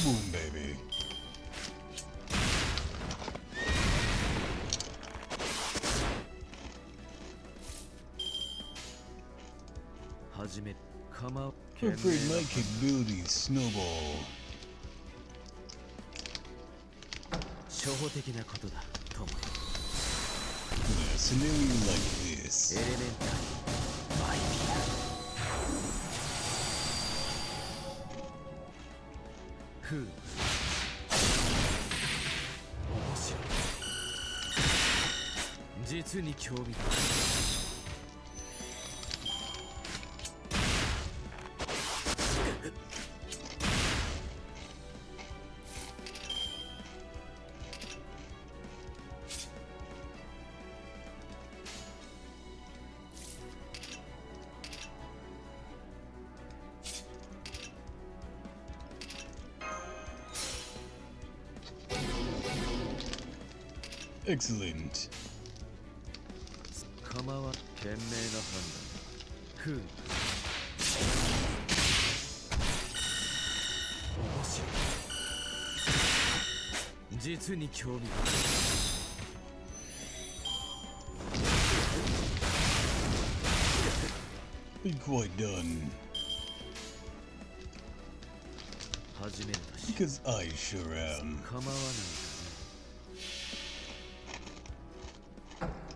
Boom, baby. I'm afraid my capabilities snowball. In a scenario like this. Excellent. Be quite done. Because I sure am.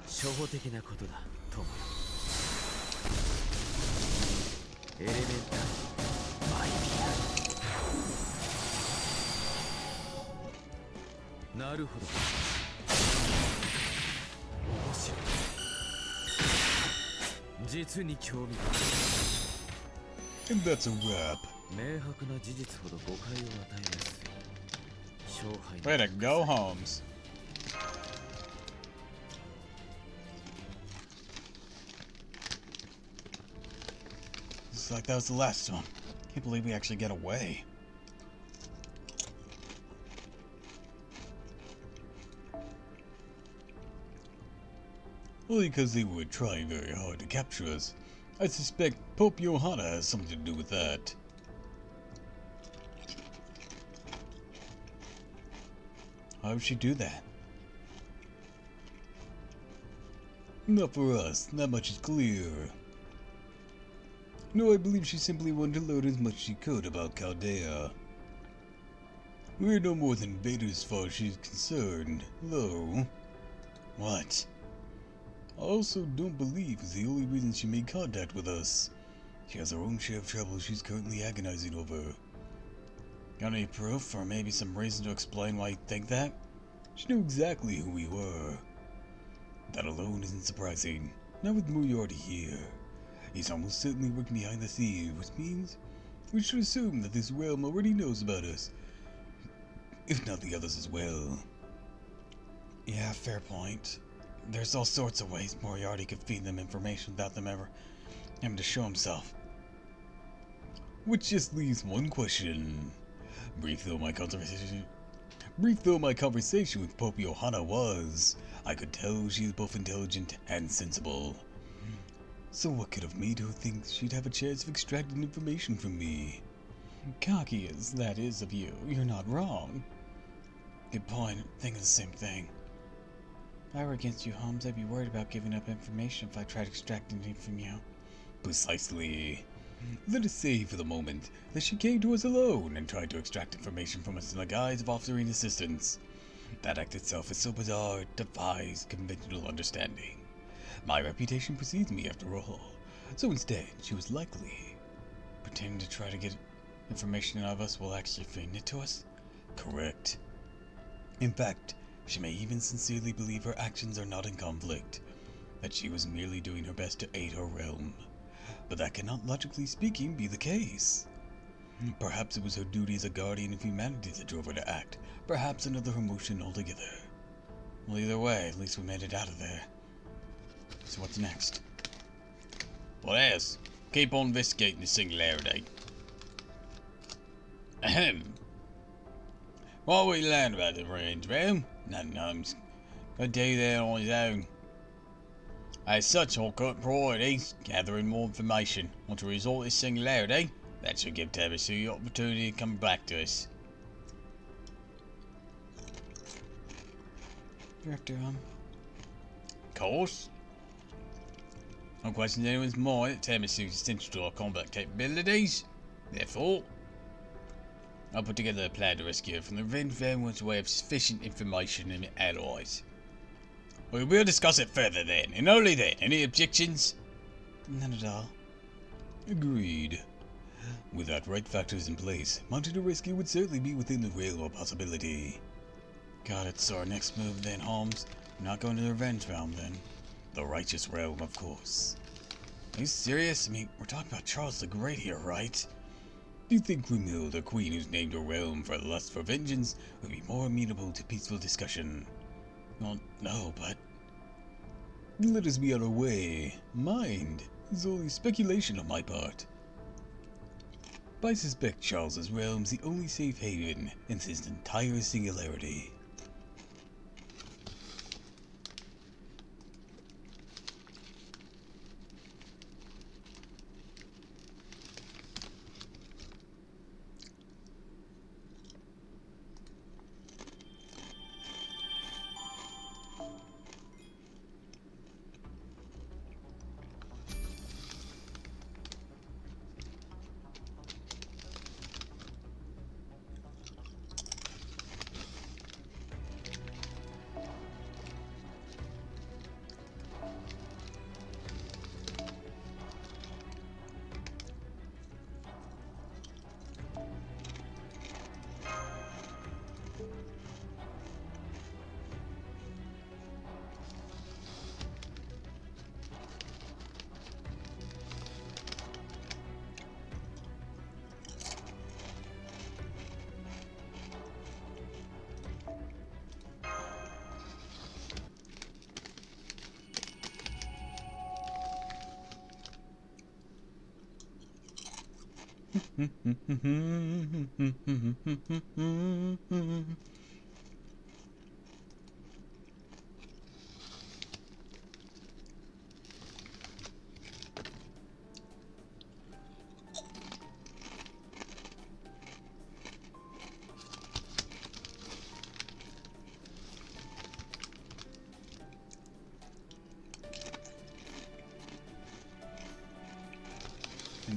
初歩的なことだ、友よ。エレメンタルマイピア。なるほど。面白い。実に興味深い。And that's a wrap. 明白な事実ほど誤解を与えます。勝敗。Way to go, Holmes. Looks like that was the last one. Can't believe we actually get away. only because they were trying very hard to capture us. I suspect Pope Johanna has something to do with that. How would she do that? Not for us, not much is clear. No, I believe she simply wanted to learn as much as she could about Chaldea. We're no more than invaders as far as she's concerned. Hello? What? I also don't believe is the only reason she made contact with us. She has her own share of troubles she's currently agonizing over. Got any proof, or maybe some reason to explain why you think that? She knew exactly who we were. That alone isn't surprising. Not with Moriarty here. He's almost certainly working behind the scenes, which means we should assume that this realm already knows about us. If not the others as well. Yeah, fair point. There's all sorts of ways Moriarty could feed them information without them ever having to show himself. Which just leaves one question. Brief though my conversation with Pope Johanna was, I could tell she is both intelligent and sensible. So what could have made her think she'd have a chance of extracting information from me? Cocky as that is of you, you're not wrong. Good point, thinking the same thing. If I were against you, Holmes, I'd be worried about giving up information if I tried extracting it from you. Precisely. Let us say for the moment that she came to us alone and tried to extract information from us in the guise of offering assistance. That act itself is so bizarre it defies conventional understanding. My reputation precedes me after all, so instead she was likely pretending to try to get information out of us while actually feeding it to us? Correct. In fact, she may even sincerely believe her actions are not in conflict, that she was merely doing her best to aid her realm. But that cannot, logically speaking, be the case. Perhaps it was her duty as a guardian of humanity that drove her to act, perhaps another emotion altogether. Well, either way, at least we made it out of there. So what's next? What else? Keep on investigating the Singularity. Ahem. What we learned about the range realm? Nothing, Holmes. Could do that on his own. As such, our current priority is gathering more information. Want to resort to Singularity? That should give Tabasu the opportunity to come back to us. Director, Of course. No question in anyone's mind that Tabasu is essential to our combat capabilities. Therefore, I'll put together a plan to rescue her from the revenge van once we have sufficient information and allies. We will discuss it further then, and only then. Any objections? none at all. Agreed. With that right factors in place, mounting a rescue would certainly be within the realm of possibility. Got it, so our next move then, Holmes. We're not going to the revenge realm then. The righteous realm, of course. Are you serious? I mean, we're talking about Charles the Great here, right? Do you think Rumil, the queen who's named her realm for lust for vengeance, would be more amenable to peaceful discussion? Well, no, but... Let us be on our way. Mind is only speculation on my part. I suspect Charles's realm's the only safe haven in this entire Singularity.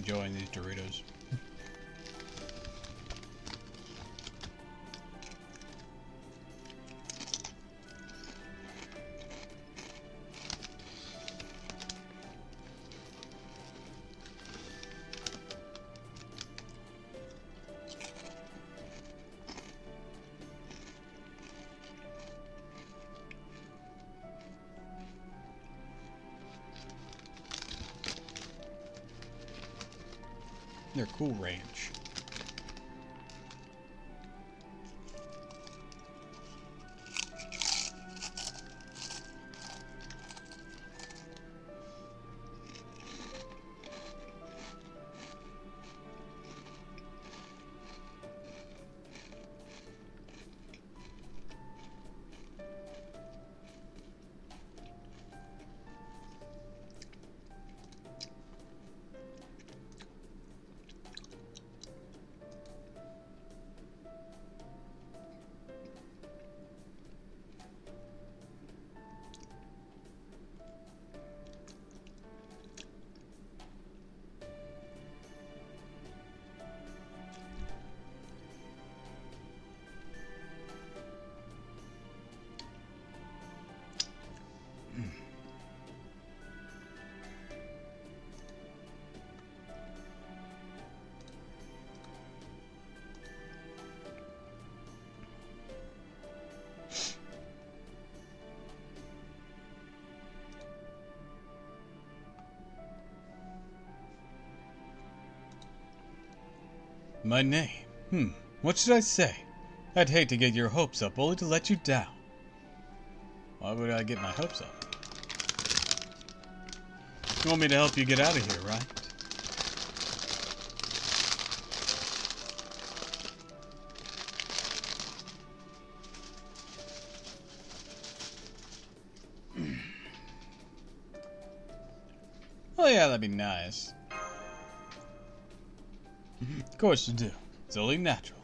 enjoying these Doritos. They're Cool Ranch. My name? What should I say? I'd hate to get your hopes up only to let you down. Why would I get my hopes up? You want me to help you get out of here, right? Oh yeah, that'd be nice. Of course you do. It's only natural.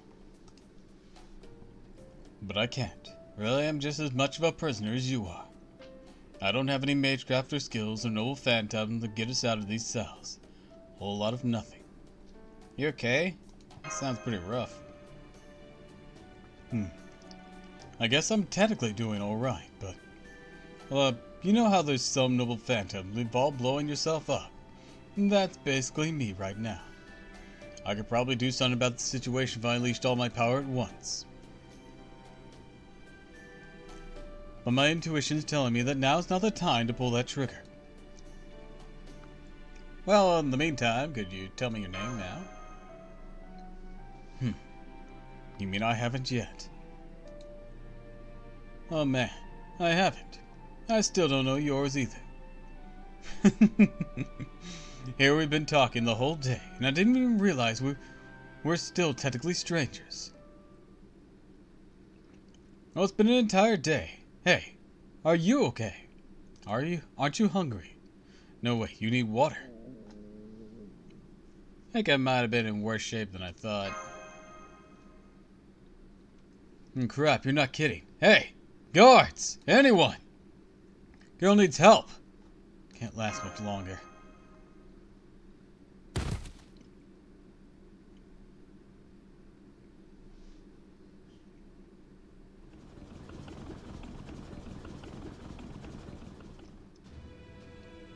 But I can't. Really, I'm just as much of a prisoner as you are. I don't have any magecraft or skills or noble phantom to get us out of these cells. Whole lot of nothing. You okay? That sounds pretty rough. I guess I'm technically doing alright, but... Well, you know how there's some noble phantom involved blowing yourself up? That's basically me right now. I could probably do something about the situation if I unleashed all my power at once. But my intuition's telling me that now's not the time to pull that trigger. Well, in the meantime, could you tell me your name now? You mean I haven't yet? Oh man, I haven't. I still don't know yours either. Here we've been talking the whole day, and I didn't even realize we're still technically strangers. Well, it's been an entire day. Hey, are you okay? Aren't you hungry? No way, you need water. I think I might have been in worse shape than I thought. Crap, you're not kidding. Hey, guards! Anyone! Girl needs help. Can't last much longer.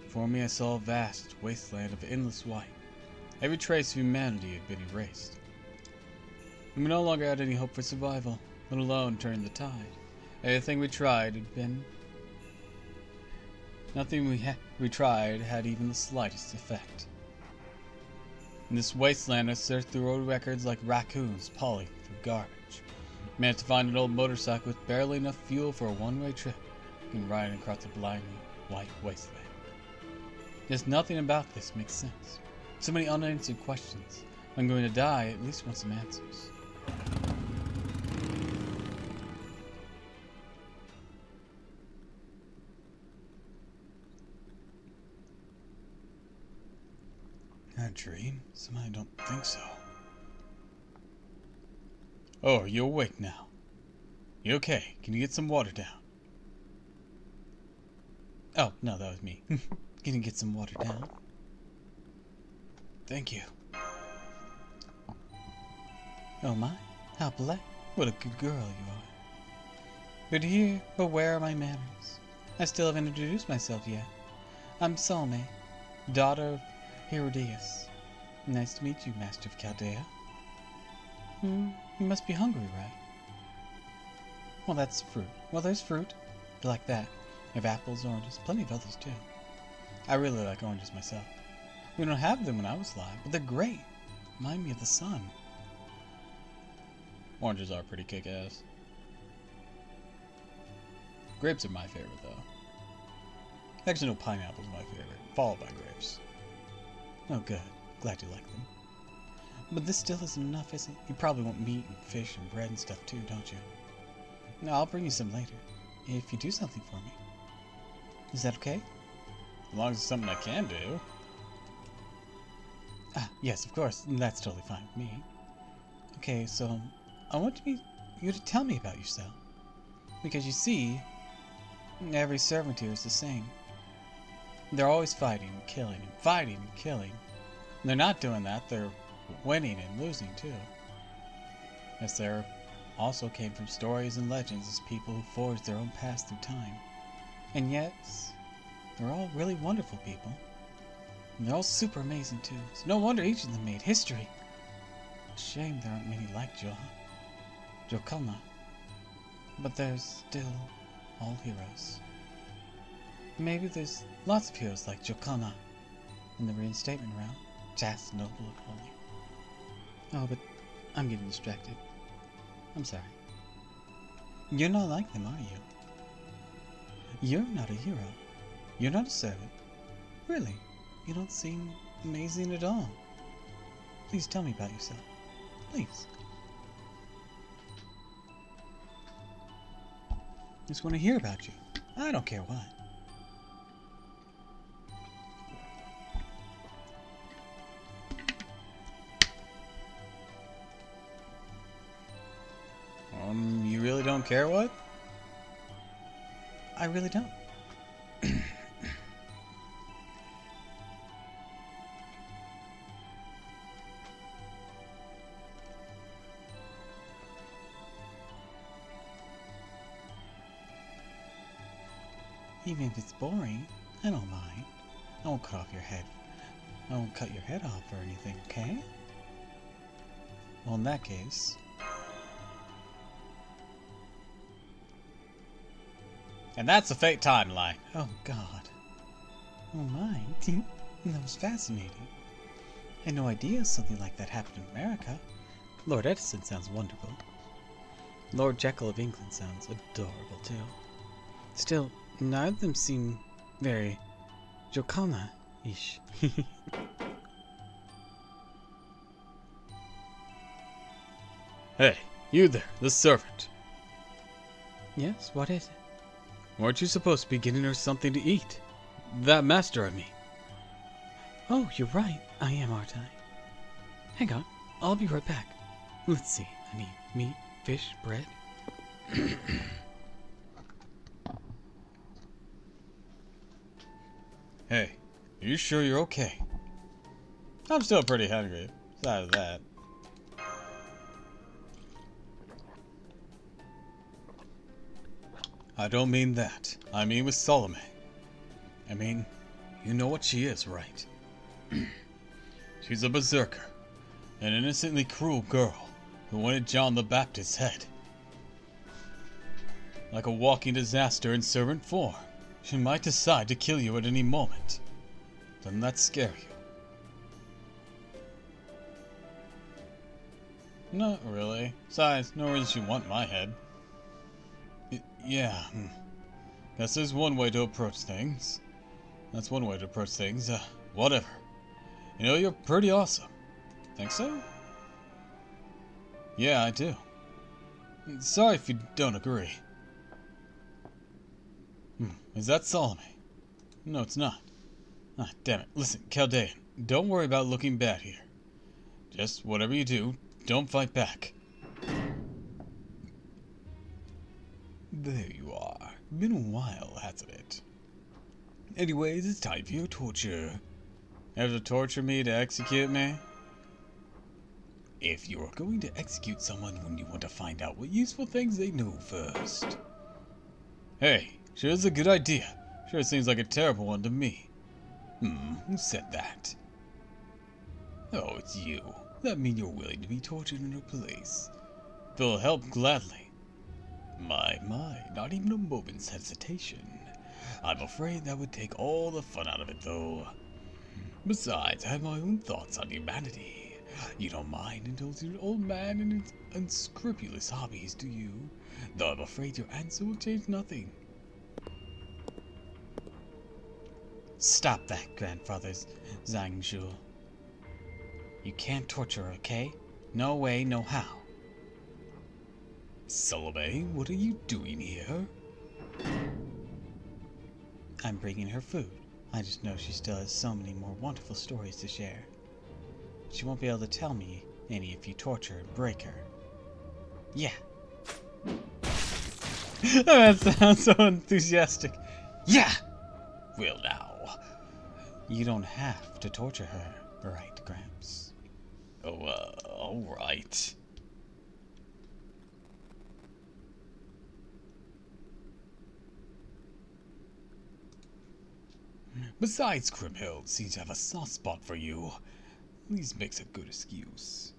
Before me I saw a vast wasteland of endless white. Every trace of humanity had been erased. We no longer had any hope for survival, let alone turn the tide. Everything we tried had been... Nothing we tried had even the slightest effect. In this wasteland I searched through old records like raccoons pawing through garbage. Managed to find an old motorcycle with barely enough fuel for a one-way trip and riding across the blinding white wasteland. Just nothing about this makes sense. So many unanswered questions. If I'm going to die, I at least want some answers. A dream? Somehow I don't think so. Oh, are you awake now? You okay? Can you get some water down? Oh, no, that was me. Can you get some water down? Thank you. Oh my, how polite. What a good girl you are. But where are my manners? I still haven't introduced myself yet. I'm Salome, daughter of Herodias. Nice to meet you, Master of Chaldea. You must be hungry, right? Well, that's fruit. Well, there's fruit. Like that. We have apples, oranges, plenty of others too. I really like oranges myself. We don't have them when I was alive, but they're great. Remind me of the sun. Oranges are pretty kick-ass. Grapes are my favorite, though. Actually, no, pineapple's my favorite, followed by grapes. Oh, good. Glad you like them. But this still isn't enough, is it? You probably want meat and fish and bread and stuff too, don't you? No, I'll bring you some later, if you do something for me. Is that okay? As long as it's something I can do. Ah, yes, of course. That's totally fine with me. Okay, so I want you to tell me about yourself. Because you see, every servant here is the same. They're always fighting and killing and fighting and killing. And they're not doing that, they're winning and losing too. Yes, there also came from stories and legends as people who forged their own paths through time. And yet, they're all really wonderful people. And they're all super amazing too. It's no wonder each of them made history. Shame there aren't many like Jokoma. But there's still all heroes. Maybe there's lots of heroes like Jokama in the reinstatement realm. Just noble and holy. Oh, but I'm getting distracted. I'm sorry. You're not like them, are you? You're not a hero. You're not a servant. Really, you don't seem amazing at all. Please tell me about yourself. Please. Just want to hear about you. I don't care what. You really don't care what? I really don't. Even if it's boring, I don't mind. I won't cut off your head. I won't cut your head off or anything, okay? Well, in that case... And that's the fate timeline. Oh, God. Oh, my. That was fascinating. I had no idea something like that happened in America. Lord Edison sounds wonderful. Lord Jekyll of England sounds adorable, too. Still, neither of them seem very Jokama-ish. Hey, you there, the servant. Yes, what is it? Weren't you supposed to be getting her something to eat? That master, I mean. Oh, you're right. I am, aren't I? Hang on. I'll be right back. Let's see. I need meat, fish, bread. Hey, are you sure you're okay? I'm still pretty hungry. Besides that. I don't mean that. I mean with Salome. I mean, you know what she is, right? She's a berserker. An innocently cruel girl who wanted John the Baptist's head. Like a walking disaster in servant form, she might decide to kill you at any moment. Doesn't that scare you? Not really. Besides, no reason she'd want my head. Yeah. Guess there's one way to approach things. That's one way to approach things. Whatever. You know, you're pretty awesome. Think so? Yeah, I do. Sorry if you don't agree. Is that Salome? No, it's not. Ah, damn it. Listen, Chaldean, don't worry about looking bad here. Just whatever you do, don't fight back. There you are. Been a while, hasn't it? Anyways, it's time for your torture. Have to torture me to execute me? If you're going to execute someone, wouldn't you want to find out what useful things they know first? Hey, sure is a good idea. Sure seems like a terrible one to me. Who said that? Oh, it's you. That mean you're willing to be tortured in her place? They'll help gladly. My, not even a moment's hesitation. I'm afraid that would take all the fun out of it, though. Besides, I have my own thoughts on humanity. You don't mind indulging an old man in his unscrupulous hobbies, do you? Though I'm afraid your answer will change nothing. Stop that, Grandfather Zhangzhu. You can't torture her, okay? No way, no how. Salome, what are you doing here? I'm bringing her food. I just know she still has so many more wonderful stories to share. She won't be able to tell me any if you torture and break her. Yeah. That sounds so enthusiastic. Yeah! Well now. You don't have to torture her, right, Gramps? Oh, alright. Besides, Grimhild seems to have a soft spot for you. At least makes a good excuse.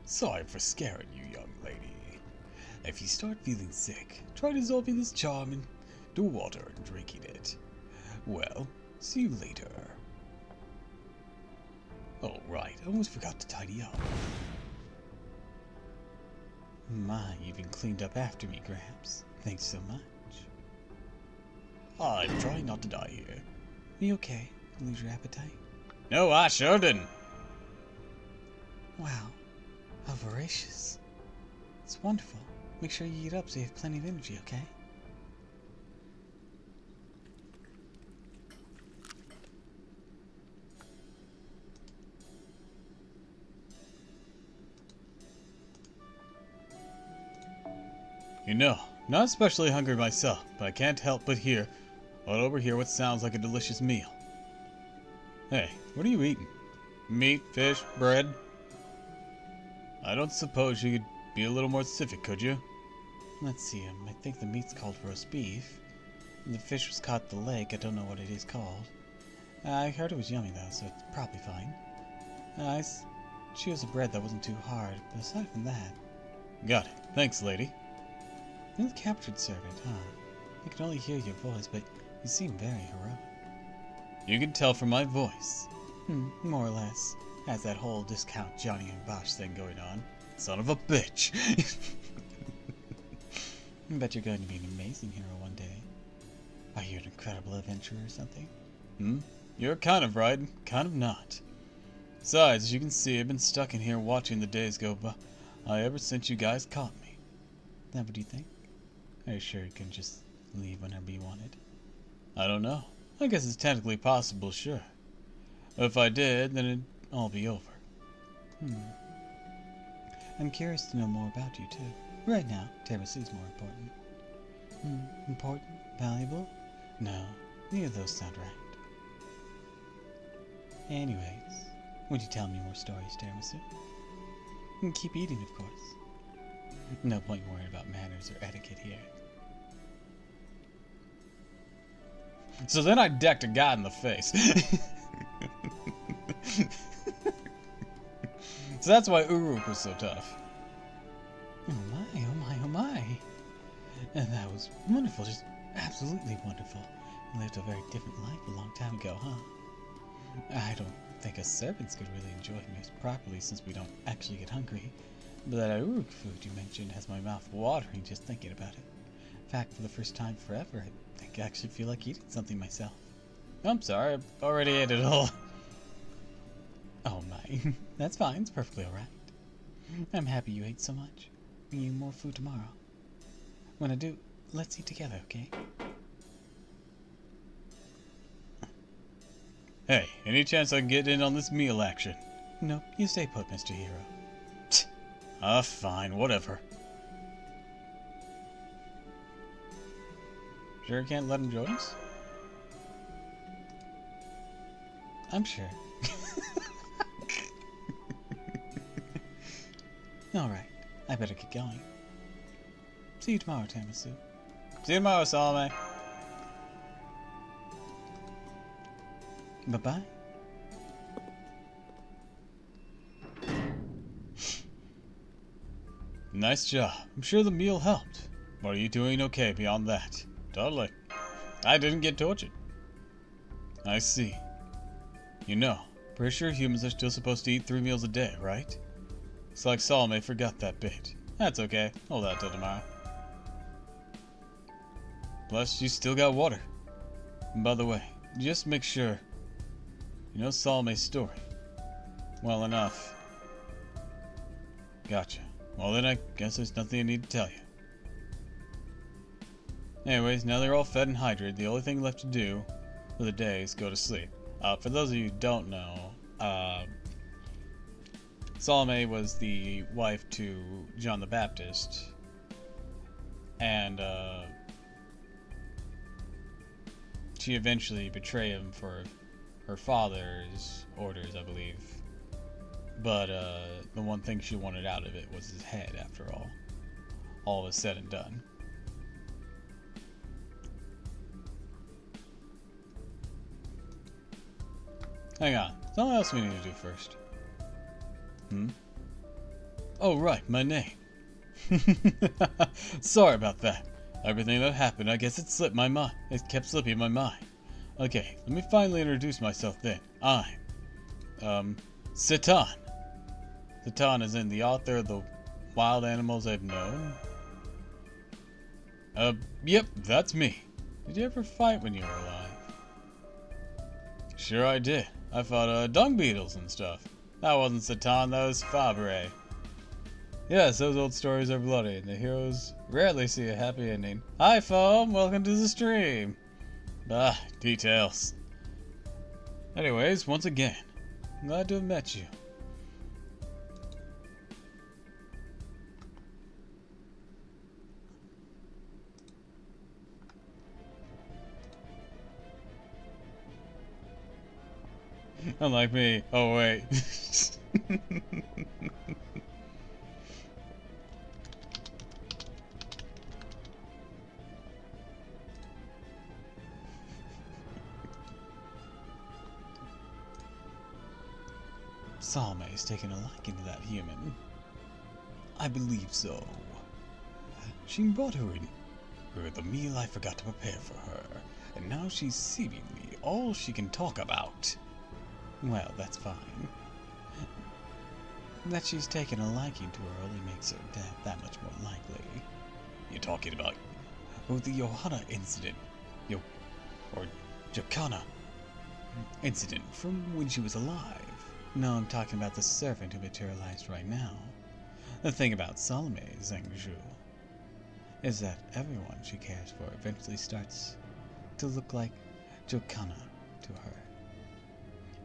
Sorry for scaring you, young lady. If you start feeling sick, try dissolving this charm into water and drinking it. Well, see you later. Oh, right, I almost forgot to tidy up. My, you even cleaned up after me, Gramps. Thanks so much. I'm trying not to die here. You okay? Lose your appetite? No, I sure didn't. Wow. How voracious. It's wonderful. Make sure you eat up so you have plenty of energy, okay? You know, not especially hungry myself, but I can't help but overhear what sounds like a delicious meal. Hey, what are you eating? Meat, fish, bread? I don't suppose you could be a little more specific, could you? Let's see, I think the meat's called roast beef. And the fish was caught at the lake, I don't know what it is called. I heard it was yummy though, so it's probably fine. I chose a bread that wasn't too hard, but aside from that... Got it. Thanks, lady. You're the captured servant, huh? I can only hear your voice, but you seem very heroic. You can tell from my voice. More or less. Has that whole discount Johnny and Bosch thing going on. Son of a bitch! I bet you're going to be an amazing hero one day. Are you an incredible adventurer or something? You're kind of right, kind of not. Besides, as you can see, I've been stuck in here watching the days go by ever since you guys caught me. Now, what do you think? Are you sure you can just leave whenever you wanted? I don't know. I guess it's technically possible, sure. If I did, then it'd all be over. I'm curious to know more about you, too. Right now, Terasu's more important. Important? Valuable? No, neither of those sound right. Anyways, would you tell me more stories, Tiramisu? And keep eating, of course. No point worrying about manners or etiquette here. So then I decked a guy in the face. So that's why Uruk was so tough. Oh my, oh my, oh my. And that was wonderful, just absolutely wonderful. You lived a very different life a long time ago, huh? I don't think us servants could really enjoy meals properly since we don't actually get hungry. But that Uruk food you mentioned has my mouth watering just thinking about it. In fact, for the first time forever, I think I actually feel like eating something myself. I'm sorry, I've already ate it all. Oh my, that's fine, it's perfectly alright. I'm happy you ate so much. Bring you more food tomorrow. When I do, let's eat together, okay? Hey, any chance I can get in on this meal action? Nope, you stay put, Mr. Hero. Fine, whatever. Sure you can't let him join us? I'm sure. Alright, I better get going. See you tomorrow, Tamasu. See you tomorrow, Salome. Bye-bye. Nice job. I'm sure the meal helped. But are you doing okay beyond that? Totally. I didn't get tortured. I see. You know, pretty sure humans are still supposed to eat 3 meals a day, right? Looks like Salome forgot that bit. That's okay. Hold that till tomorrow. Plus, you still got water. And by the way, just make sure you know Salome's story well enough. Gotcha. Well then, I guess there's nothing I need to tell you. Anyways, now they're all fed and hydrated, the only thing left to do for the day is go to sleep. For those of you who don't know, Salome was the wife to John the Baptist, and she eventually betrayed him for her father's orders, I believe. But the one thing she wanted out of it was his head, after all. All was said and done. Hang on, something else we need to do first. Oh right, my name. Sorry about that. Everything that happened, I guess it slipped my mind. It kept slipping my mind. Okay, let me finally introduce myself then. I'm, Satan. Satan is in the author of the Wild Animals I've Known. Yep, that's me. Did you ever fight when you were alive? Sure I did. I fought, dung beetles and stuff. That wasn't Satan, that was Fabre. Yes, those old stories are bloody, and the heroes rarely see a happy ending. Hi, Foam! Welcome to the stream! Ah, details. Anyways, once again, I'm glad to have met you. Unlike me. Oh, wait. Salome's taken a liking to that human. I believe so. She brought her in for the meal I forgot to prepare for her, and now she's seemingly all she can talk about. Well, that's fine. That she's taken a liking to her only makes her death that much more likely. You're talking about the Johanna incident. Johanna incident from when she was alive. No, I'm talking about the servant who materialized right now. The thing about Salome Zhengzhu is that everyone she cares for eventually starts to look like Johanna to her.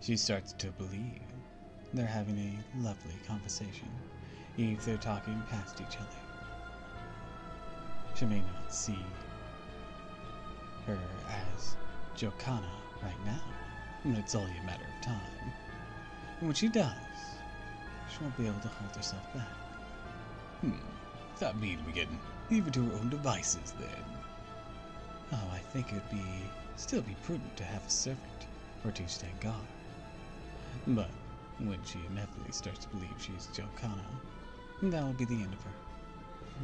She starts to believe they're having a lovely conversation, even if they're talking past each other. She may not see her as Johanna right now, but it's only a matter of time. And when she does, she won't be able to hold herself back. That means we can leave her to her own devices then. Oh, I think it would still be prudent to have a servant or to stand guard. But when she inevitably starts to believe she's Johanna, that will be the end of her.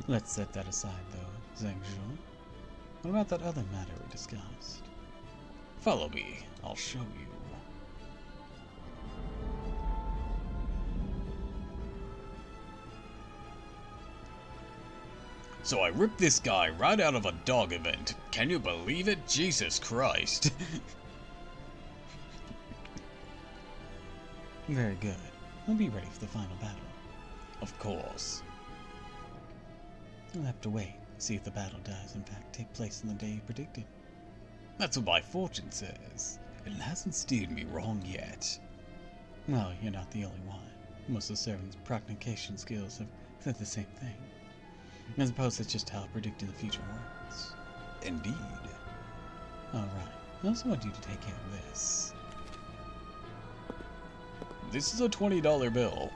Let's set that aside though, Zhengzhu. What about that other matter we discussed? Follow me, I'll show you. So I ripped this guy right out of a dog event. Can you believe it? Jesus Christ. Very good. We'll be ready for the final battle. Of course. We'll have to wait, see if the battle does in fact take place on the day you predicted. That's what my fortune says, and it hasn't steered me wrong yet. Well, you're not the only one. Most of the servants' prognostication skills have said the same thing. I suppose that's just how predicting the future works. Indeed. Alright, I also want you to take care of this. This is a $20 bill.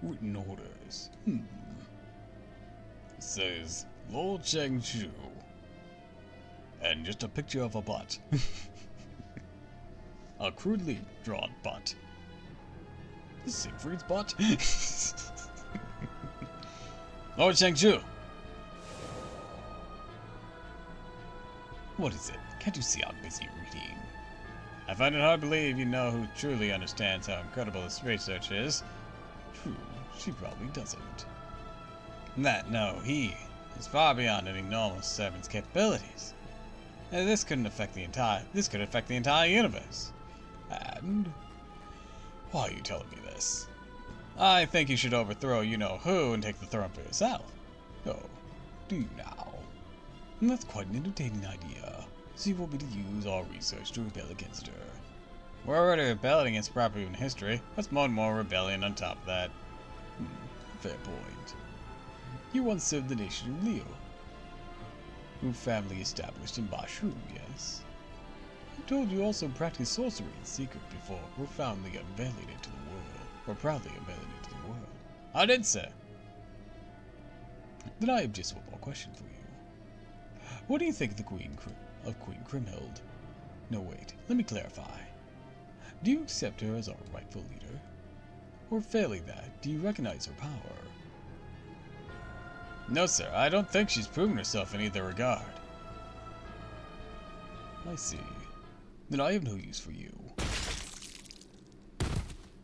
Written orders. It says Lord Chengchu. And just a picture of a butt. A crudely drawn butt. Is Siegfried's butt? Lord Chengchu! What is it? Can't you see I'm busy reading? I find it hard to believe you know who truly understands how incredible this research is. True, she probably doesn't. He is far beyond any normal servant's capabilities. And this could affect the entire universe. And why are you telling me this? I think you should overthrow you-know-who and take the throne for yourself. Oh, do you now? And that's quite an entertaining idea. So you want me to use our research to rebel against her. We're already rebelling against proper human history. What's more rebellion on top of that? Fair point. You once served the nation of Leo, who family established in Bashu, yes? I'm told you also practiced sorcery in secret before proudly unveiling it to the world. I did, sir. Then I have just one more question for you. What do you think of Queen Kriemhild? No, wait, let me clarify. Do you accept her as our rightful leader? Or failing that, do you recognize her power? No, sir, I don't think she's proven herself in either regard. I see. Then I have no use for you.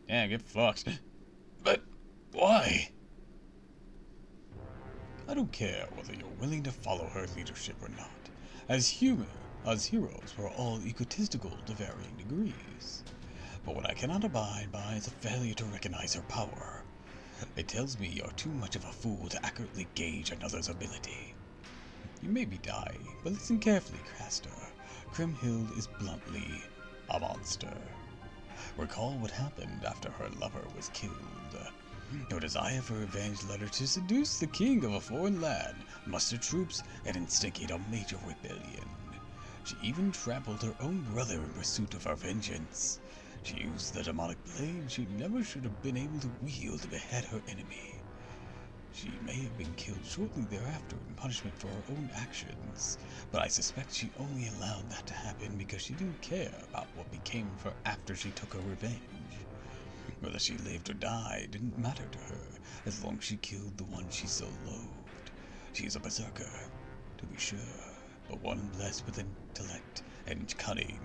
Yeah, get fucked. But why? I don't care whether you're willing to follow her leadership or not. As heroes, we're all egotistical to varying degrees. But what I cannot abide by is a failure to recognize her power. It tells me you're too much of a fool to accurately gauge another's ability. You may be dying, but listen carefully, Craster. Kriemhild is bluntly a monster. Recall what happened after her lover was killed. Her desire for revenge led her to seduce the king of a foreign land, muster troops, and instigate a major rebellion. She even trampled her own brother in pursuit of her vengeance. She used the demonic blade she never should have been able to wield to behead her enemy. She may have been killed shortly thereafter in punishment for her own actions, but I suspect she only allowed that to happen because she didn't care about what became of her after she took her revenge. Whether she lived or died didn't matter to her, as long as she killed the one she so loathed. She is a berserker, to be sure, but one blessed with intellect and cunning.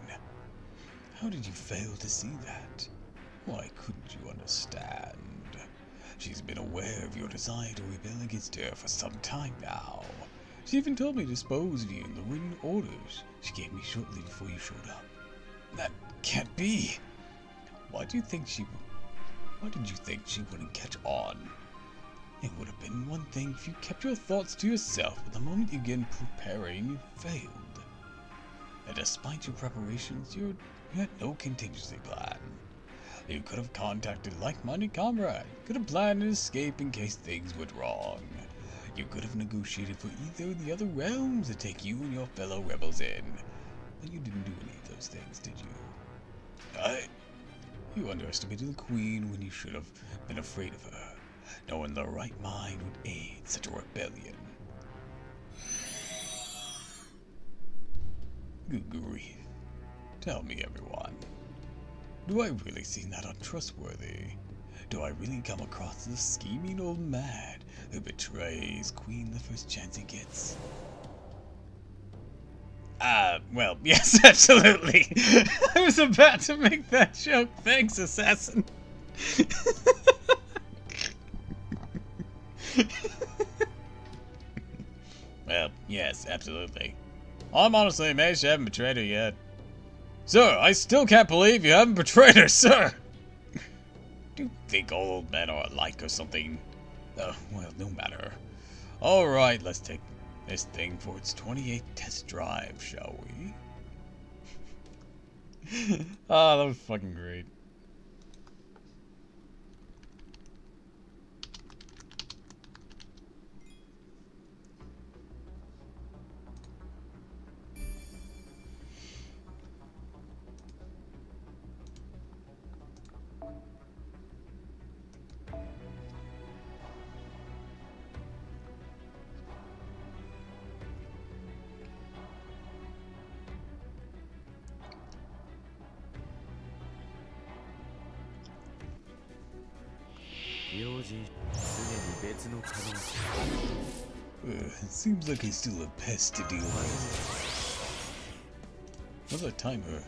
How did you fail to see that? Why couldn't you understand? She's been aware of your desire to rebel against her for some time now. She even told me to dispose of you in the written orders she gave me shortly before you showed up. That can't be. Why did you think she wouldn't catch on? It would have been one thing if you kept your thoughts to yourself, but the moment you began preparing, you failed. And despite your preparations, you had no contingency plan. You could have contacted like-minded comrade, could have planned an escape in case things went wrong. You could have negotiated for either of the other realms to take you and your fellow rebels in. But you didn't do any of those things, did you? You underestimated the Queen when you should have been afraid of her. No one in their right mind would aid such a rebellion. Good grief. Tell me, everyone. Do I really seem that untrustworthy? Do I really come across as a scheming old mad who betrays Queen the first chance he gets? Well, yes, absolutely. I was about to make that joke. Thanks, assassin. Well, yes, absolutely. I'm honestly amazed you haven't betrayed her yet. Sir, I still can't believe you haven't betrayed her, sir! Do you think all old men are alike or something? Well, no matter. Alright, let's take this thing for its 28th test drive, shall we? Ah, that was fucking great. It seems like I still have pests to deal with. What's that timer?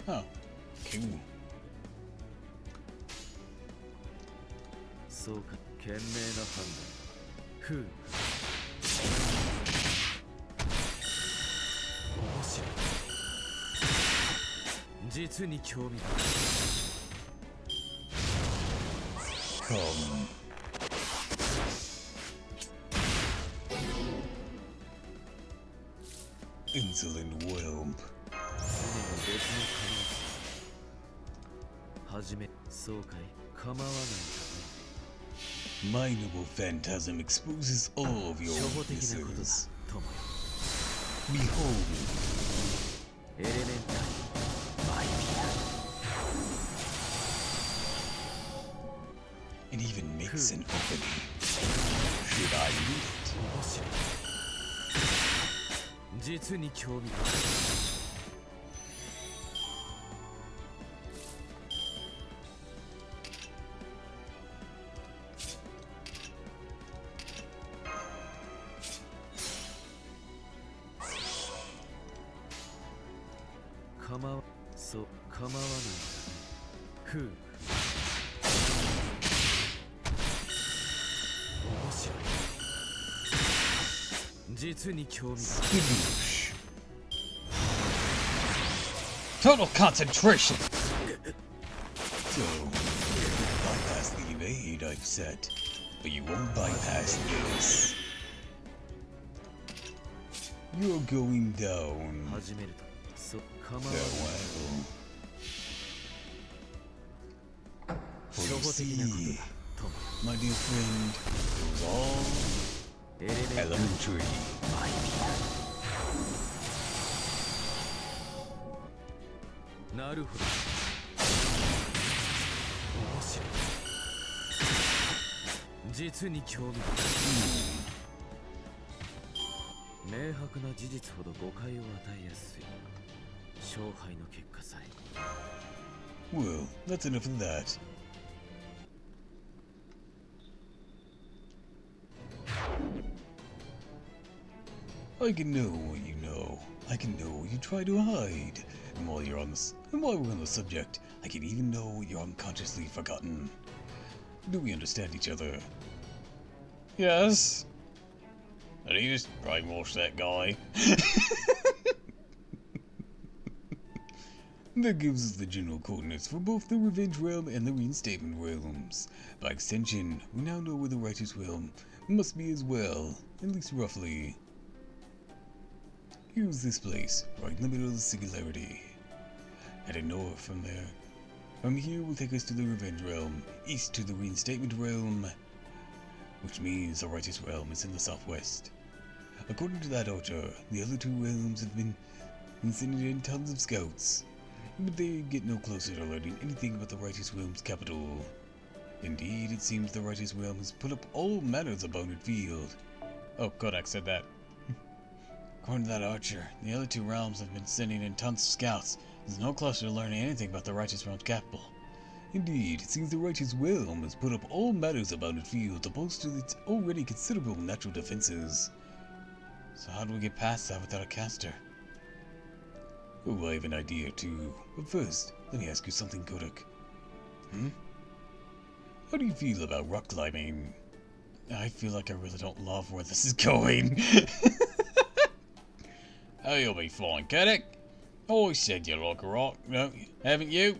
Oh, cool. そうか、賢明な判断。ふう。面白い。実に興味深い。Come. Insolent whelp. はじめ、そうかい、構わないかね。 My noble phantasm exposes all of your 初歩的なことだ、 weaknesses. 友よ。 Behold, エレメンタリー、マイピア。 it even makes an opening. Should I read it? 面白い。実に興味深い。 そう、構わないんだね。ふう。面白い。実に興味深い。 Skadoosh. Total concentration! So, bypass the evade I've set, but you won't bypass this. You're going down. 始めると。そう、構わない。 Farewell. For 初 you 歩的なこと see, だ、友よ。 my dear friend, it was all エレメンタリー、 elementary. マイピア。なるほど。面白い。実に興味深い。明白な事実ほど誤解を与えやすい。勝敗の結果さえ。 Well, that's enough of that. I can know what you know. I can know what you try to hide. And while we're on the subject, I can even know what you're unconsciously forgotten. Do we understand each other? Yes. Did he just brainwash that guy? That gives us the general coordinates for both the Revenge Realm and the Reinstatement Realms. By extension, we now know where the Righteous Realm must be as well, at least roughly. Here's this place, right in the middle of the Singularity. Heading north from there. From here will take us to the Revenge Realm, east to the Reinstatement Realm, which means the righteous realm is in the southwest. According to that archer, the other two realms have been sending in tons of scouts, but they get no closer to learning anything about the righteous realm's capital. Indeed, it seems the righteous realm has put up all manners of bounded field. Oh, Kodak said that. According to that archer, the other two realms have been sending in tons of scouts. There's no closer to learning anything about the righteous realm's capital. Indeed, it seems the righteous realm has put up all matters of bounded field to bolster its already considerable natural defenses. So how do we get past that without a caster? Oh, I have an idea too. But first, let me ask you something, Kodak. How do you feel about rock climbing? I feel like I really don't love where this is going. Oh, you'll be fine, Kodak. Always said you like a rock, no, haven't you?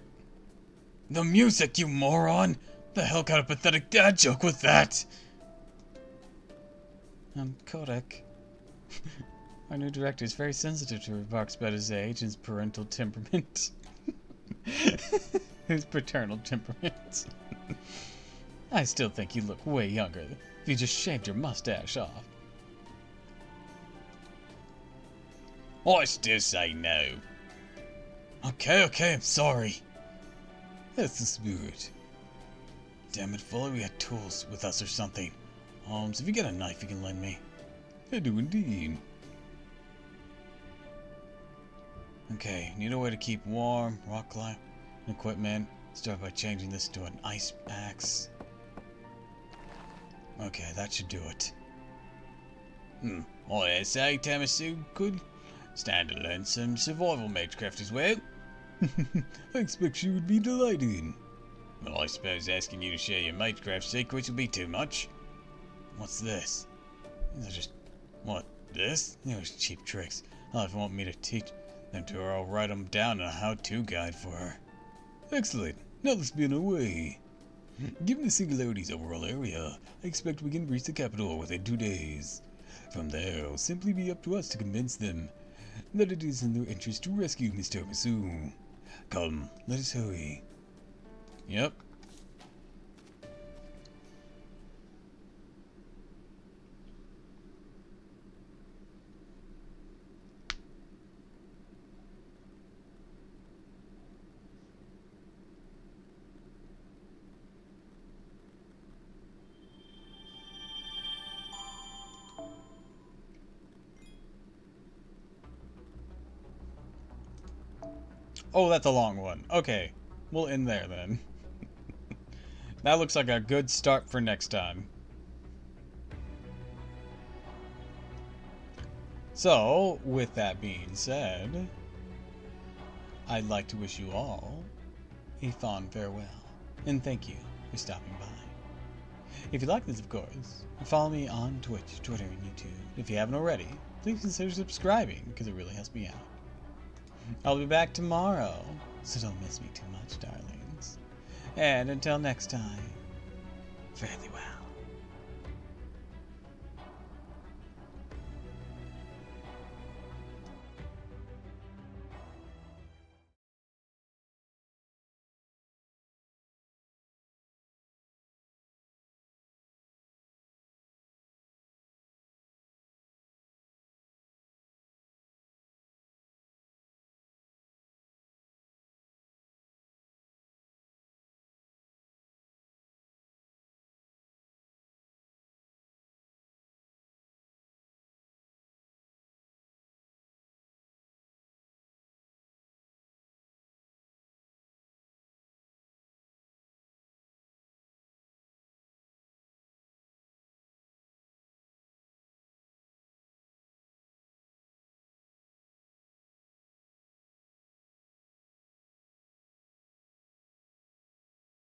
The music, you moron! The hell kind of pathetic dad joke was that? Kodak. Our new director is very sensitive to remarks about his age and his parental temperament. His paternal temperament. I still think you look way younger if you just shaved your mustache off. I still say no. Okay, I'm sorry. That's the spirit. Damn it, Fuller, we had tools with us or something. Holmes, have you got a knife you can lend me? I do indeed. Okay, need a way to keep warm, rock climb, equipment. Start by changing this to an ice axe. Okay, that should do it. I say Tamasu could stand to learn some survival magecraft as well. I expect she would be delighted. Well, I suppose asking you to share your magecraft secrets would be too much. What's this? These are just... What? This? Those cheap tricks. I'll if you want me to teach them to her, I'll write them down in a how-to guide for her. Excellent. Now let's be on our way. Given the Singularity's overall area, I expect we can reach the capital within 2 days. From there, it'll simply be up to us to convince them that it is in their interest to rescue Mr. Masu. Come, let us hurry. Yep. Oh, that's a long one. Okay, we'll end there then. That looks like a good start for next time. So, with that being said, I'd like to wish you all a fond farewell, and thank you for stopping by. If you like this, of course, follow me on Twitch, Twitter, and YouTube. If you haven't already, please consider subscribing, because it really helps me out. I'll be back tomorrow, so don't miss me too much, darlings. And until next time, farewell.